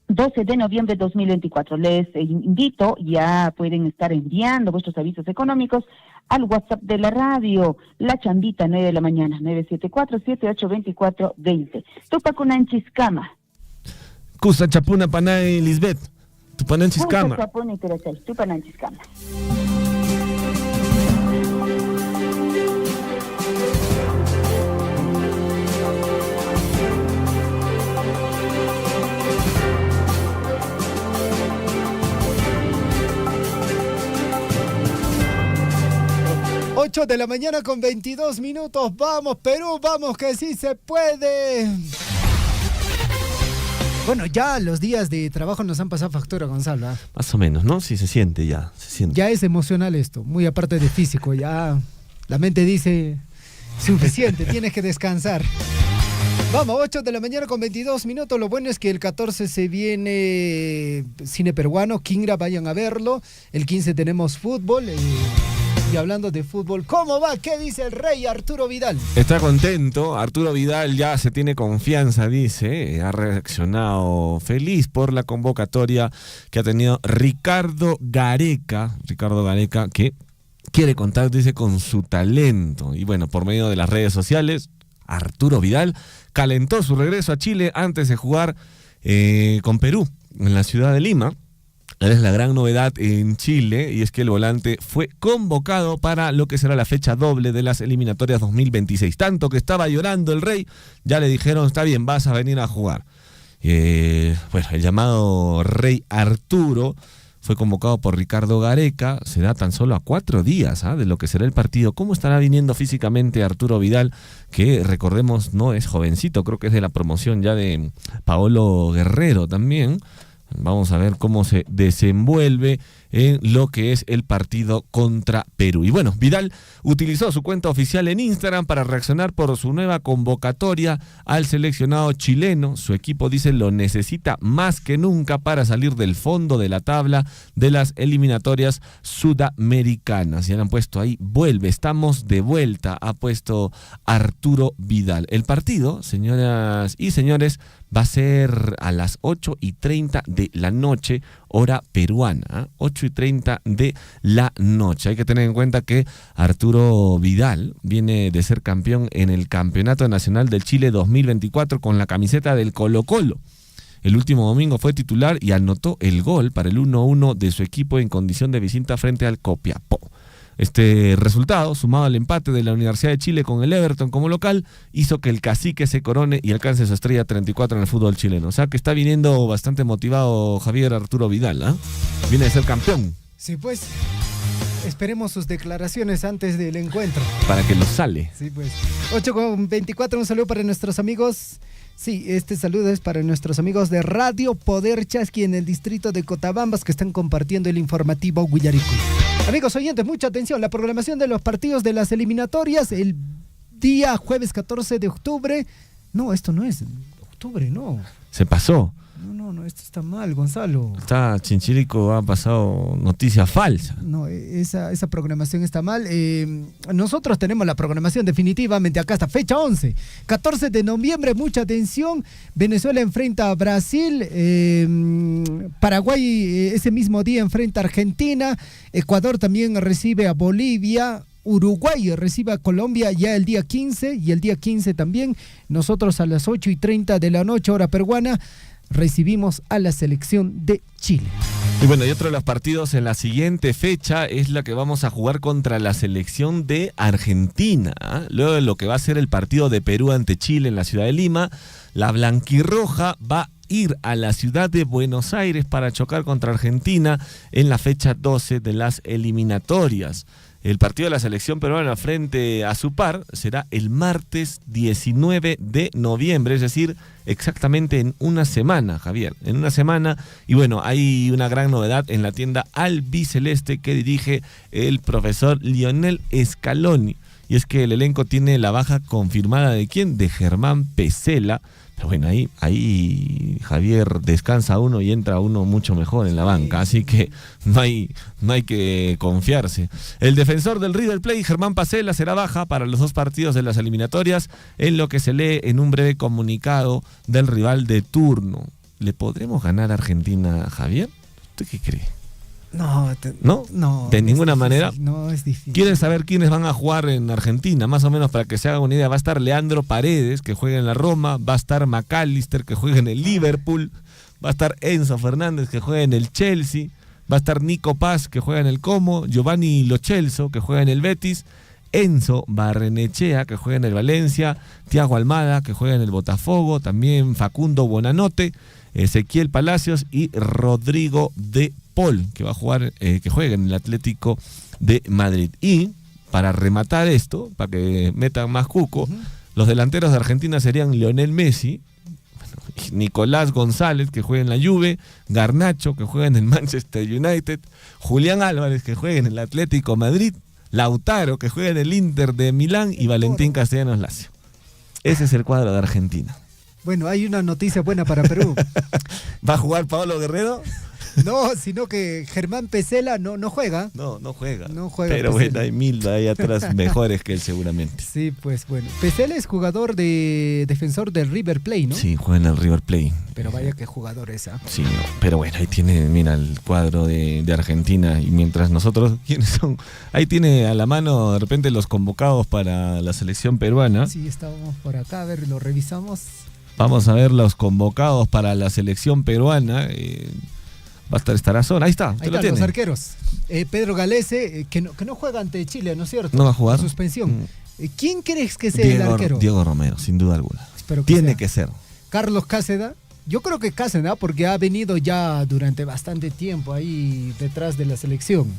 12 de noviembre de 2024. Les invito, ya pueden estar enviando vuestros avisos económicos al WhatsApp de la radio, La Chambita, 9 de la mañana, 974-7824-20. Tupacunanchiscama. Kusa Chapuna Panay Lisbeth. Tupananchiskama. Kusa Chapuna y Teresa, Tupananchiskama. De la mañana con 22 minutos. Vamos, Perú, vamos, que sí se puede. Bueno, ya los días de trabajo nos han pasado factura, Gonzalo. Más o menos, ¿no? Sí, se siente ya. Ya es emocional esto, muy aparte de físico. Ya la mente dice, suficiente, tienes que descansar. Vamos, 8 de la mañana con 22 minutos. Lo bueno es que el 14 se viene cine peruano, Kingra, vayan a verlo. El 15 tenemos fútbol. Y hablando de fútbol, ¿cómo va? ¿Qué dice el rey Arturo Vidal? Está contento, Arturo Vidal ya se tiene confianza, dice, ha reaccionado feliz por la convocatoria que ha tenido Ricardo Gareca, que quiere contar, dice, con su talento. Y bueno, por medio de las redes sociales, Arturo Vidal calentó su regreso a Chile antes de jugar con Perú en la ciudad de Lima. Es la gran novedad en Chile, y es que el volante fue convocado para lo que será la fecha doble de las eliminatorias 2026. Tanto que estaba llorando el rey, ya le dijeron, está bien, vas a venir a jugar. Bueno, el llamado rey Arturo fue convocado por Ricardo Gareca, se da tan solo a 4 días de lo que será el partido. ¿Cómo estará viniendo físicamente Arturo Vidal? Que recordemos, no es jovencito, creo que es de la promoción ya de Paolo Guerrero también. Vamos a ver cómo se desenvuelve en lo que es el partido contra Perú. Y bueno, Vidal utilizó su cuenta oficial en Instagram para reaccionar por su nueva convocatoria al seleccionado chileno. Su equipo, dice, lo necesita más que nunca para salir del fondo de la tabla de las eliminatorias sudamericanas. Y han puesto ahí, vuelve, estamos de vuelta, ha puesto Arturo Vidal. El partido, señoras y señores, va a ser a las 8:30 de la noche, hora peruana, 8:30 de la noche. Hay que tener en cuenta que Arturo Vidal viene de ser campeón en el Campeonato Nacional del Chile 2024 con la camiseta del Colo-Colo. El último domingo fue titular y anotó el gol para el 1-1 de su equipo en condición de visita frente al Copiapó. Este resultado, sumado al empate de la Universidad de Chile con el Everton como local, hizo que el cacique se corone y alcance su estrella 34 en el fútbol chileno. O sea que está viniendo bastante motivado Javier Arturo Vidal, Viene de ser campeón. Sí, pues, esperemos sus declaraciones antes del encuentro. Para que lo sale. Sí, pues. 8:24, un saludo para nuestros amigos. Sí, este saludo es para nuestros amigos de Radio Poder Chasqui en el distrito de Cotabambas que están compartiendo el informativo Guillarico. Amigos oyentes, mucha atención, la programación de los partidos de las eliminatorias el día jueves 14 de octubre. No, esto no es octubre, no. Se pasó. No, esto está mal, Gonzalo. Chinchirico ha pasado noticia falsa. No, esa programación está mal. Nosotros tenemos la programación definitivamente acá hasta fecha 11. 14 de noviembre, mucha atención. Venezuela enfrenta a Brasil. Paraguay ese mismo día enfrenta a Argentina. Ecuador también recibe a Bolivia. Uruguay recibe a Colombia ya el día 15 y el día 15 también. Nosotros a las 8:30 de la noche, hora peruana, recibimos a la selección de Chile. Y bueno, y otro de los partidos en la siguiente fecha es la que vamos a jugar contra la selección de Argentina. Luego de lo que va a ser el partido de Perú ante Chile en la ciudad de Lima, la blanquirroja va a ir a la ciudad de Buenos Aires para chocar contra Argentina en la fecha 12 de las eliminatorias. El partido de la selección peruana frente a su par será el martes 19 de noviembre, es decir, exactamente en una semana, Javier, en una semana. Y bueno, hay una gran novedad en la tienda albiceleste que dirige el profesor Lionel Scaloni. Y es que el elenco tiene la baja confirmada ¿de quién? De Germán Pesela. Pero bueno, ahí Javier descansa uno y entra uno mucho mejor en la banca, así que no hay que confiarse. El defensor del River Plate, Germán Pesela, será baja para los 2 partidos de las eliminatorias, en lo que se lee en un breve comunicado del rival de turno. ¿Le podremos ganar a Argentina, Javier? ¿Usted qué cree? No, de ninguna manera. No, es difícil. ¿Quieren saber quiénes van a jugar en Argentina? Más o menos para que se hagan una idea. Va a estar Leandro Paredes, que juega en la Roma. Va a estar McAllister, que juega en el Liverpool. Va a estar Enzo Fernández, que juega en el Chelsea. Va a estar Nico Paz, que juega en el Como. Giovanni Lo Celso, que juega en el Betis. Enzo Barrenechea, que juega en el Valencia. Thiago Almada, que juega en el Botafogo. También Facundo Buonanotte, Ezequiel Palacios y Rodrigo de Paul, que va a jugar, que juega en el Atlético de Madrid. Y para rematar esto, para que metan más cuco, los delanteros de Argentina serían Lionel Messi, Nicolás González, que juega en la Juve, Garnacho, que juega en el Manchester United, Julián Álvarez, que juega en el Atlético Madrid, Lautaro, que juega en el Inter de Milán, y Valentín Castellanos Lazio. Ese es el cuadro de Argentina. Bueno, hay una noticia buena para Perú. ¿Va a jugar Pablo Guerrero? No, sino que Germán Pesela no juega. No juega. No juega. Pero Pesela. bueno, hay 1000 ahí atrás mejores que él seguramente. Sí, pues bueno. Pesela es jugador defensor del River Plate, ¿no? Sí, juega en el River Plate. Pero vaya que jugador esa. Sí, no, pero bueno, ahí tiene, mira, el cuadro de Argentina. Y mientras nosotros, ¿quiénes son? Ahí tiene a la mano de repente los convocados para la selección peruana. Sí, estábamos por acá, a ver, lo revisamos. Vamos a ver los convocados para la selección peruana. Va a estar Estarazón, ahí está, ahí están los arqueros. Pedro Galese, que no juega ante Chile, ¿no es cierto? No va a jugar. Suspensión. ¿Quién crees que sea el arquero? Diego Romero, sin duda alguna. Espero que tiene sea. que ser. Carlos Cáceda. Yo creo que Cáceda, porque ha venido ya durante bastante tiempo ahí detrás de la selección.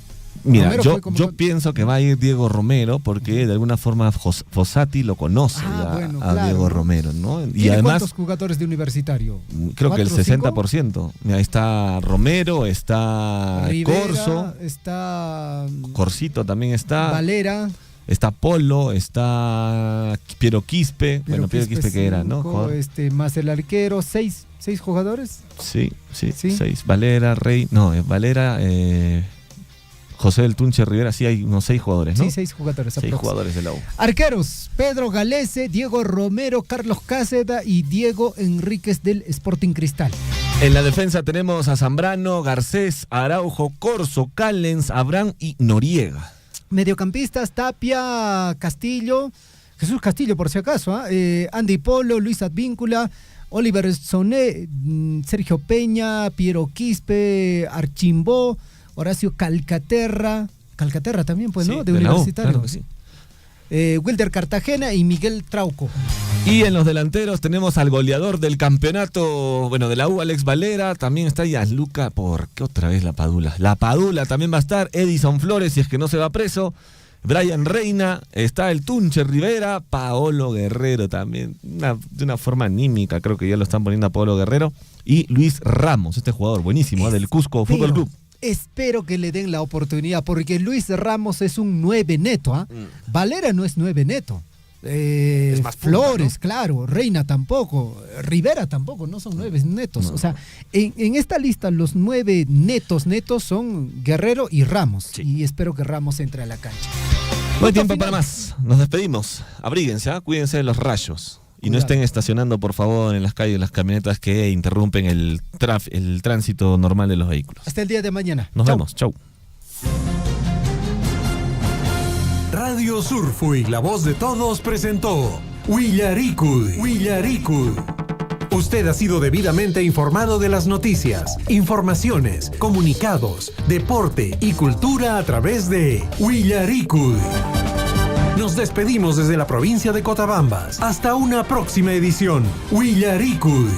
Mira, yo pienso que va a ir Diego Romero porque de alguna forma Fossati lo conoce a Diego Romero, ¿no? Y además, ¿cuántos jugadores de Universitario? Creo que el 60%. Mira, está Romero, está Rivera, Corso, está Corsito también está. Valera. Está Polo, está Piero Quispe. Piero Quispe que era, ¿no? Más el arquero, seis jugadores. Sí, 6. Valera, Valera, José del Tunche Rivera, sí hay unos 6 jugadores, ¿no? Sí, 6 jugadores. 6 jugadores de la U. Arqueros, Pedro Galese, Diego Romero, Carlos Cáceda y Diego Enríquez del Sporting Cristal. En la defensa tenemos a Zambrano, Garcés, Araujo, Corso, Callens, Abraham y Noriega. Mediocampistas, Tapia, Castillo, Jesús Castillo por si acaso, Andy Polo, Luis Advíncula, Oliver Soné, Sergio Peña, Piero Quispe, Archimbó, Horacio Calcaterra también, pues, ¿no? Sí, de Universitario. Claro que sí. Wilder Cartagena y Miguel Trauco. Y en los delanteros tenemos al goleador del campeonato, de la U, Alex Valera. También está Gianluca, ¿por qué otra vez la Padula? La Padula también va a estar, Edison Flores, si es que no se va preso. Brian Reina, está el Tunche Rivera, Paolo Guerrero también, de una forma anímica, creo que ya lo están poniendo a Paolo Guerrero. Y Luis Ramos, este jugador buenísimo, del Cusco Fútbol Club. Espero que le den la oportunidad, porque Luis Ramos es un 9 neto. Valera no es 9 neto. más punta, Flores, ¿no? claro, Reina tampoco, Rivera tampoco, no son 9 netos. O sea, en esta lista los 9 netos son Guerrero y Ramos. Y espero que Ramos entre a la cancha. No hay tiempo para más. Nos despedimos. Abríguense, cuídense de los rayos. Y no estén estacionando, por favor, en las calles las camionetas que interrumpen el tránsito normal de los vehículos. Hasta el día de mañana. Nos vemos. Chau. Radio Surfui, la voz de todos, presentó Willaricud. Usted ha sido debidamente informado de las noticias, informaciones, comunicados, deporte y cultura a través de Willaricud. Nos despedimos desde la provincia de Cotabambas. Hasta una próxima edición. Willaricud.